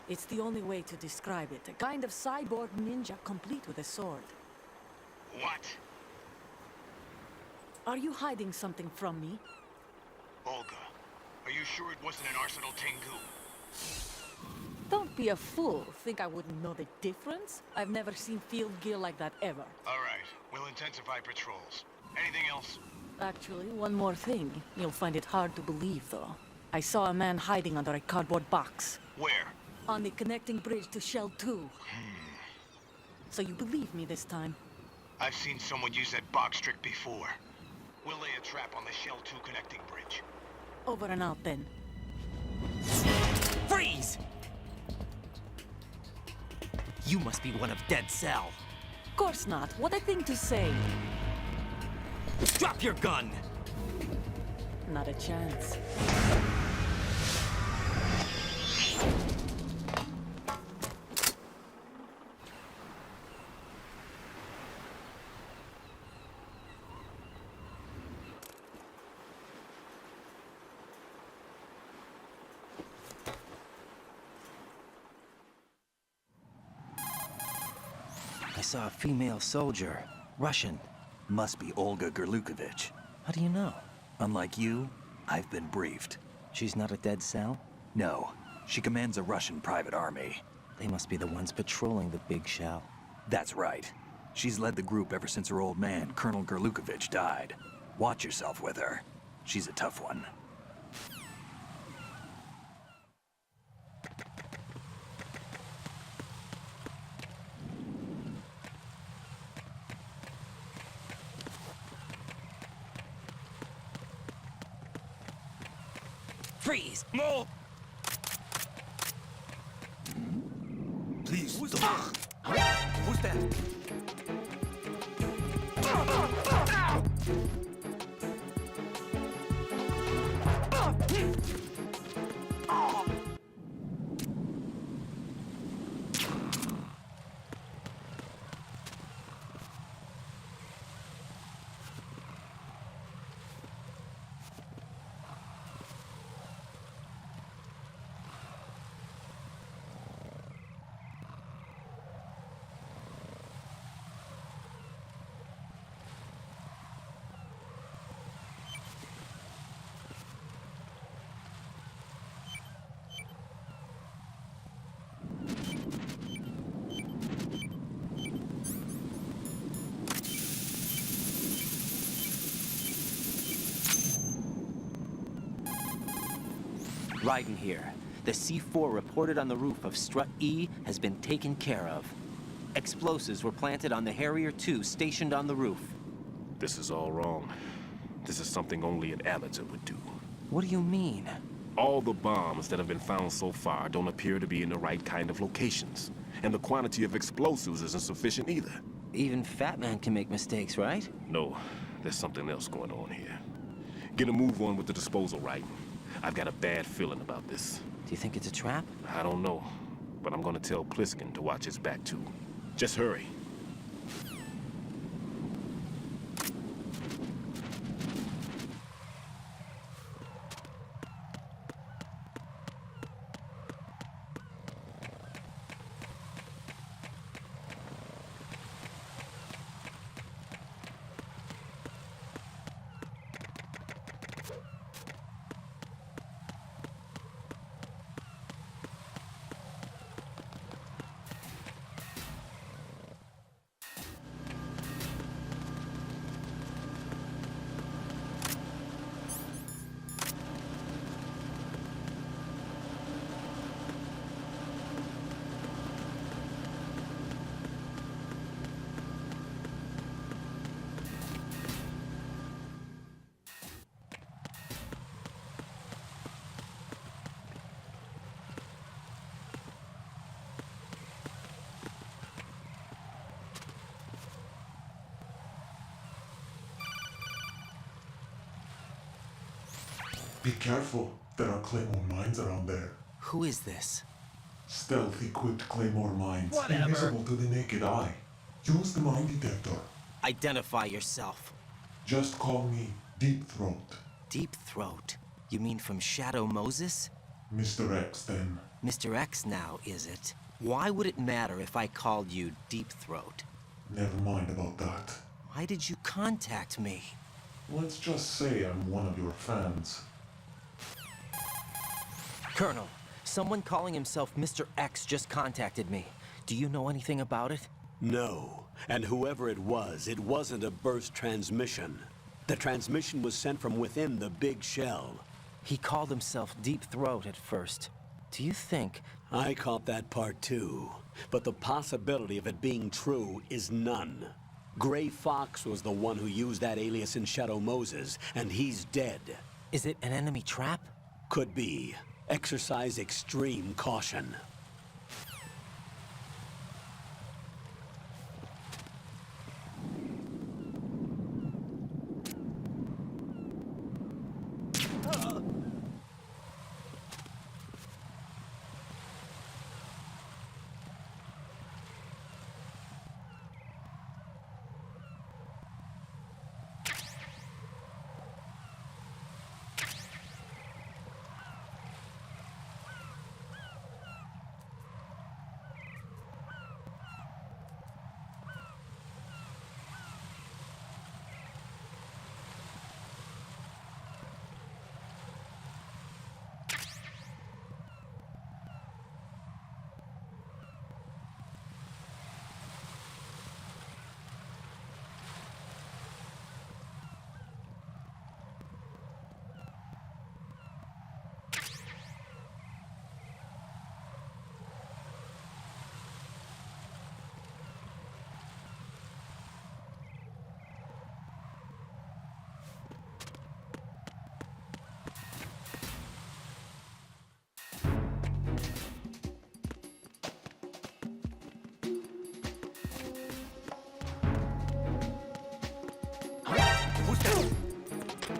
It's the only way to describe it. A kind of cyborg ninja complete with a sword. What? Are you hiding something from me? Olga, are you sure it wasn't an Arsenal Tengu? Don't be a fool. Think I wouldn't know the difference? I've never seen field gear like that ever. All right, we'll intensify patrols. Anything else? Actually, one more thing. You'll find it hard to believe, though. I saw a man hiding under a cardboard box. Where? On the connecting bridge to Shell 2. So you believe me this time? I've seen someone use that box trick before. We'll lay a trap on the Shell 2 connecting bridge. Over and out, then. Freeze! You must be one of Dead Cell. Of course not. What a thing to say. Drop your gun! Not a chance. I saw a female soldier. Russian. Must be Olga Gerlukovich. How do you know? Unlike you, I've been briefed. She's not a Dead Cell? No, she commands a Russian private army. They must be the ones patrolling the big shell. That's right. She's led the group ever since her old man, Colonel Gerlukovich, died. Watch yourself with her. She's a tough one. Freeze! No! Please, Who's don't. Who's there? Raiden here. The C4 reported on the roof of Strut E has been taken care of. Explosives were planted on the Harrier 2 stationed on the roof. This is all wrong. This is something only an amateur would do. What do you mean? All the bombs that have been found so far don't appear to be in the right kind of locations. And the quantity of explosives isn't sufficient either. Even Fat Man can make mistakes, right? No, there's something else going on here. Get a move on with the disposal, right? I've got a bad feeling about this. Do you think it's a trap? I don't know, but I'm gonna tell Pliskin to watch his back too. Just hurry. Be careful. There are Claymore mines around there. Who is this? Stealth equipped Claymore mines. Whatever. Invisible to the naked eye. Use the mine detector. Identify yourself. Just call me Deep Throat. Deep Throat? You mean from Shadow Moses? Mr. X, then. Mr. X now, is it? Why would it matter if I called you Deep Throat? Never mind about that. Why did you contact me? Let's just say I'm one of your fans. Colonel, someone calling himself Mr. X just contacted me. Do you know anything about it? No. And whoever it wasn't a burst transmission. The transmission was sent from within the big shell. He called himself Deep Throat at first. Do you think... I caught that part too. But the possibility of it being true is none. Gray Fox was the one who used that alias in Shadow Moses, and he's dead. Is it an enemy trap? Could be. Exercise extreme caution.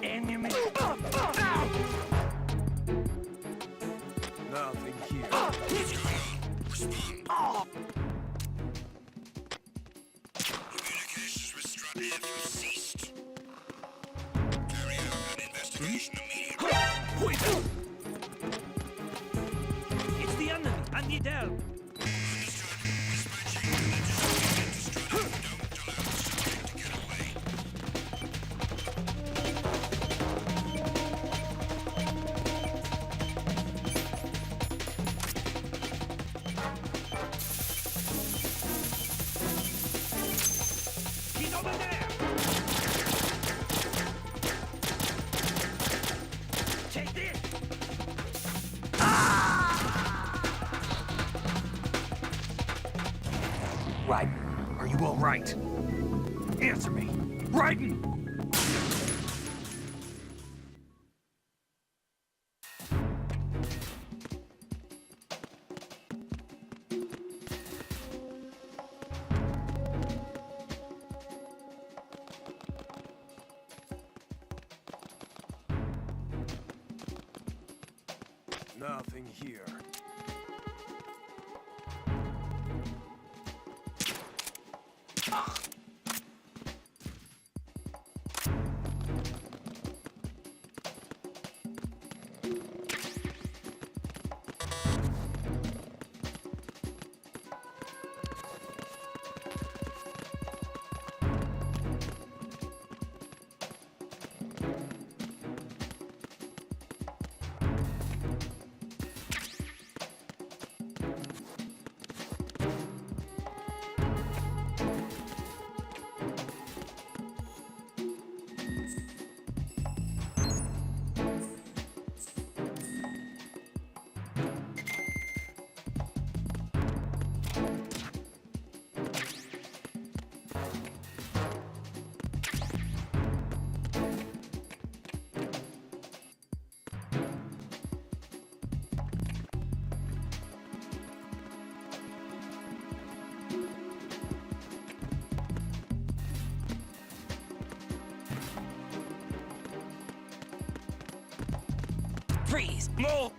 Enemy. Nothing here. Communications with Strut have ceased. Carry out an investigation immediately. It's the enemy, and the Del. Raiden, are you all right? Answer me. Raiden! Nothing here. Freeze! No!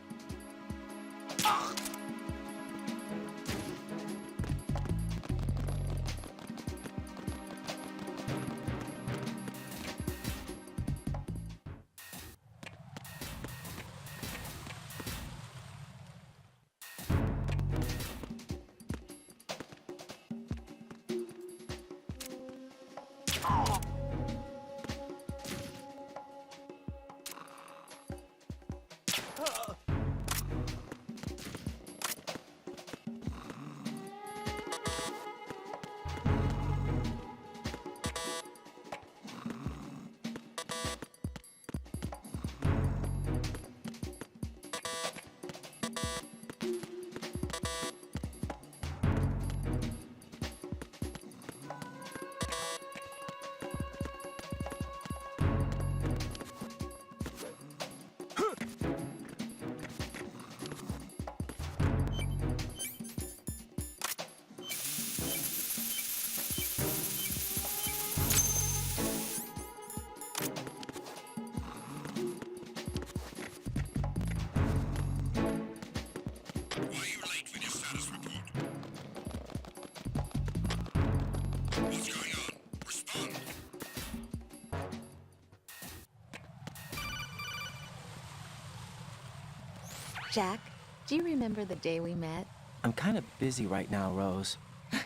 Jack, do you remember the day we met? I'm kind of busy right now, Rose.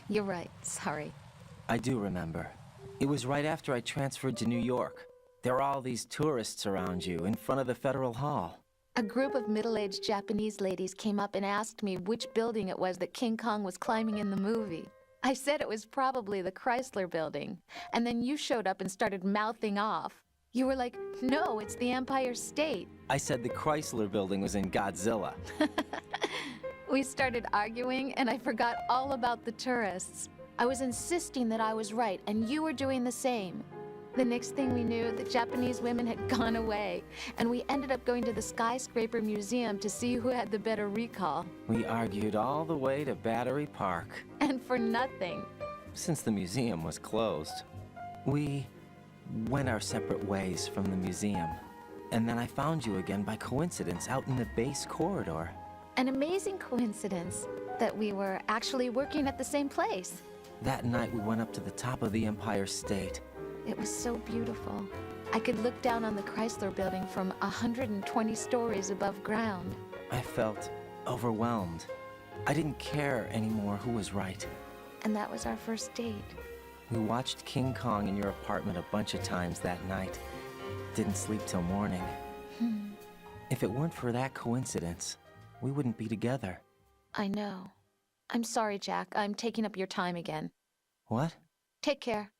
You're right, sorry. I do remember. It was right after I transferred to New York. There were all these tourists around you in front of the Federal Hall. A group of middle-aged Japanese ladies came up and asked me which building it was that King Kong was climbing in the movie. I said it was probably the Chrysler Building. And then you showed up and started mouthing off. You were like, no, it's the Empire State. I said the Chrysler Building was in Godzilla. We started arguing, and I forgot all about the tourists. I was insisting that I was right, and you were doing the same. The next thing we knew, the Japanese women had gone away, and we ended up going to the Skyscraper Museum to see who had the better recall. We argued all the way to Battery Park. And for nothing. Since the museum was closed, we went our separate ways from the museum. And then I found you again by coincidence out in the base corridor. An amazing coincidence that we were actually working at the same place. That night we went up to the top of the Empire State. It was so beautiful. I could look down on the Chrysler Building from 120 stories above ground. I felt overwhelmed. I didn't care anymore who was right. And that was our first date. We watched King Kong in your apartment a bunch of times that night. Didn't sleep till morning. If it weren't for that coincidence, we wouldn't be together. I know. I'm sorry, Jack. I'm taking up your time again. What? Take care.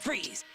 Freeze!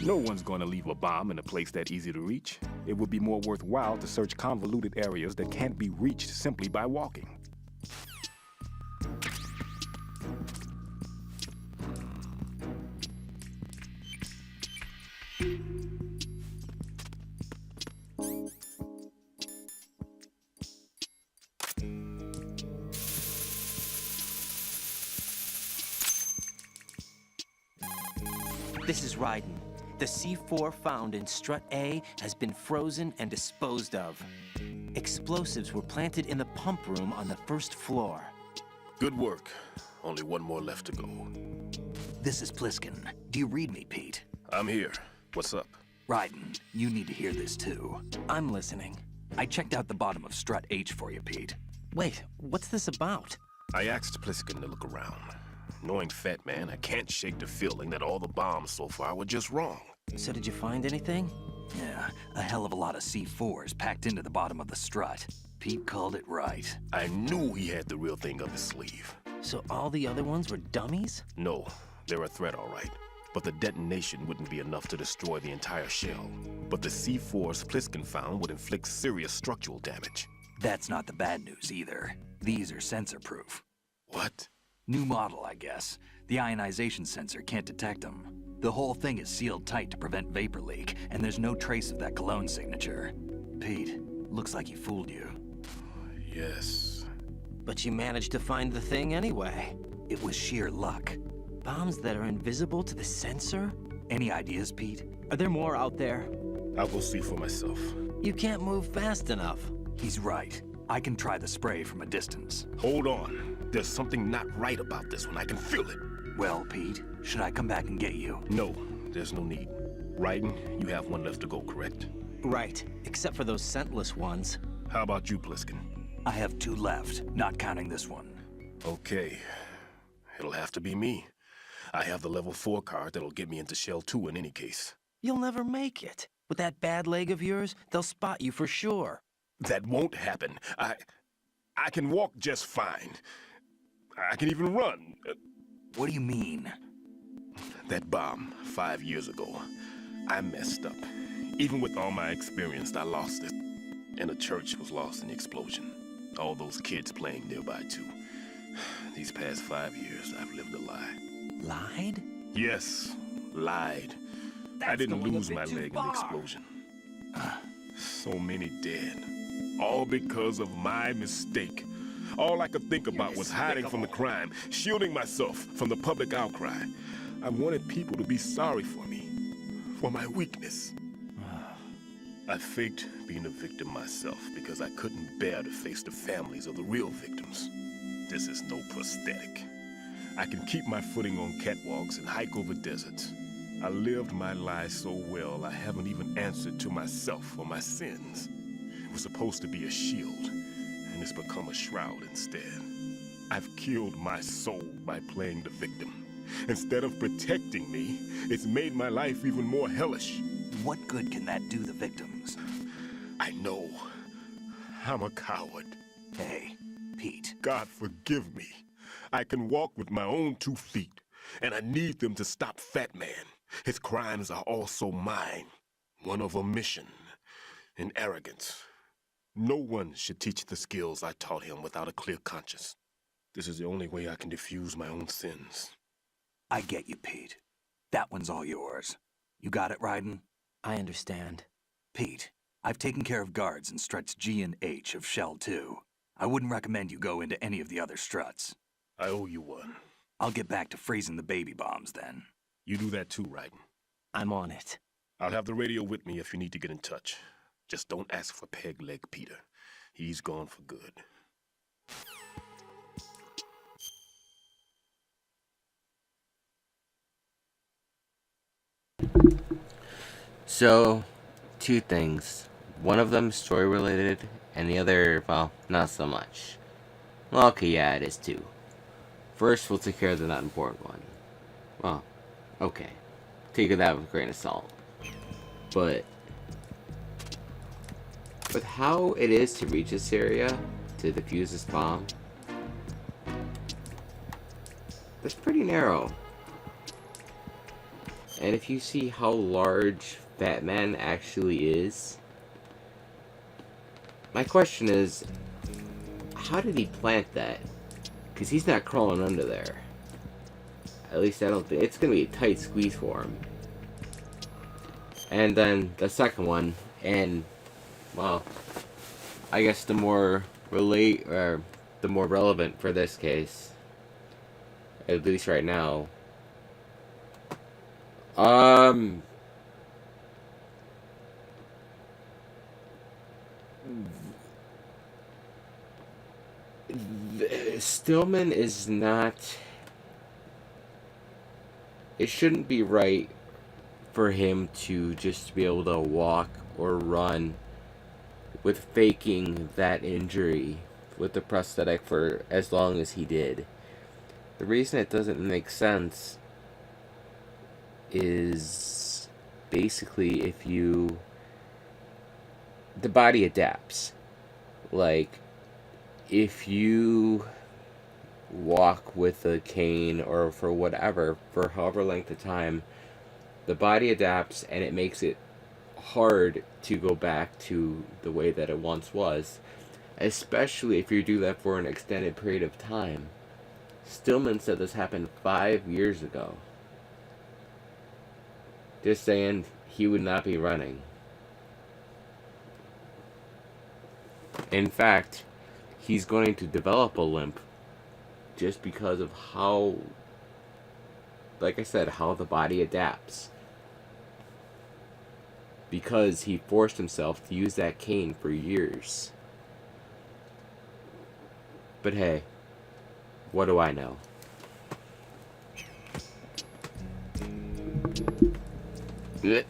No one's going to leave a bomb in a place that easy to reach. It would be more worthwhile to search convoluted areas that can't be reached simply by walking. This is Raiden. The C4 found in Strut A has been frozen and disposed of. Explosives were planted in the pump room on the first floor. Good work. Only one more left to go. This is Pliskin. Do you read me, Pete? I'm here. What's up? Raiden, you need to hear this too. I'm listening. I checked out the bottom of Strut H for you, Pete. Wait, what's this about? I asked Pliskin to look around. Knowing Fat Man, I can't shake the feeling that all the bombs so far were just wrong. So did you find anything? Yeah, a hell of a lot of C4s packed into the bottom of the strut. Pete called it right. I knew he had the real thing up his sleeve. So all the other ones were dummies? No, they're a threat, all right. But the detonation wouldn't be enough to destroy the entire shell. But the C4s Pliskin found would inflict serious structural damage. That's not the bad news either. These are sensor-proof. What? New model, I guess. The ionization sensor can't detect them. The whole thing is sealed tight to prevent vapor leak, and there's no trace of that cologne signature. Pete, looks like he fooled you. Yes. But you managed to find the thing anyway. It was sheer luck. Bombs that are invisible to the sensor? Any ideas, Pete? Are there more out there? I'll go see for myself. You can't move fast enough. He's right. I can try the spray from a distance. Hold on. There's something not right about this one. I can feel it. Well, Pete, should I come back and get you? No, there's no need. Raiden, you have one left to go, correct? Right, except for those scentless ones. How about you, Pliskin? I have 2 left, not counting this one. Okay. It'll have to be me. I have the level 4 card that'll get me into Shell 2 in any case. You'll never make it. With that bad leg of yours, they'll spot you for sure. That won't happen. I can walk just fine. I can even run. What do you mean? That bomb, 5 years ago. I messed up. Even with all my experience, I lost it. And the church was lost in the explosion. All those kids playing nearby, too. These past 5 years, I've lived a lie. Lied? Yes, lied. I didn't lose my leg in the explosion. So many dead. All because of my mistake. All I could think about was hiding from the crime, shielding myself from the public outcry. I wanted people to be sorry for me, for my weakness. I faked being a victim myself because I couldn't bear to face the families of the real victims. This is no prosthetic. I can keep my footing on catwalks and hike over deserts. I lived my life so well, I haven't even answered to myself for my sins. It was supposed to be a shield, and it's become a shroud instead. I've killed my soul by playing the victim. Instead of protecting me, it's made my life even more hellish. What good can that do the victims? I know. I'm a coward. Hey, Pete. God forgive me. I can walk with my own 2 feet. And I need them to stop Fat Man. His crimes are also mine. One of omission and arrogance. No one should teach the skills I taught him without a clear conscience. This is the only way I can diffuse my own sins. I get you, Pete. That one's all yours. You got it, Raiden? I understand. Pete, I've taken care of guards in struts G and H of Shell 2. I wouldn't recommend you go into any of the other struts. I owe you one. I'll get back to freezing the baby bombs then. You do that too, Raiden. I'm on it. I'll have the radio with me if you need to get in touch. Just don't ask for Peg Leg Peter. He's gone for good. So, two things. One of them story related, and the other, well, not so much. Well, okay, yeah, it is too. First, we'll take care of the not important one. Well, okay. Take that with a grain of salt. But with how it is to reach this area, to defuse this bomb, it's pretty narrow. And if you see how large Fat Man actually is, my question is, how did he plant that? Because he's not crawling under there. At least I don't think. It's going to be a tight squeeze for him. And then the second one, and, well, I guess the more relevant for this case, at least right now, Stillman is not... It shouldn't be right for him to just be able to walk or run with faking that injury with the prosthetic for as long as he did. The reason it doesn't make sense is basically if you... The body adapts. Like, if you walk with a cane or for whatever, for however length of time, the body adapts and it makes it hard to go back to the way that it once was, especially if you do that for an extended period of time. Stillman said this happened 5 years ago. Just saying, he would not be running. In fact, he's going to develop a limp just because of how, like I said, how the body adapts. Because he forced himself to use that cane for years. But hey, what do I know? Good.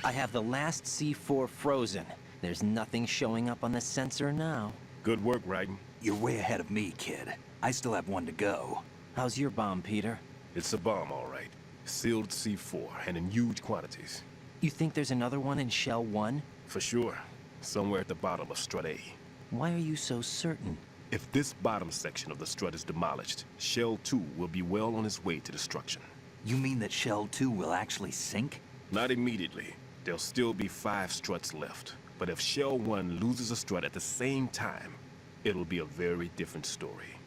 I have the last C4 frozen. There's nothing showing up on the sensor now. Good work, Raiden. You're way ahead of me, kid. I still have one to go. How's your bomb, Peter? It's a bomb, all right. Sealed C4, and in huge quantities. You think there's another one in Shell 1? For sure. Somewhere at the bottom of Strut A. Why are you so certain? If this bottom section of the strut is demolished, Shell 2 will be well on its way to destruction. You mean that Shell 2 will actually sink? Not immediately. There'll still be 5 struts left. But if Shell 1 loses a strut at the same time, it'll be a very different story.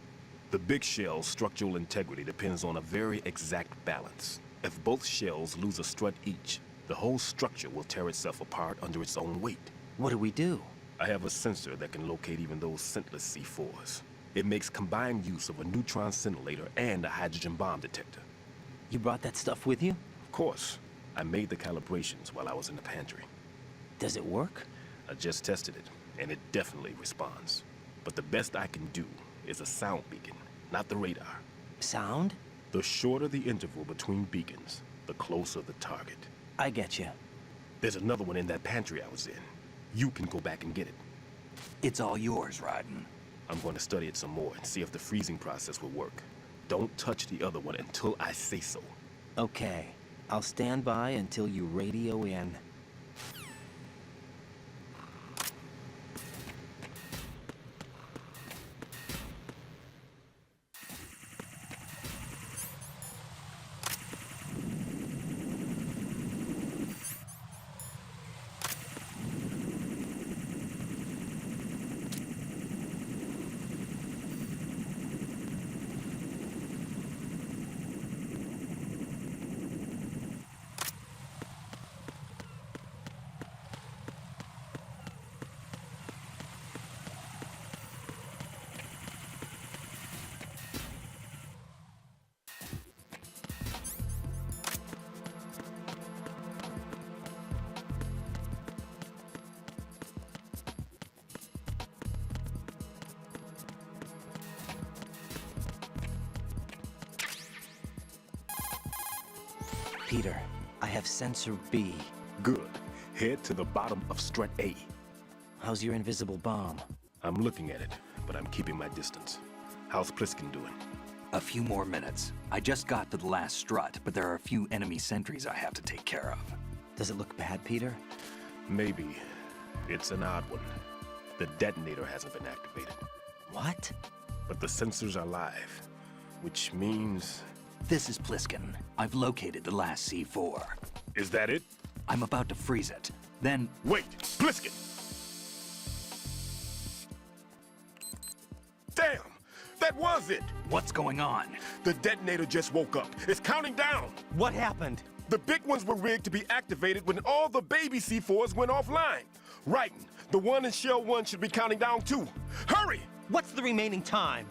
The big shell's structural integrity depends on a very exact balance. If both shells lose a strut each, the whole structure will tear itself apart under its own weight. What do we do? I have a sensor that can locate even those scentless C4s. It makes combined use of a neutron scintillator and a hydrogen bomb detector. You brought that stuff with you? Of course. I made the calibrations while I was in the pantry. Does it work? I just tested it, and it definitely responds. But the best I can do is a sound beacon, not the radar. Sound? The shorter the interval between beacons, the closer the target. I get you. There's another one in that pantry I was in. You can go back and get it. It's all yours, Raiden. I'm going to study it some more and see if the freezing process will work. Don't touch the other one until I say so. Okay. I'll stand by until you radio in. Peter, I have sensor B. Good. Head to the bottom of Strut A. How's your invisible bomb? I'm looking at it, but I'm keeping my distance. How's Pliskin doing? A few more minutes. I just got to the last strut, but there are a few enemy sentries I have to take care of. Does it look bad, Peter? Maybe. It's an odd one. The detonator hasn't been activated. What? But the sensors are live, which means... This is Pliskin. I've located the last C4. Is that it? I'm about to freeze it. Then... Wait! Pliskin! Damn! That was it! What's going on? The detonator just woke up. It's counting down! What happened? The big ones were rigged to be activated when all the baby C4s went offline. Raiden, the one in Shell 1 should be counting down too. Hurry! What's the remaining time?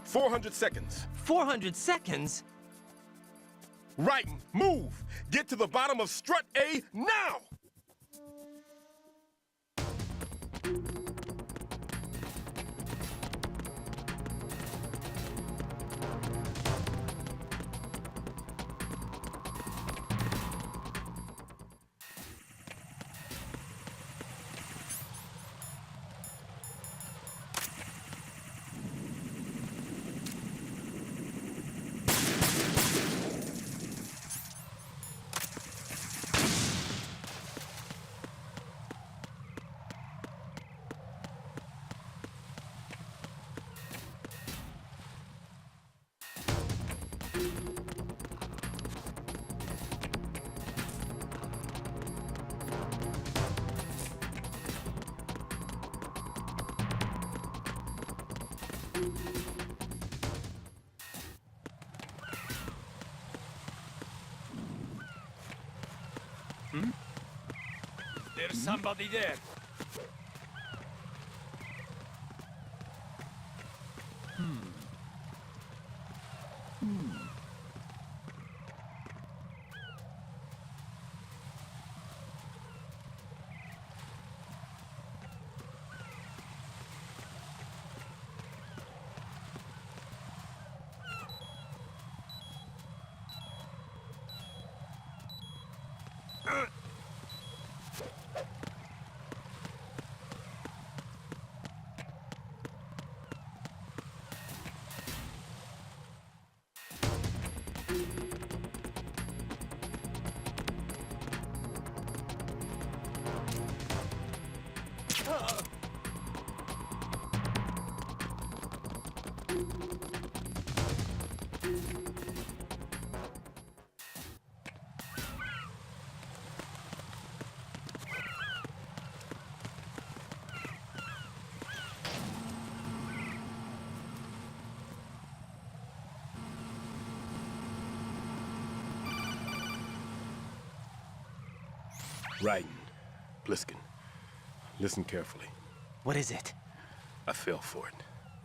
400 seconds. 400 seconds? Raiden, move! Get to the bottom of Strut A now! There's somebody there. Raiden, Bliskin, listen carefully. What is it? I fell for it.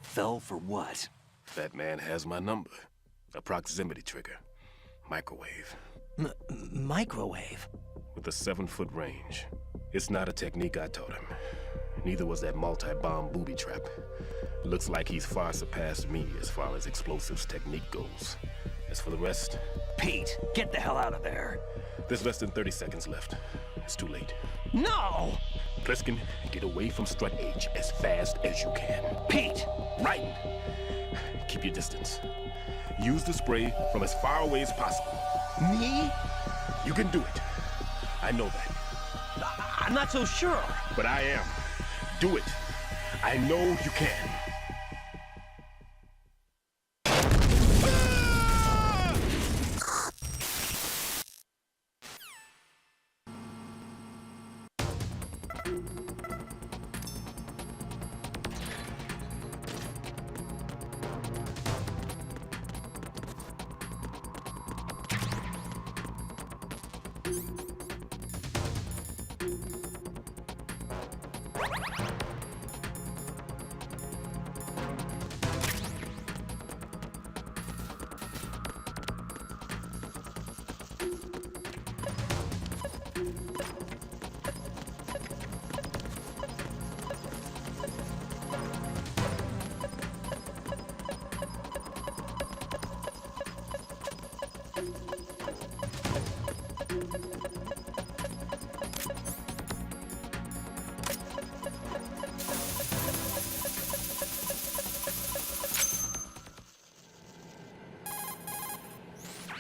Fell for what? That man has my number. A proximity trigger. Microwave. Microwave? With a 7-foot range. It's not a technique I taught him. Neither was that multi-bomb booby trap. Looks like he's far surpassed me as far as explosives technique goes. As for the rest... Pete, get the hell out of there. There's less than 30 seconds left. It's too late. No! Pliskin, get away from Strut H as fast as you can. Pete! Raiden! Keep your distance. Use the spray from as far away as possible. Me? You can do it. I know that. I'm not so sure. But I am. Do it. I know you can.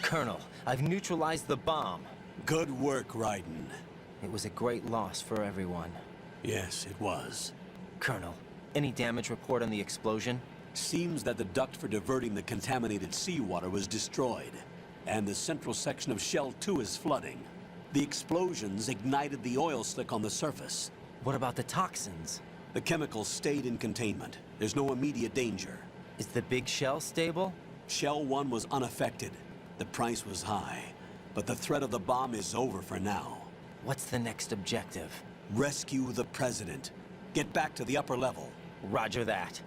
Colonel, I've neutralized the bomb. Good work, Raiden. It was a great loss for everyone. Yes, it was. Colonel, any damage report on the explosion? Seems that the duct for diverting the contaminated seawater was destroyed, and the central section of Shell 2 is flooding. The explosions ignited the oil slick on the surface. What about the toxins? The chemicals stayed in containment. There's no immediate danger. Is the big shell stable? Shell 1 was unaffected. The price was high, but the threat of the bomb is over for now. What's the next objective? Rescue the President. Get back to the upper level. Roger that.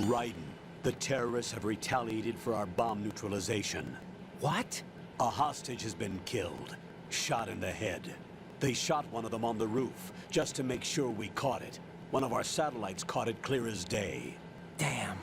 Raiden, the terrorists have retaliated for our bomb neutralization. What? A hostage has been killed, shot in the head. They shot one of them on the roof, just to make sure we caught it. One of our satellites caught it clear as day. Damn.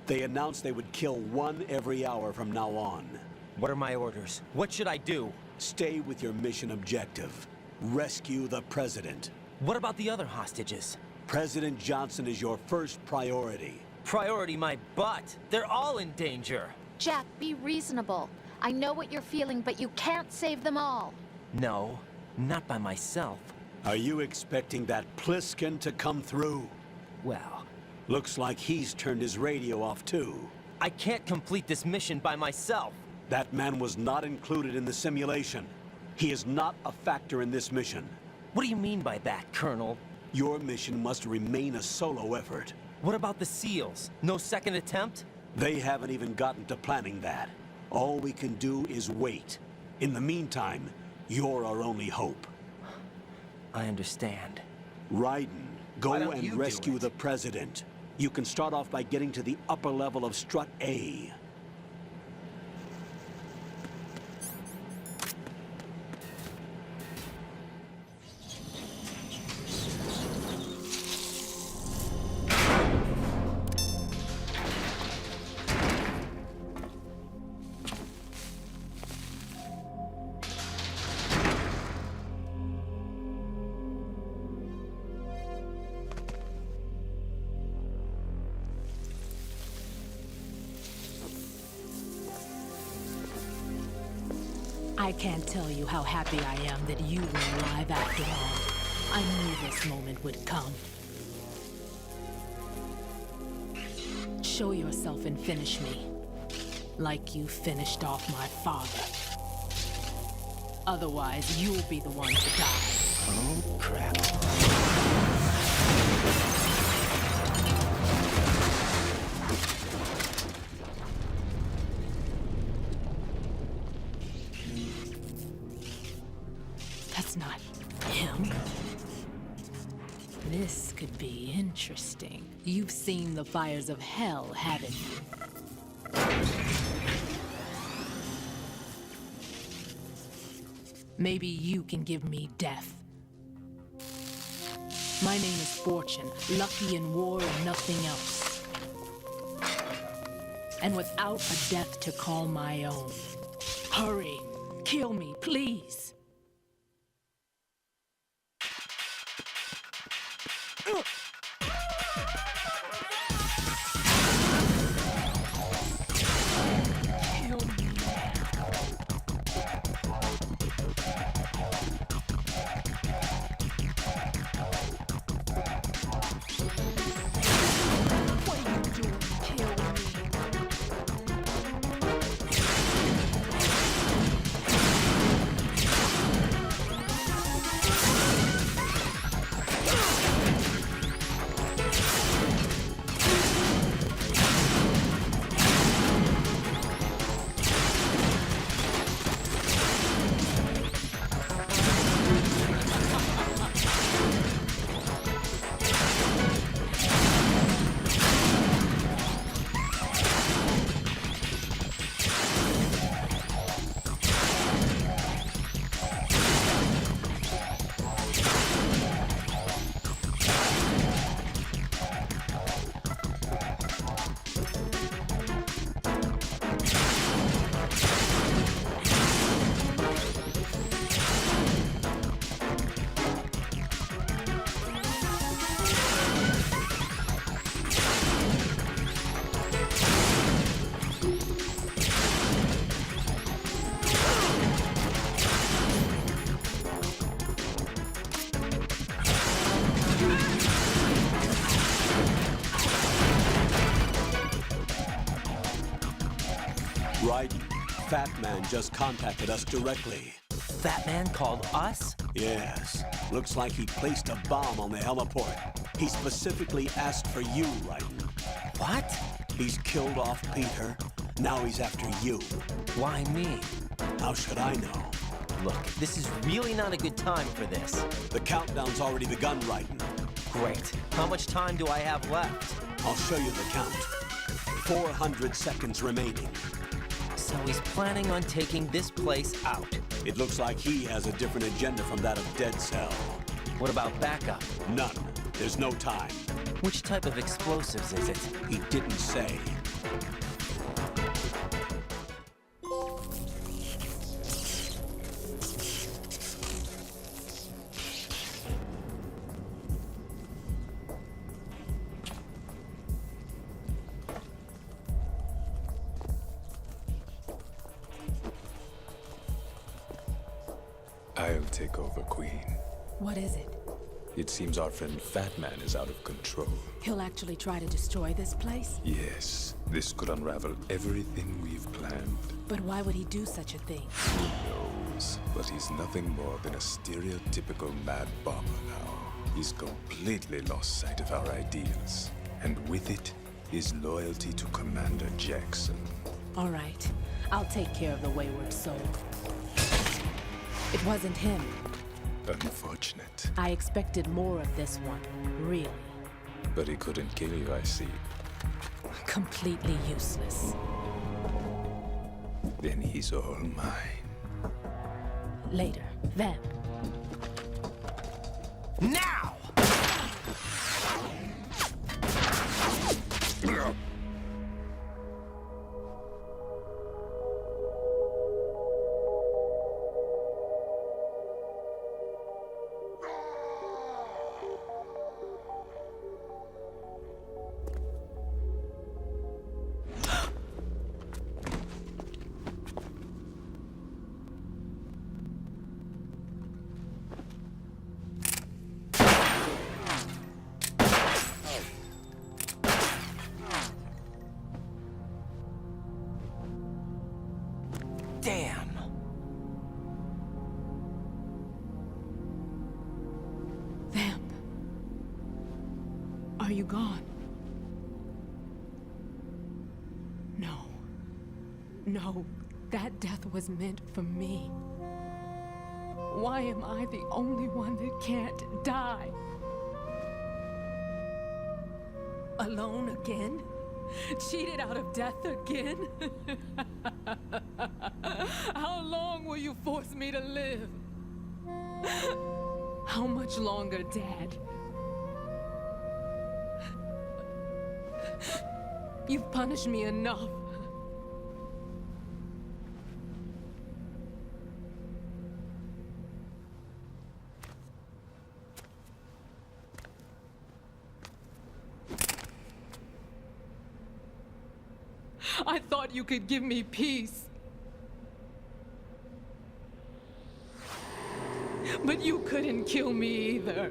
They announced they would kill one every hour from now on. What are my orders? What should I do? Stay with your mission objective. Rescue the President. What about the other hostages? President Johnson is your first priority. Priority my butt. They're all in danger. Jack, be reasonable. I know what you're feeling, but you can't save them all. No, not by myself. Are you expecting that Pliskin to come through? Well, looks like he's turned his radio off too. I can't complete this mission by myself. That man was not included in the simulation. He is not a factor in this mission. What do you mean by that, Colonel? Your mission must remain a solo effort. What about the SEALs? No second attempt? They haven't even gotten to planning that. All we can do is wait. In the meantime, you're our only hope. I understand. Raiden, go and rescue the President. You can start off by getting to the upper level of Strut A. I can't tell you how happy I am that you were alive after all. I knew this moment would come. Show yourself and finish me. Like you finished off my father. Otherwise, you'll be the one to die. Oh, crap. That's not him. This could be interesting. You've seen the fires of hell, haven't you? Maybe you can give me death. My name is Fortune, lucky in war and nothing else. And without a death to call my own. Hurry, kill me, please. Raiden, Fat Man just contacted us directly. Fat Man called us? Yes. Looks like he placed a bomb on the heliport. He specifically asked for you, Raiden. What? He's killed off Peter. Now he's after you. Why me? How should I know? Look, this is really not a good time for this. The countdown's already begun, Raiden. Great. How much time do I have left? I'll show you the count. 400 seconds remaining. So he's planning on taking this place out. It looks like he has a different agenda from that of Dead Cell. What about backup? None. There's no time. Which type of explosives is it? He didn't say. I'll take over, Queen. What is it? It seems our friend Fat Man is out of control. He'll actually try to destroy this place? Yes, this could unravel everything we've planned. But why would he do such a thing? Who knows? But he's nothing more than a stereotypical mad bomber now. He's completely lost sight of our ideals. And with it, his loyalty to Commander Jackson. All right. I'll take care of the wayward soul. It wasn't him. Unfortunate. I expected more of this one, really. But he couldn't kill you, I see. Completely useless. Then he's all mine. Later, Vamp. Now! Damn! Vamp. Are you gone? No. No, that death was meant for me. Why am I the only one that can't die? Alone again? Cheated out of death again? How long will you force me to live? How much longer, Dad? You've punished me enough. I thought you could give me peace. But you couldn't kill me either.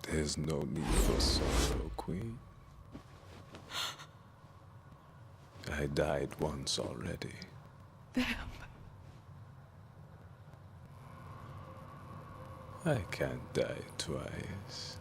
There's no need for sorrow, Queen. I died once already. Vamp. I can't die twice.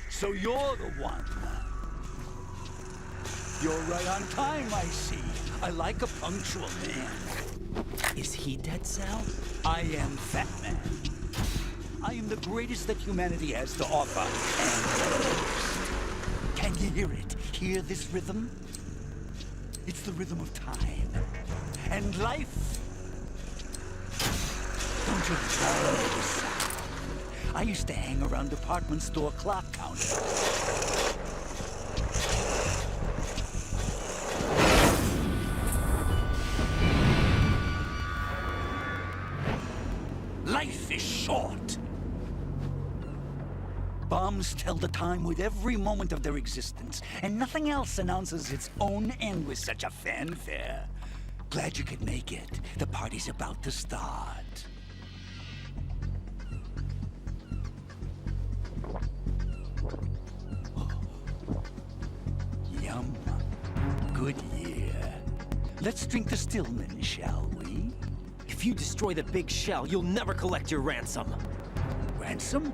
So you're the one. You're right on time, I see. I like a punctual man. Is he Dead Cell? I am Fat Man. I am the greatest that humanity has to offer, and can you hear it? Hear this rhythm? It's the rhythm of time and life. Don't you love this sound? I used to hang around department store clock counters. Life is short. Bombs tell the time with every moment of their existence, and nothing else announces its own end with such a fanfare. Glad you could make it. The party's about to start. Yum. Good year. Let's drink the Stillman, shall we? If you destroy the big shell, you'll never collect your ransom. Ransom?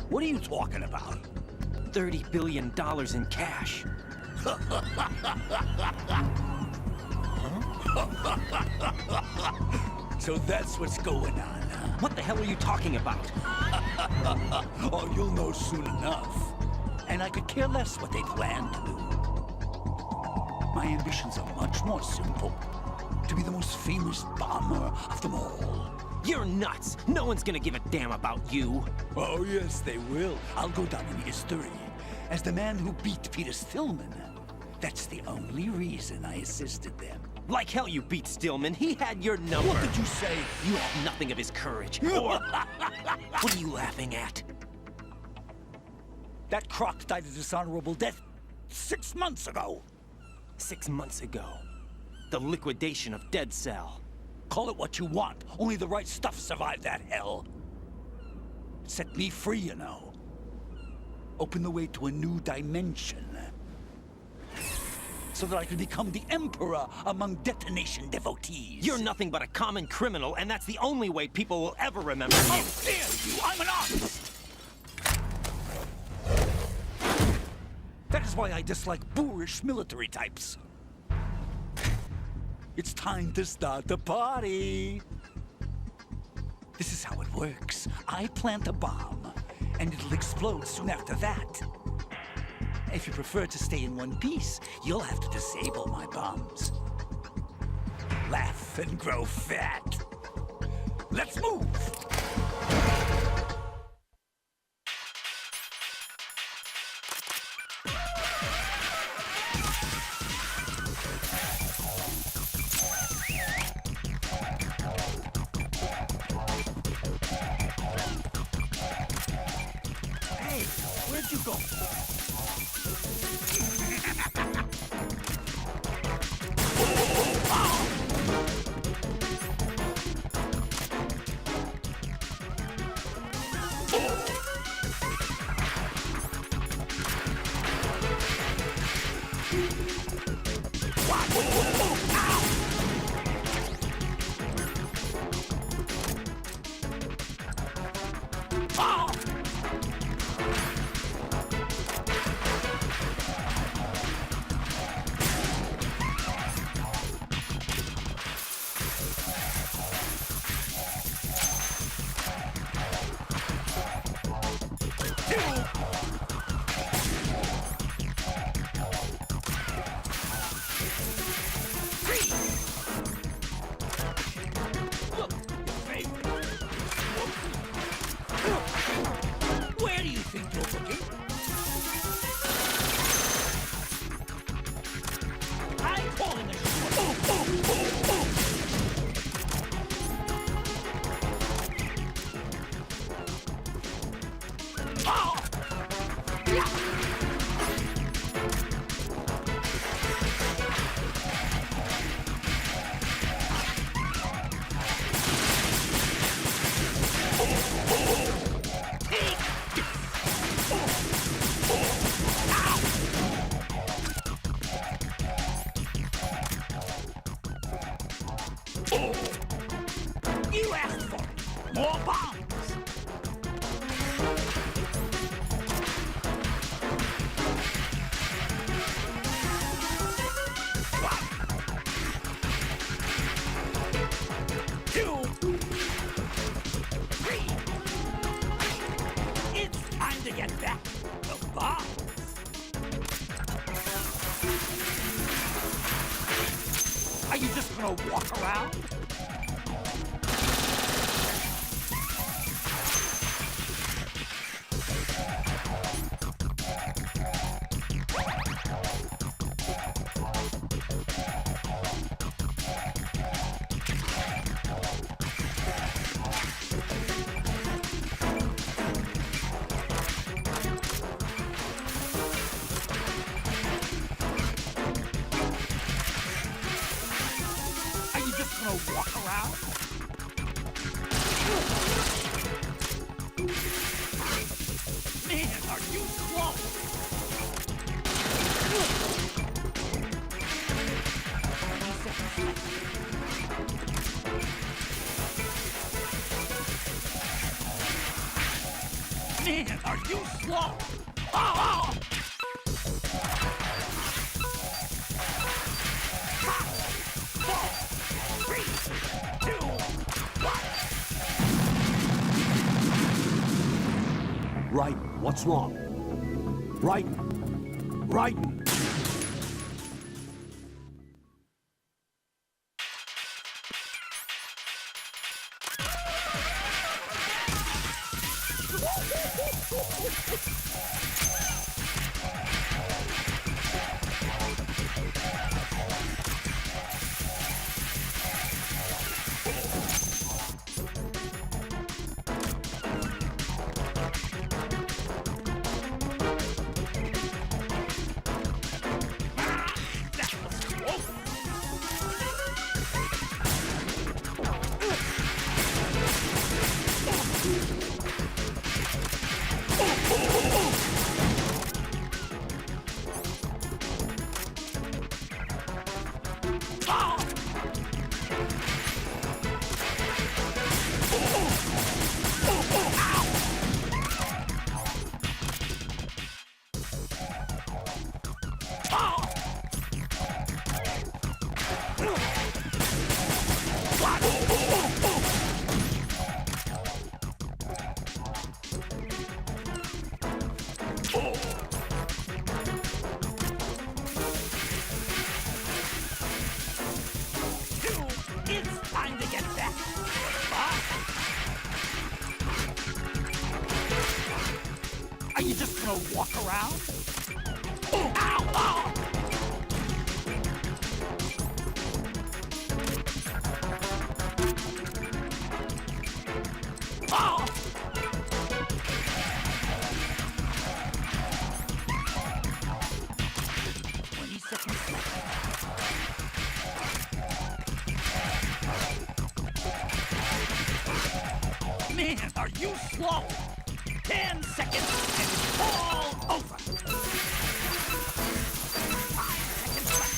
What are you talking about? $30 billion in cash. So that's what's going on, huh? What the hell are you talking about? Oh, you'll know soon enough. And I could care less what they plan to do. My ambitions are much more simple. To be the most famous bomber of them all. You're nuts! No one's gonna give a damn about you. Oh, yes, they will. I'll go down in history as the man who beat Peter Stillman. That's the only reason I assisted them. Like hell you beat Stillman. He had your number. What did you say? You have nothing of his courage. Or... What are you laughing at? That croc died a dishonorable death 6 months ago. 6 months ago. The liquidation of Dead Cell. Call it what you want. Only the right stuff survived that hell. It set me free, you know. Opened the way to a new dimension. So that I could become the Emperor among detonation devotees. You're nothing but a common criminal, and that's the only way people will ever remember you. How dare you! I'm an artist! That is why I dislike boorish military types. It's time to start the party. This is how it works. I plant a bomb, and it'll explode soon after that. If you prefer to stay in one piece, you'll have to disable my bombs. Laugh and grow fat. Let's move! Hey, where'd you go? Where do you think you're looking? I'm calling a You asked for it. More bombs. It's time to get back the bombs. Are you just gonna walk around? Are you just gonna walk around? Man, are you slow? Man, are you slow? Oh! Right, what's wrong? Right, right. It's time to get back. Are you just gonna walk around? Ow! Ow! Oh! 20 seconds left. Man, are you slow? 10 seconds and it's all over. 5 seconds left.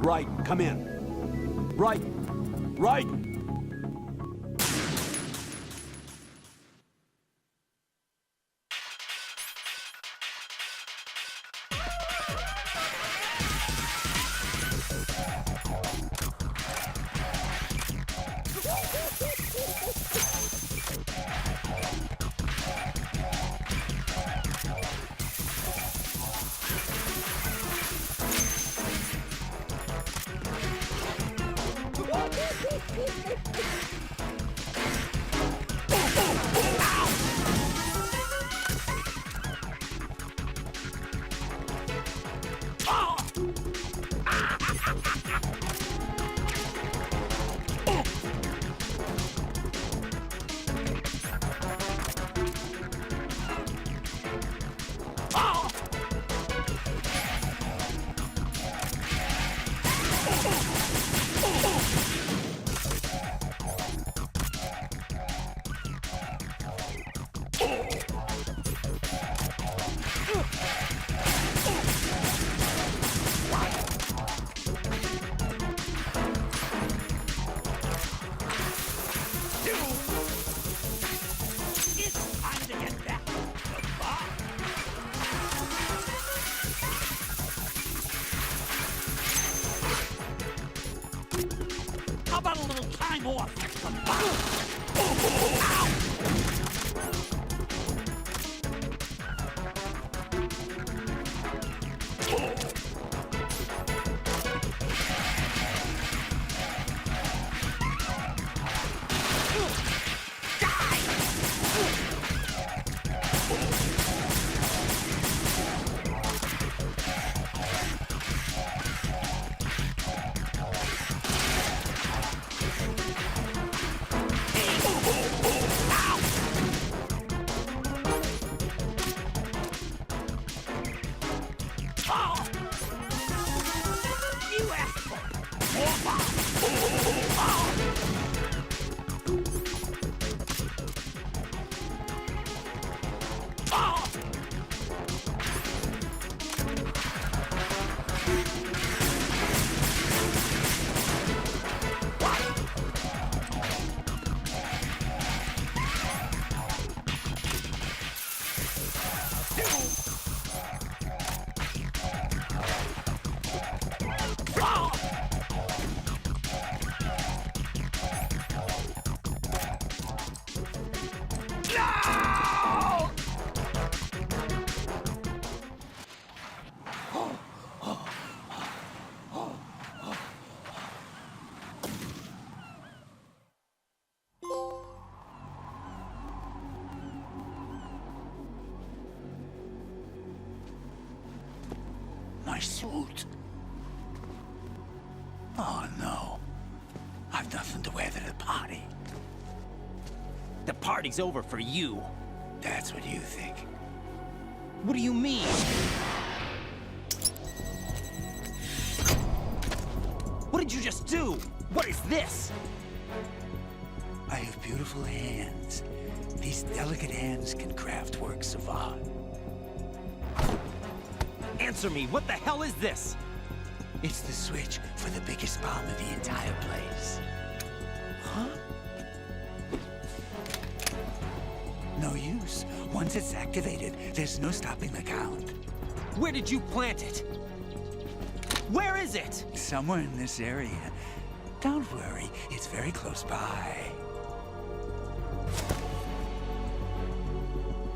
Right, come in. Right, right. more effect on bomb. My suit. Oh no. I've nothing to wear to the party. The party's over for you. That's what you think. What do you mean? What did you just do? What is this? I have beautiful hands. These delicate hands can craft works of art. Answer me, what the hell is this? It's the switch for the biggest bomb in the entire place. Huh? No use. Once it's activated, there's no stopping the count. Where did you plant it? Where is it? Somewhere in this area. Don't worry, it's very close by.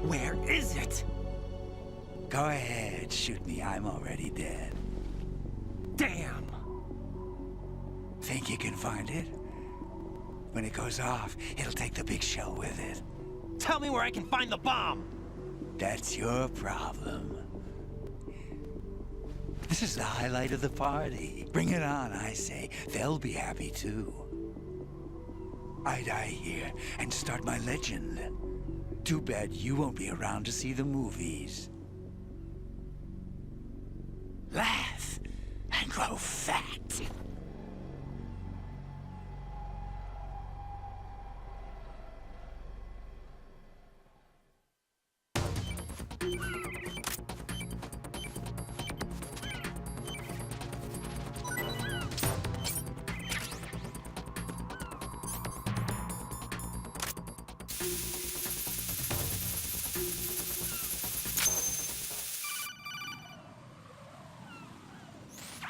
Where is it? Go ahead, shoot me. I'm already dead. Damn! Think you can find it? When it goes off, it'll take the big shell with it. Tell me where I can find the bomb! That's your problem. This is the highlight of the party. Bring it on, I say. They'll be happy too. I die here and start my legend. Too bad you won't be around to see the movies. Laugh and grow fat.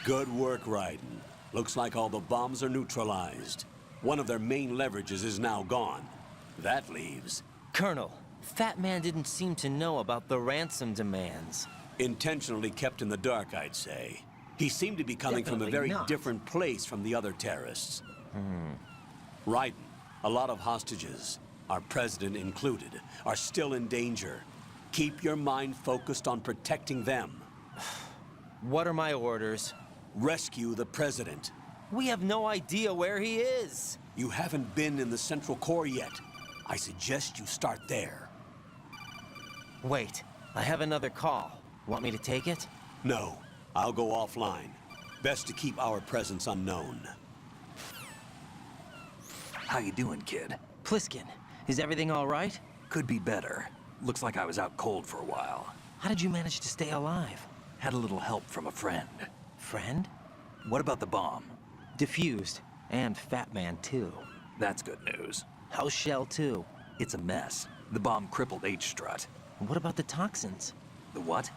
Good work, Raiden. Looks like all the bombs are neutralized. One of their main leverages is now gone. That leaves... Colonel, Fat Man didn't seem to know about the ransom demands. Intentionally kept in the dark, I'd say. He seemed to be coming from a very different place from the other terrorists. Raiden, a lot of hostages, our president included, are still in danger. Keep your mind focused on protecting them. What are my orders? Rescue the president. We have no idea where he is. You haven't been in the Central Core yet. I suggest you start there. Wait, I have another call. Want me to take it? No, I'll go offline. Best to keep our presence unknown. How you doing, kid? Pliskin, is everything all right? Could be better. Looks like I was out cold for a while. How did you manage to stay alive? Had a little help from a friend. Friend? What about the bomb? Defused. And Fat Man, too. That's good news. How's Shell, too? It's a mess. The bomb crippled H-Strut. What about the toxins? The what?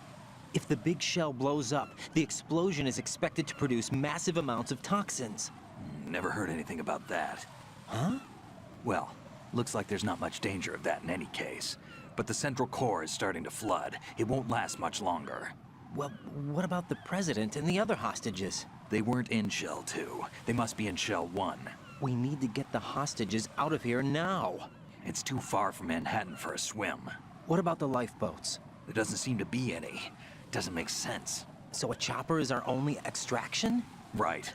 If the big shell blows up, the explosion is expected to produce massive amounts of toxins. Never heard anything about that. Huh? Well, looks like there's not much danger of that in any case. But the central core is starting to flood. It won't last much longer. Well, what about the President and the other hostages? They weren't in Shell 2. They must be in Shell 1. We need to get the hostages out of here now. It's too far from Manhattan for a swim. What about the lifeboats? There doesn't seem to be any. Doesn't make sense. So a chopper is our only extraction? Right.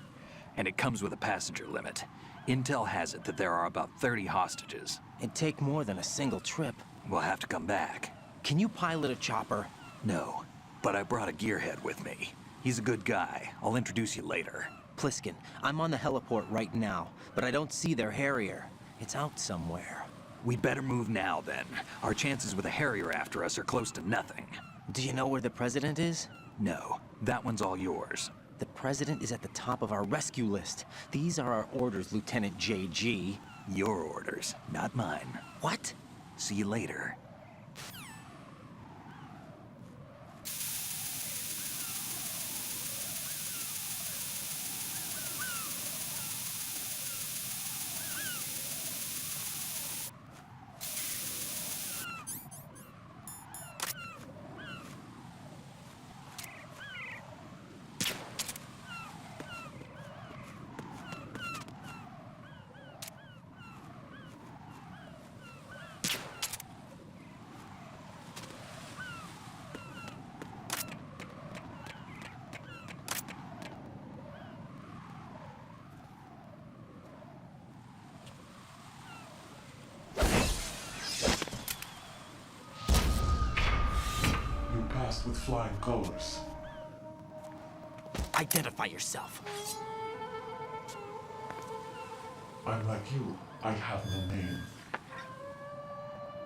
And it comes with a passenger limit. Intel has it that there are about 30 hostages. It'd take more than a single trip. We'll have to come back. Can you pilot a chopper? No, but I brought a gearhead with me. He's a good guy. I'll introduce you later. Pliskin, I'm on the heliport right now, but I don't see their Harrier. It's out somewhere. We'd better move now, then. Our chances with a Harrier after us are close to nothing. Do you know where the President is? No, that one's all yours. The President is at the top of our rescue list. These are our orders, Lieutenant JG. Your orders, not mine. What? See you later. With flying colors. Identify yourself. I'm like you. I have no name.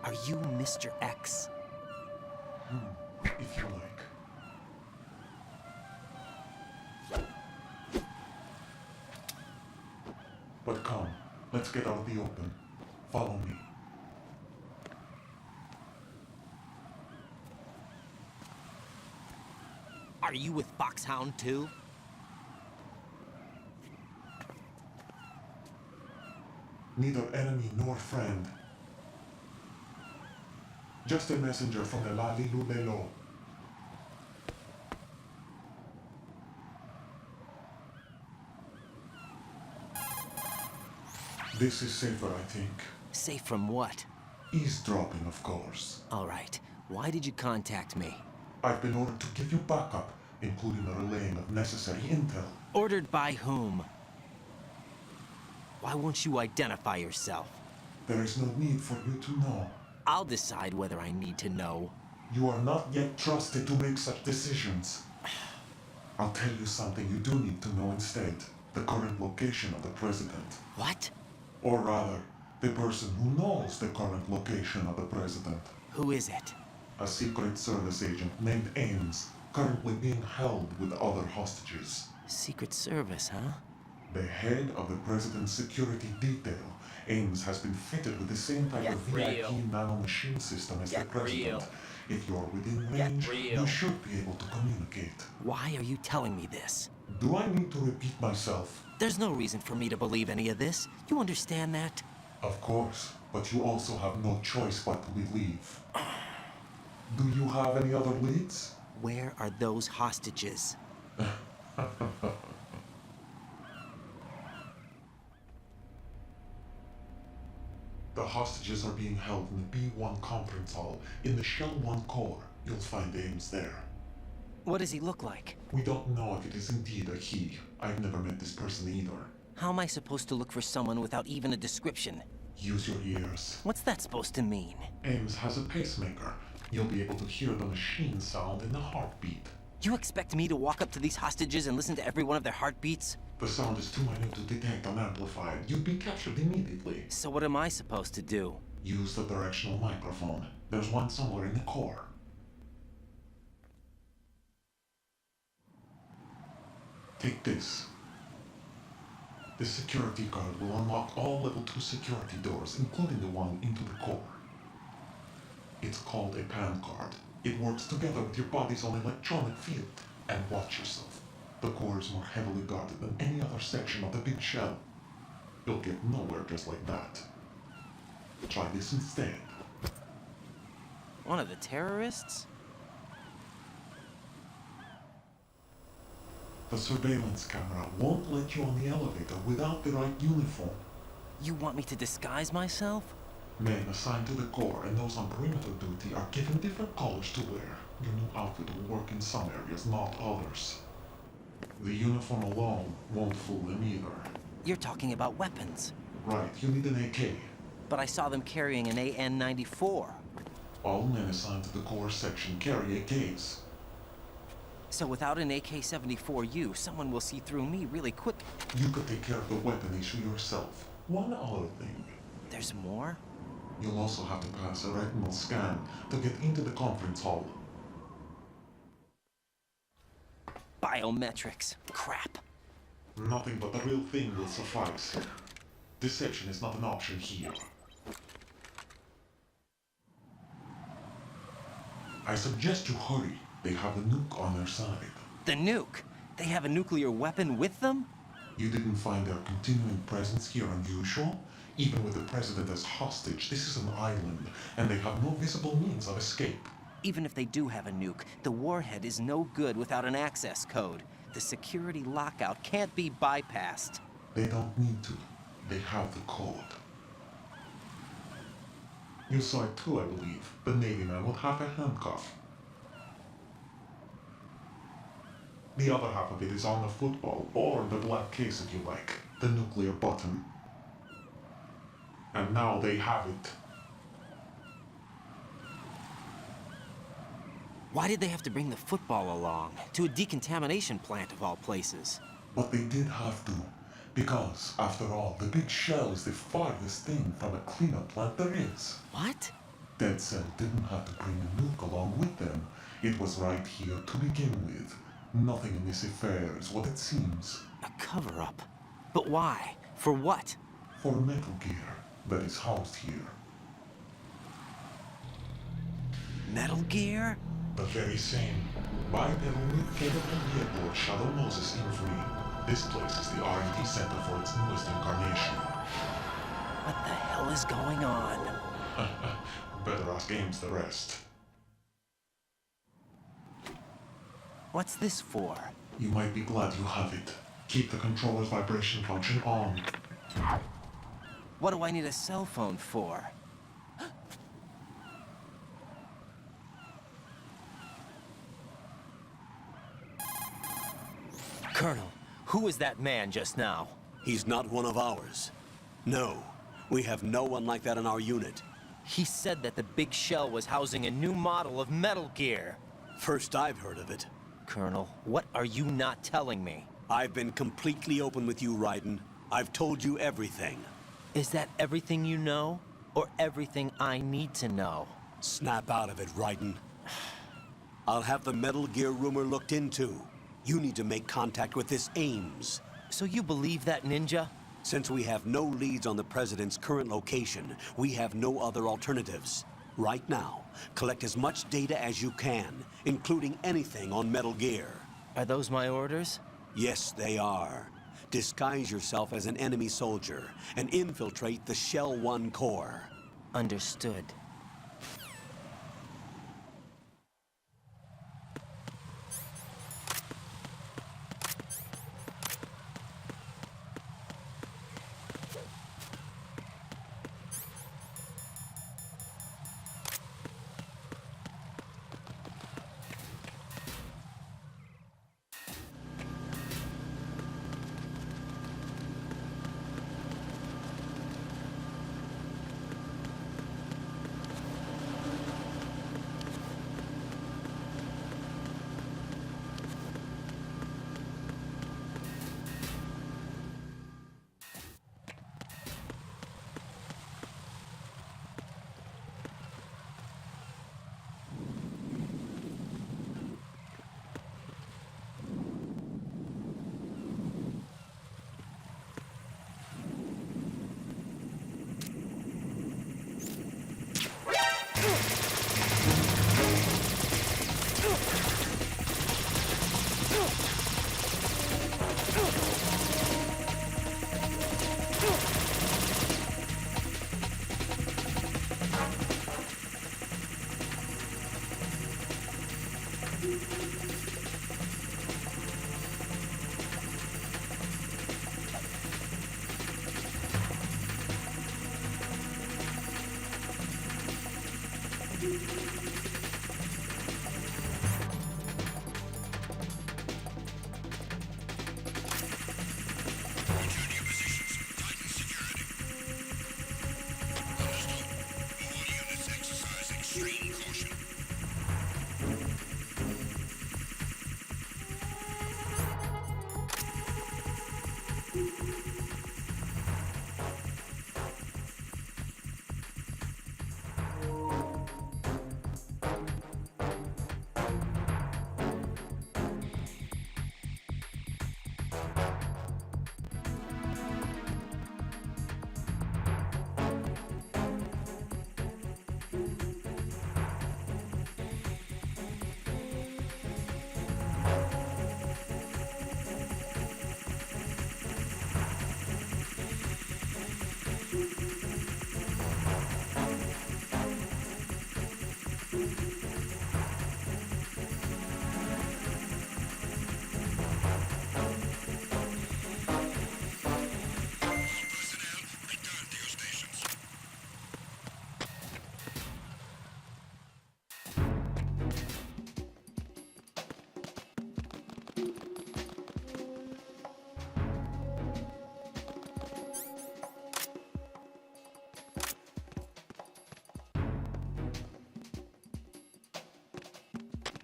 Are you Mr. X? If you like. But come, let's get out of the open. Follow me. Are you with Foxhound too? Neither enemy nor friend. Just a messenger from the Lalilu Lelo. This is safer, I think. Safe from what? Eavesdropping, of course. All right. Why did you contact me? I've been ordered to give you backup, including the relaying of necessary intel. Ordered by whom? Why won't you identify yourself? There is no need for you to know. I'll decide whether I need to know. You are not yet trusted to make such decisions. I'll tell you something you do need to know instead. The current location of the President. What? Or rather, the person who knows the current location of the President. Who is it? A Secret Service agent named Ames, currently being held with other hostages. Secret Service, huh? The head of the President's security detail, Ames, has been fitted with the same type of VIP nanomachine system as the President. If you're within range, you should be able to communicate. Why are you telling me this? Do I need to repeat myself? There's no reason for me to believe any of this. You understand that? Of course, but you also have no choice but to believe. Do you have any other leads? Where are those hostages? The hostages are being held in the B1 conference hall in the Shell 1 core. You'll find Ames there. What does he look like? We don't know if it is indeed a he. I've never met this person either. How am I supposed to look for someone without even a description? Use your ears. What's that supposed to mean? Ames has a pacemaker. You'll be able to hear the machine sound in the heartbeat. You expect me to walk up to these hostages and listen to every one of their heartbeats? The sound is too minute to detect unamplified. You'd be captured immediately. So what am I supposed to do? Use the directional microphone. There's one somewhere in the core. Take this. This security card will unlock all level 2 security doors, including the one into the core. It's called a PAN card. It works together with your body's own electronic field. And watch yourself. The core is more heavily guarded than any other section of the big shell. You'll get nowhere just like that. Try this instead. One of the terrorists? The surveillance camera won't let you on the elevator without the right uniform. You want me to disguise myself? Men assigned to the Corps and those on perimeter duty are given different colors to wear. Your new outfit will work in some areas, not others. The uniform alone won't fool them either. You're talking about weapons. Right, you need an AK. But I saw them carrying an AN-94. All men assigned to the Corps section carry AKs. So without an AK-74U, someone will see through me really quick. You could take care of the weapon issue yourself. One other thing. There's more? You'll also have to pass a retinal scan to get into the conference hall. Biometrics. Crap. Nothing but the real thing will suffice. Deception is not an option here. I suggest you hurry. They have the nuke on their side. The nuke? They have a nuclear weapon with them? You didn't find their continuing presence here unusual? Even with the president as hostage, this is an island, and they have no visible means of escape. Even if they do have a nuke, the warhead is no good without an access code. The security lockout can't be bypassed. They don't need to. They have the code. You saw it too, I believe. The Navy man would have a handcuff. The other half of it is on the football, or the black case if you like. The nuclear button. And now they have it. Why did they have to bring the football along? To a decontamination plant of all places. But they did have to. Because, after all, the big shell is the farthest thing from a cleanup plant there is. What? Dead Cell didn't have to bring the nuke along with them. It was right here to begin with. Nothing in this affair is what it seems. A cover-up? But why? For what? For Metal Gear that is housed here. Metal Gear? The very same. Bipedal nuke came from the airport Shadow Moses Infamy. This place is the R&D center for its newest incarnation. What the hell is going on? Better ask Ames the rest. What's this for? You might be glad you have it. Keep the controller's vibration function on. What do I need a cell phone for? Colonel, who was that man just now? He's not one of ours. No, we have no one like that in our unit. He said that the big shell was housing a new model of Metal Gear. First I've heard of it. Colonel, what are you not telling me? I've been completely open with you, Raiden. I've told you everything. Is that everything you know? Or everything I need to know? Snap out of it, Raiden. I'll have the Metal Gear rumor looked into. You need to make contact with this Ames. So you believe that, Ninja? Since we have no leads on the President's current location, we have no other alternatives. Right now, collect as much data as you can, including anything on Metal Gear. Are those my orders? Yes, they are. Disguise yourself as an enemy soldier and infiltrate the Shell 1 core. Understood.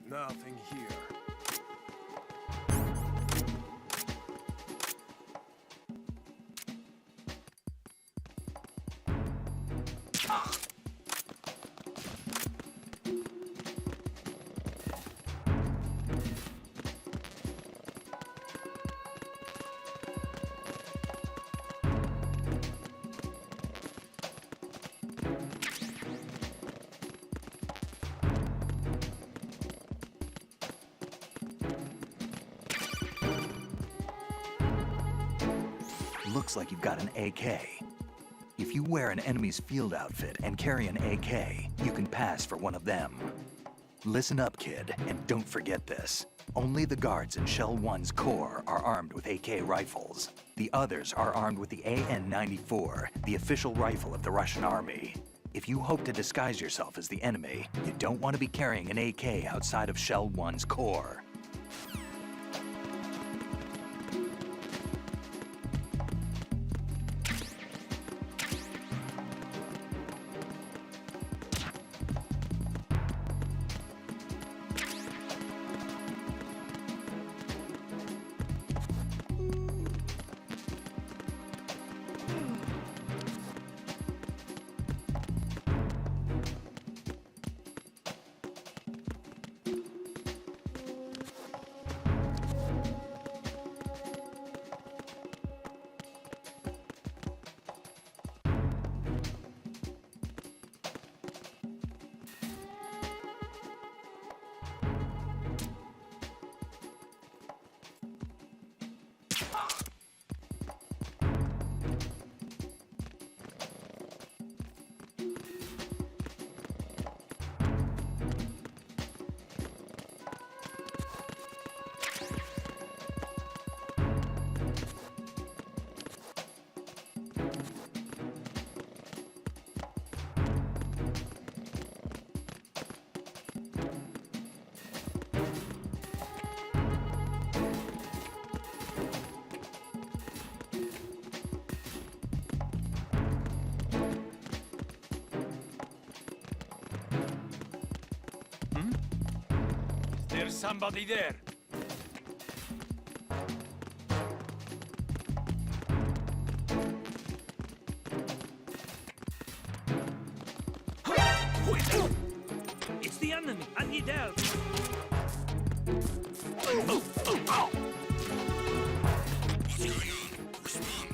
Nothing here. Looks like you've got an AK. If you wear an enemy's field outfit and carry an AK, you can pass for one of them. Listen up, kid, and don't forget this. Only the guards in Shell 1's core are armed with AK rifles. The others are armed with the AN-94, the official rifle of the Russian army. If you hope to disguise yourself as the enemy, you don't want to be carrying an AK outside of Shell 1's core. There's somebody there. It's the enemy. I need help. What's going on? Respond.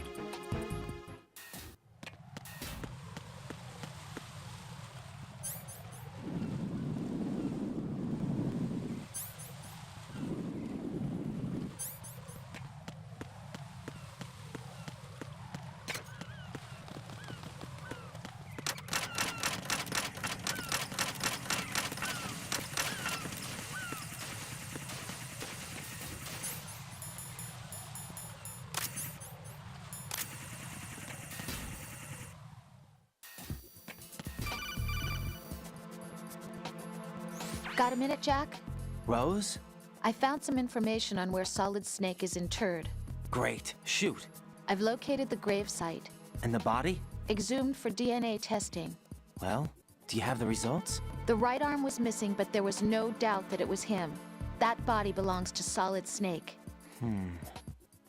Got a minute, Jack? Rose? I found some information on where Solid Snake is interred. Great. Shoot. I've located the gravesite. And the body? Exhumed for DNA testing. Well, do you have the results? The right arm was missing, but there was no doubt that it was him. That body belongs to Solid Snake.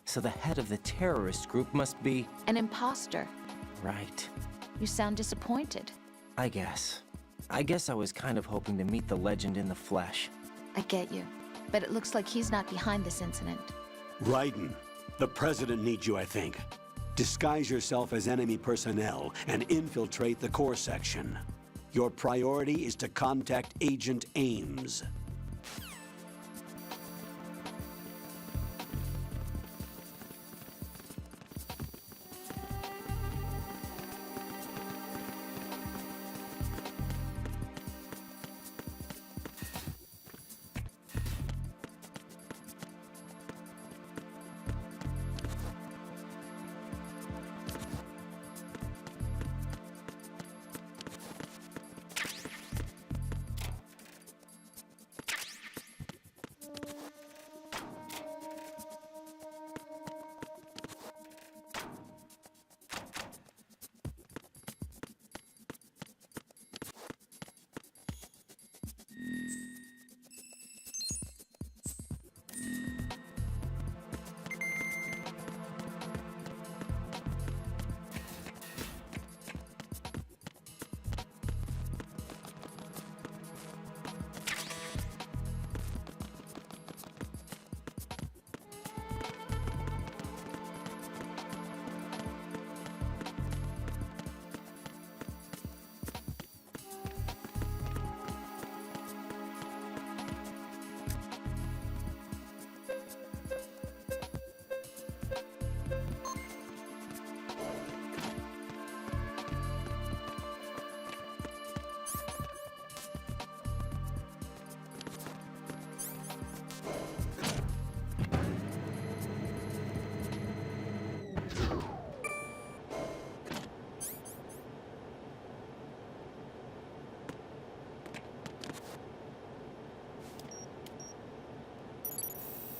So the head of the terrorist group must be... An imposter. Right. You sound disappointed. I guess. I was kind of hoping to meet the legend in the flesh. I get you. But it looks like he's not behind this incident. Raiden, the President needs you, I think. Disguise yourself as enemy personnel and infiltrate the core section. Your priority is to contact Agent Ames.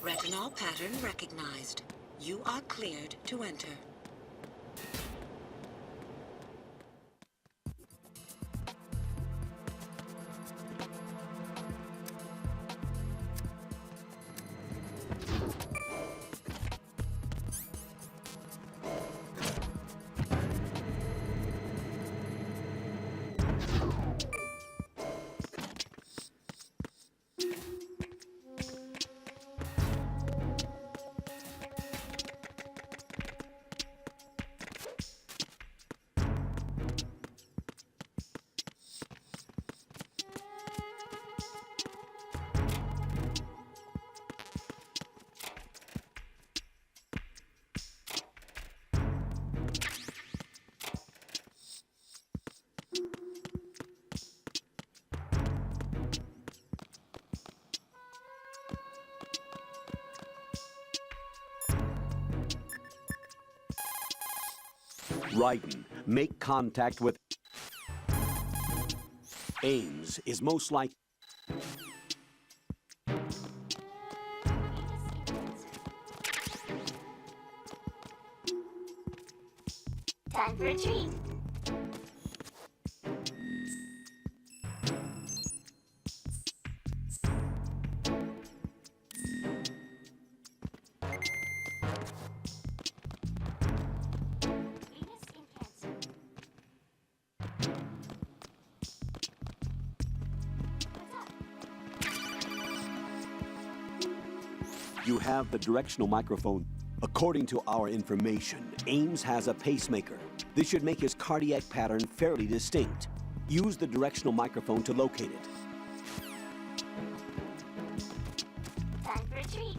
Retinol pattern recognized. You are cleared to enter. Raiden, make contact with... Ames is most like... Time for a treat. You have the directional microphone. According to our information, Ames has a pacemaker. This should make his cardiac pattern fairly distinct. Use the directional microphone to locate it. Time for a treat.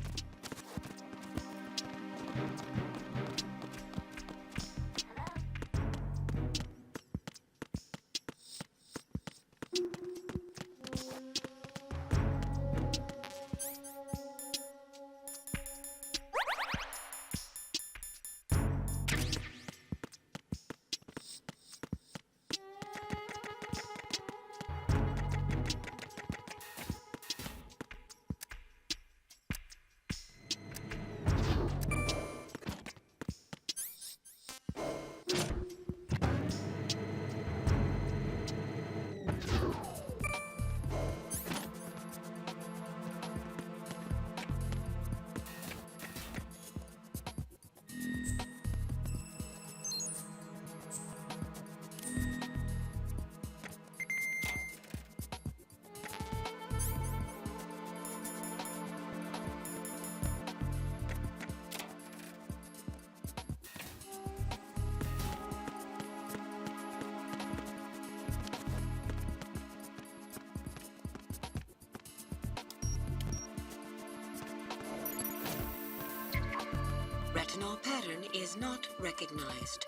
Retinol pattern is not recognized.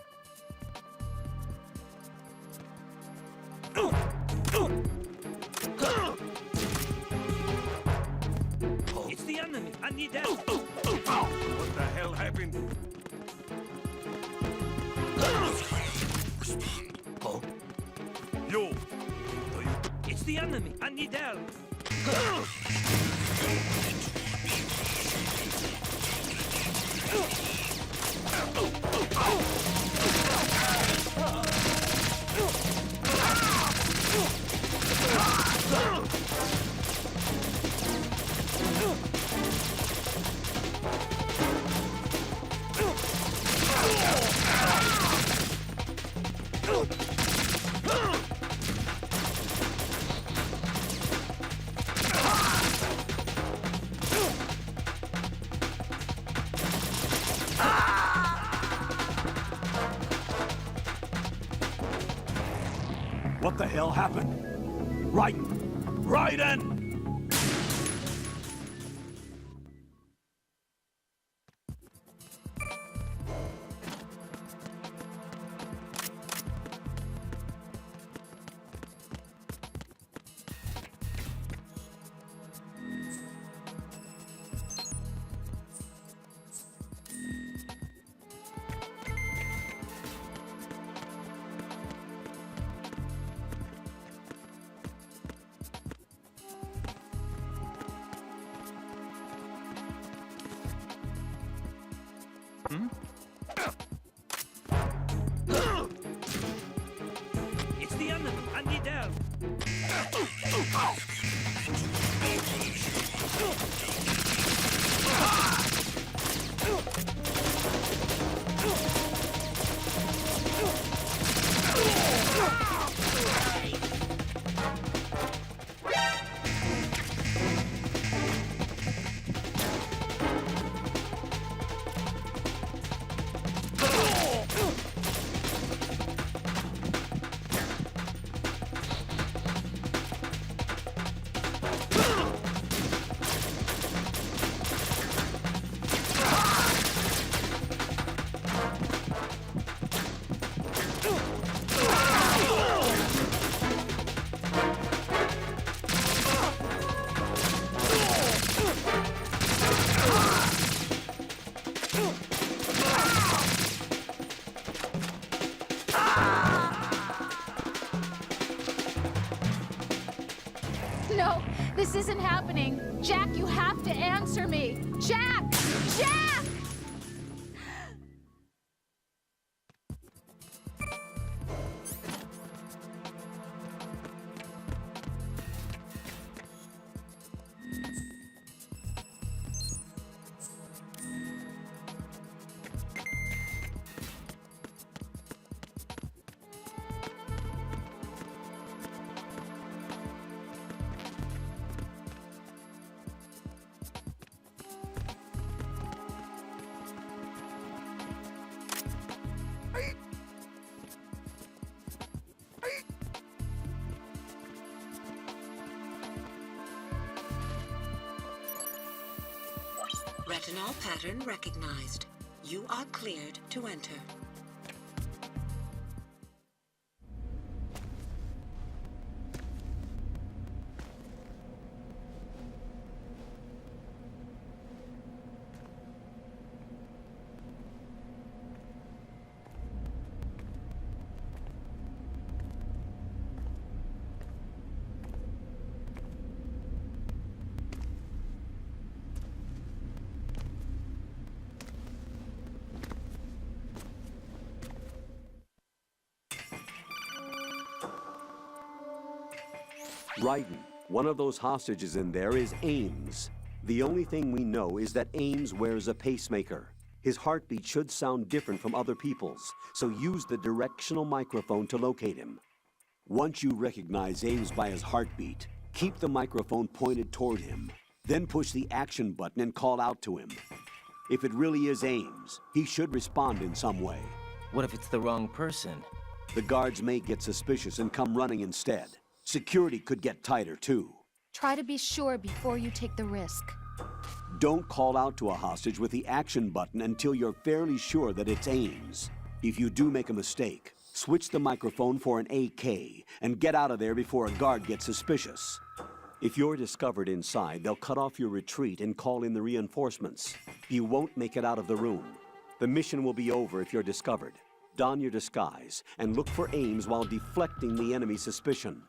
It's the enemy. I need help. What the hell happened? Yo. It's the enemy. I need help. What the hell happened? Raiden! It's the enemy. I need help. No, this isn't happening. Jack, you have to answer me. Jack! Jack! Retinol pattern recognized. You are cleared to enter. Raiden, one of those hostages in there is Ames. The only thing we know is that Ames wears a pacemaker. His heartbeat should sound different from other people's, so use the directional microphone to locate him. Once you recognize Ames by his heartbeat, keep the microphone pointed toward him. Then push the action button and call out to him. If it really is Ames, he should respond in some way. What if it's the wrong person? The guards may get suspicious and come running instead. Security could get tighter, too. Try to be sure before you take the risk. Don't call out to a hostage with the action button until you're fairly sure that it's Ames. If you do make a mistake, switch the microphone for an AK and get out of there before a guard gets suspicious. If you're discovered inside, they'll cut off your retreat and call in the reinforcements. You won't make it out of the room. The mission will be over if you're discovered. Don your disguise and look for Ames while deflecting the enemy's suspicion.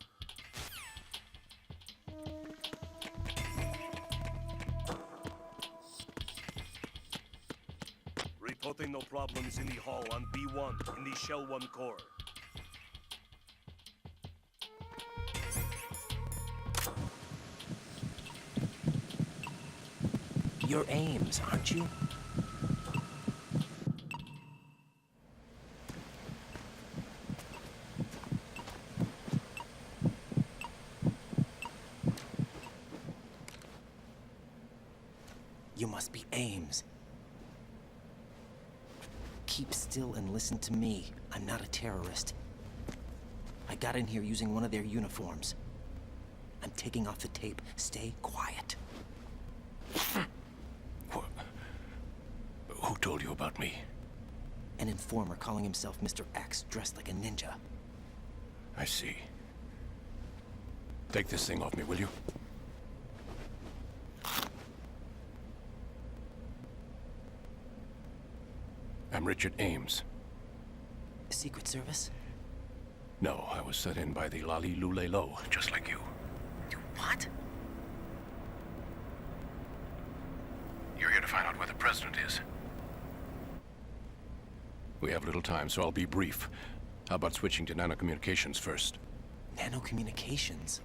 Reporting no problems in the hall on B1 in the Shell 1 core. You're Ames, aren't you? You must be Ames. Keep still and listen to me. I'm not a terrorist. I got in here using one of their uniforms. I'm taking off the tape. Stay quiet. Who told you about me? An informer calling himself Mr. X, dressed like a ninja. I see. Take this thing off me, will you? I'm Richard Ames. Secret Service? No, I was set in by the Lali Lule Lo, just like you. What? You're here to find out where the president is. We have little time, so I'll be brief. How about switching to nanocommunications first? Nanocommunications?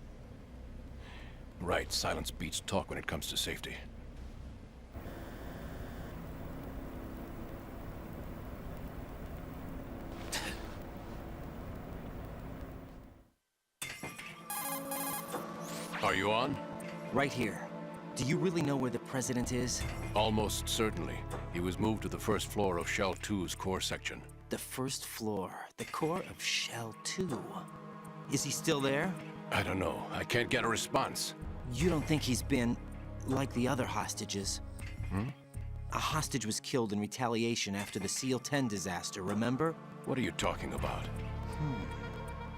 Right, silence beats talk when it comes to safety. Are you on? Right here. Do you really know where the president is? Almost certainly. He was moved to the first floor of Shell 2's core section. The first floor. The core of Shell 2. Is he still there? I don't know. I can't get a response. You don't think he's been like the other hostages? Hmm? A hostage was killed in retaliation after the SEAL 10 disaster, remember? What are you talking about?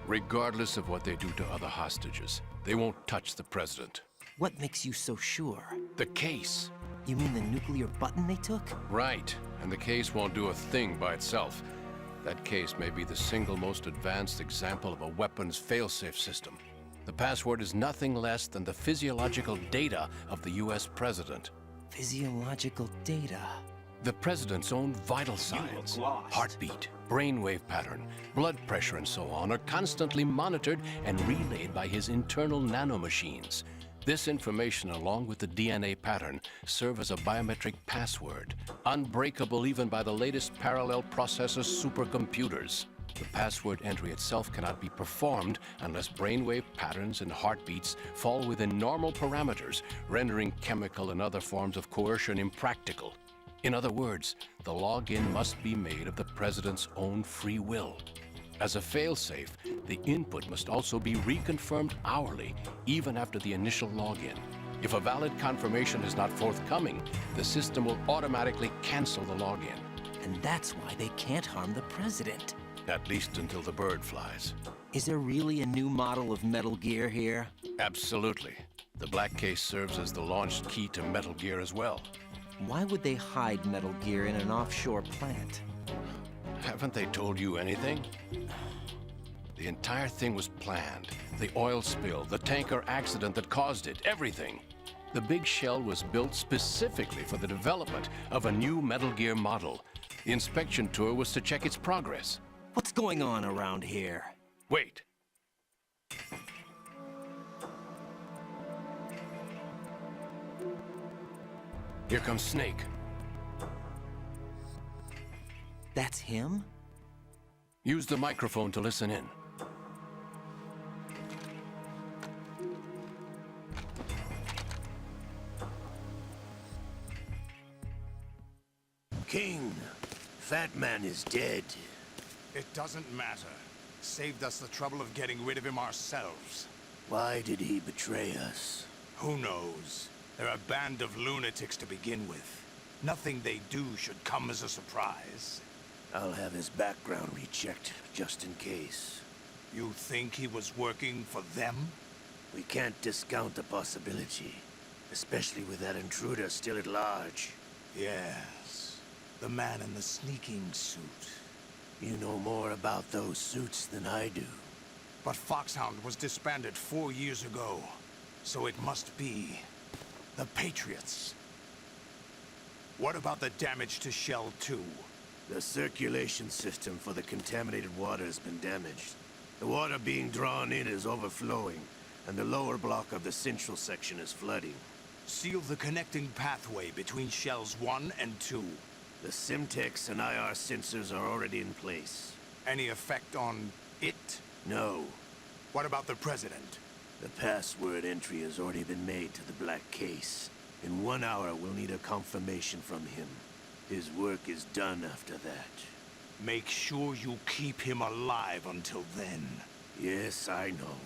Regardless of what they do to other hostages, they won't touch the president. What makes you so sure? The case. You mean the nuclear button they took? Right. And the case won't do a thing by itself. That case may be the single most advanced example of a weapons failsafe system. The password is nothing less than the physiological data of the US president. Physiological data? The president's own vital signs, heartbeat, brainwave pattern, blood pressure, and so on are constantly monitored and relayed by his internal nanomachines. This information, along with the DNA pattern, serve as a biometric password, unbreakable even by the latest parallel processor supercomputers. The password entry itself cannot be performed unless brainwave patterns and heartbeats fall within normal parameters, rendering chemical and other forms of coercion impractical. In other words, the login must be made of the president's own free will. As a failsafe, the input must also be reconfirmed hourly, even after the initial login. If a valid confirmation is not forthcoming, the system will automatically cancel the login. And that's why they can't harm the president. At least until the bird flies. Is there really a new model of Metal Gear here? Absolutely. The black case serves as the launch key to Metal Gear as well. Why would they hide Metal Gear in an offshore plant? Haven't they told you anything? The entire thing was planned. The oil spill, the tanker accident that caused it, everything. The big shell was built specifically for the development of a new Metal Gear model. The inspection tour was to check its progress. What's going on around here? Wait. Here comes Snake. That's him? Use the microphone to listen in. King, Fat Man is dead. It doesn't matter. Saved us the trouble of getting rid of him ourselves. Why did he betray us? Who knows? They're a band of lunatics to begin with. Nothing they do should come as a surprise. I'll have his background rechecked, just in case. You think he was working for them? We can't discount the possibility, especially with that intruder still at large. Yes, the man in the sneaking suit. You know more about those suits than I do. But Foxhound was disbanded 4 years ago, so it must be the Patriots. What about the damage to Shell 2? The circulation system for the contaminated water has been damaged. The water being drawn in is overflowing, and the lower block of the central section is flooding. Seal the connecting pathway between Shells 1 and 2. The Simtex and IR sensors are already in place. Any effect on it? No. What about the President? The password entry has already been made to the Black Case. In 1 hour, we'll need a confirmation from him. His work is done after that. Make sure you keep him alive until then. Yes, I know.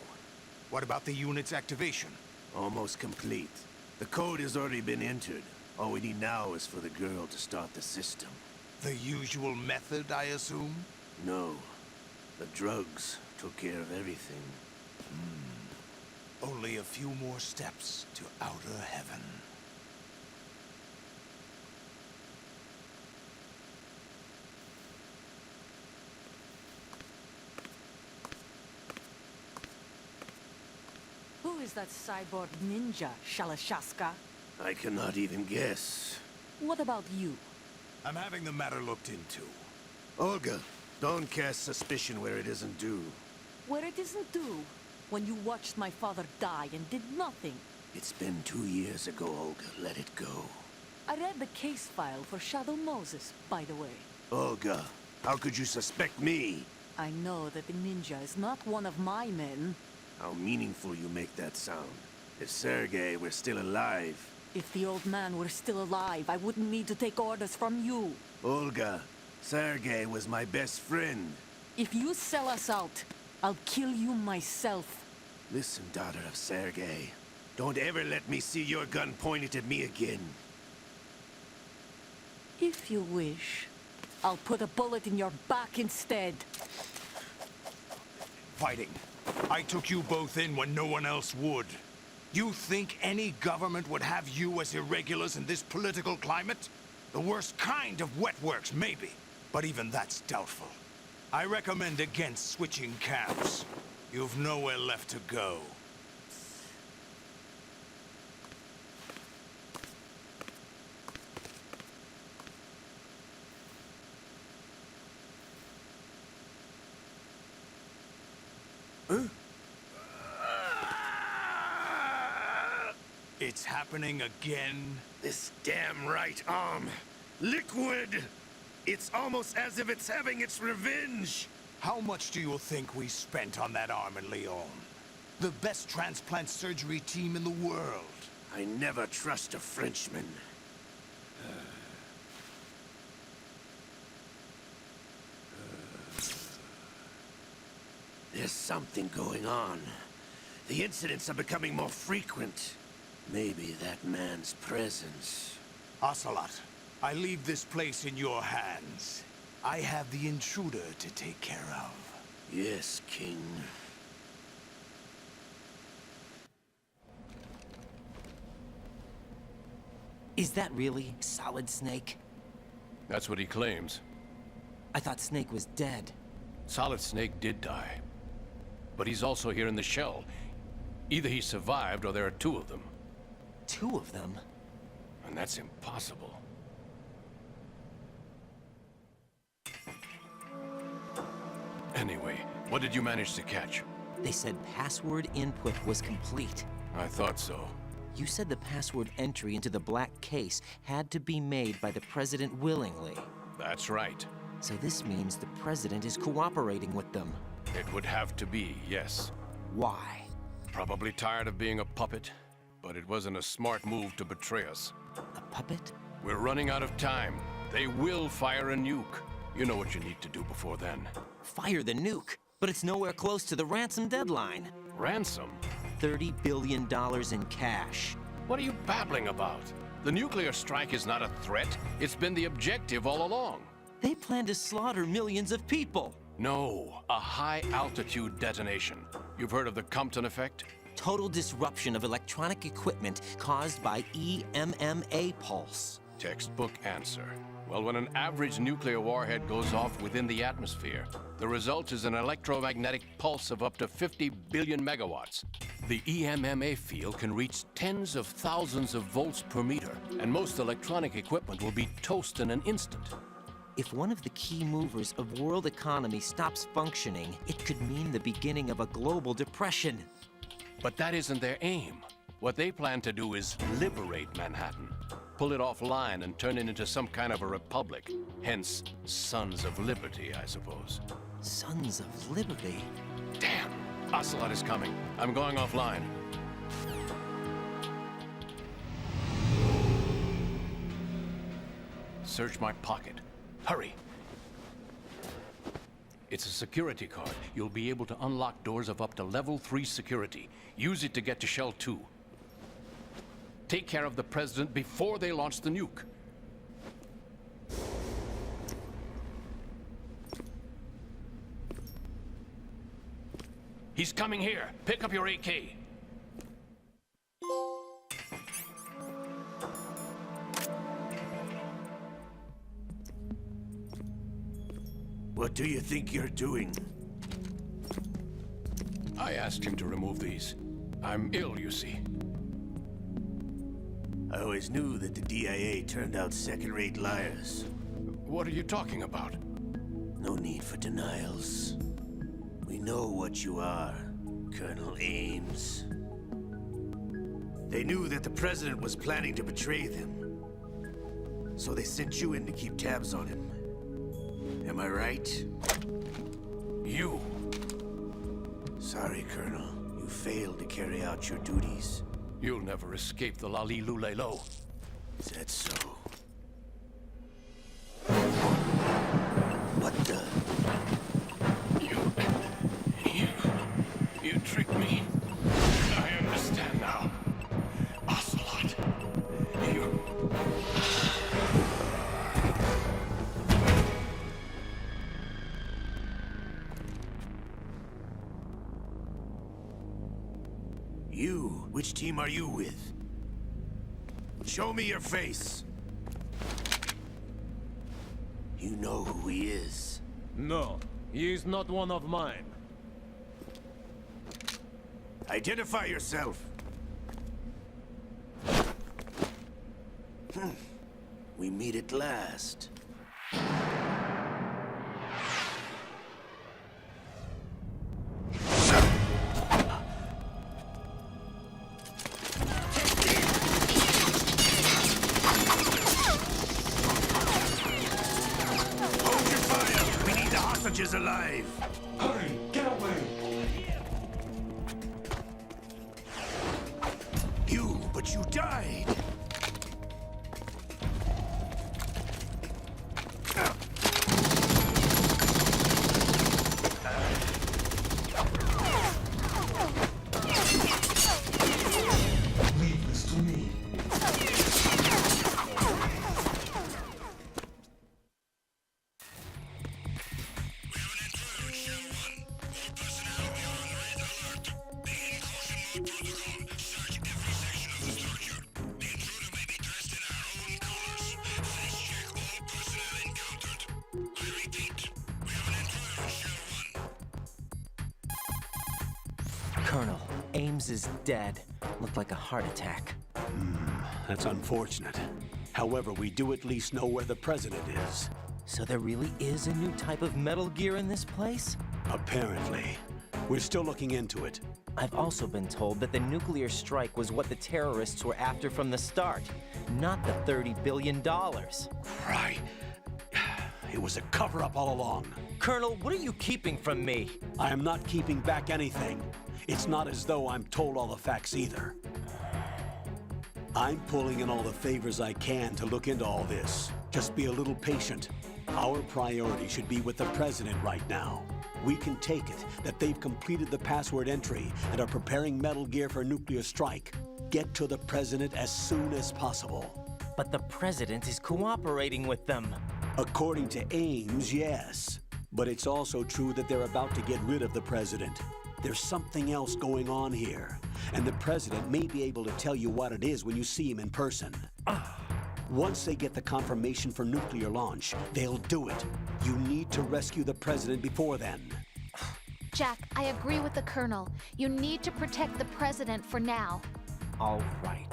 What about the unit's activation? Almost complete. The code has already been entered. All we need now is for the girl to start the system. The usual method, I assume? No. The drugs took care of everything. Only a few more steps to outer heaven. Who is that cyborg ninja, Shalashaska? I cannot even guess. What about you? I'm having the matter looked into. Olga, don't cast suspicion where it isn't due. Where it isn't due? When you watched my father die and did nothing. It's been 2 years ago, Olga. Let it go. I read the case file for Shadow Moses, by the way. Olga, how could you suspect me? I know that the ninja is not one of my men. How meaningful you make that sound. If Sergei were still alive... If the old man were still alive, I wouldn't need to take orders from you. Olga, Sergei was my best friend. If you sell us out, I'll kill you myself. Listen, daughter of Sergei. Don't ever let me see your gun pointed at me again. If you wish, I'll put a bullet in your back instead. Fighting. I took you both in when no one else would. You think any government would have you as irregulars in this political climate? The worst kind of wet works, maybe. But even that's doubtful. I recommend against switching camps. You've nowhere left to go. It's happening again? This damn right arm. Liquid! It's almost as if it's having its revenge! How much do you think we spent on that arm in Lyon? The best transplant surgery team in the world. I never trust a Frenchman. There's something going on. The incidents are becoming more frequent. Maybe that man's presence. Ocelot, I leave this place in your hands. I have the intruder to take care of. Yes, King. Is that really Solid Snake? That's what he claims. I thought Snake was dead. Solid Snake did die. But he's also here in the shell. Either he survived or there are two of them. Two of them? And that's impossible. Anyway, what did you manage to catch? They said password input was complete. I thought so. You said the password entry into the Black Case had to be made by the President willingly. That's right. So this means the President is cooperating with them. It would have to be, yes. Why? Probably tired of being a puppet, but it wasn't a smart move to betray us. A puppet? We're running out of time. They will fire a nuke. You know what you need to do before then. Fire the nuke? But it's nowhere close to the ransom deadline. Ransom? $30 billion in cash. What are you babbling about? The nuclear strike is not a threat. It's been the objective all along. They plan to slaughter millions of people. No, a high-altitude detonation. You've heard of the Compton effect? Total disruption of electronic equipment caused by EMMA pulse. Textbook answer. Well, when an average nuclear warhead goes off within the atmosphere, the result is an electromagnetic pulse of up to 50 billion megawatts. The EMMA field can reach tens of thousands of volts per meter, and most electronic equipment will be toast in an instant. If one of the key movers of world economy stops functioning, it could mean the beginning of a global depression. But that isn't their aim. What they plan to do is liberate Manhattan. Pull it offline and turn it into some kind of a republic. Hence, Sons of Liberty, I suppose. Sons of Liberty? Damn! Ocelot is coming. I'm going offline. Search my pocket. Hurry! It's a security card. You'll be able to unlock doors of up to level 3 security. Use it to get to Shell 2. Take care of the President before they launch the nuke. He's coming here. Pick up your AK. What do you think you're doing? I asked him to remove these. I'm ill, you see. I always knew that the DIA turned out second-rate liars. What are you talking about? No need for denials. We know what you are, Colonel Ames. They knew that the President was planning to betray them. So they sent you in to keep tabs on him. Am I right? You! Sorry, Colonel. You failed to carry out your duties. You'll never escape the Lali-Lulelo. Is that so? What the? You tricked me. I understand now. Ocelot, you... You? Which team are you with? Show me your face. You know who he is. No, he is not one of mine. Identify yourself. We meet at last. Hold your fire! We need the hostages alive! Hurry, get away! But you died! Leave this to me. Colonel, Ames is dead. Looked like a heart attack. That's unfortunate. However, we do at least know where the President is. So there really is a new type of Metal Gear in this place? Apparently. We're still looking into it. I've also been told that the nuclear strike was what the terrorists were after from the start, not the $30 billion. Right. It was a cover-up all along. Colonel, what are you keeping from me? I am not keeping back anything. It's not as though I'm told all the facts either. I'm pulling in all the favors I can to look into all this. Just be a little patient. Our priority should be with the President right now. We can take it that they've completed the password entry and are preparing Metal Gear for a nuclear strike. Get to the President as soon as possible. But the President is cooperating with them. According to Ames, yes. But it's also true that they're about to get rid of the President. There's something else going on here, and the President may be able to tell you what it is when you see him in person. Once they get the confirmation for nuclear launch, they'll do it. You need to rescue the President before then. Jack, I agree with the Colonel. You need to protect the President for now. All right.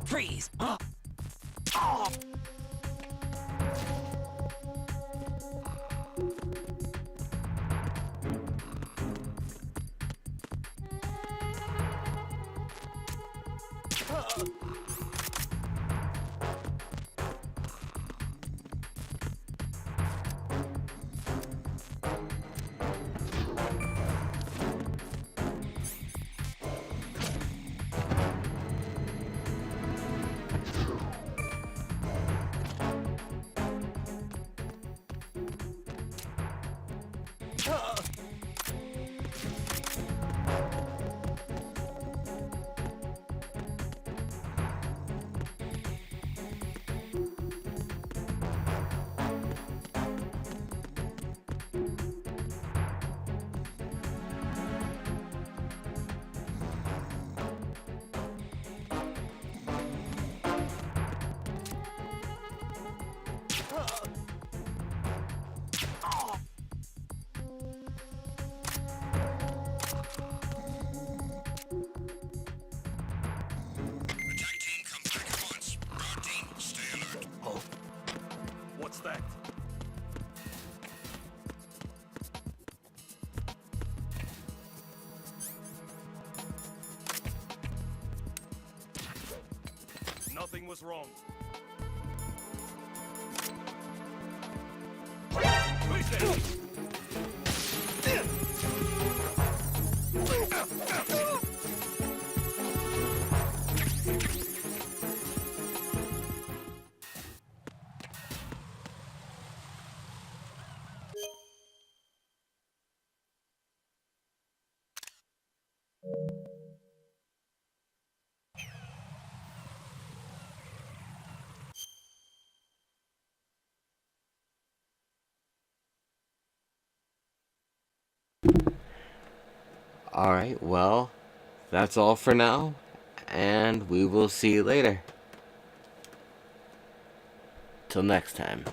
Freeze! What's that? Nothing was wrong. Who's there? Alright, well, that's all for now, and we will see you later. Till next time.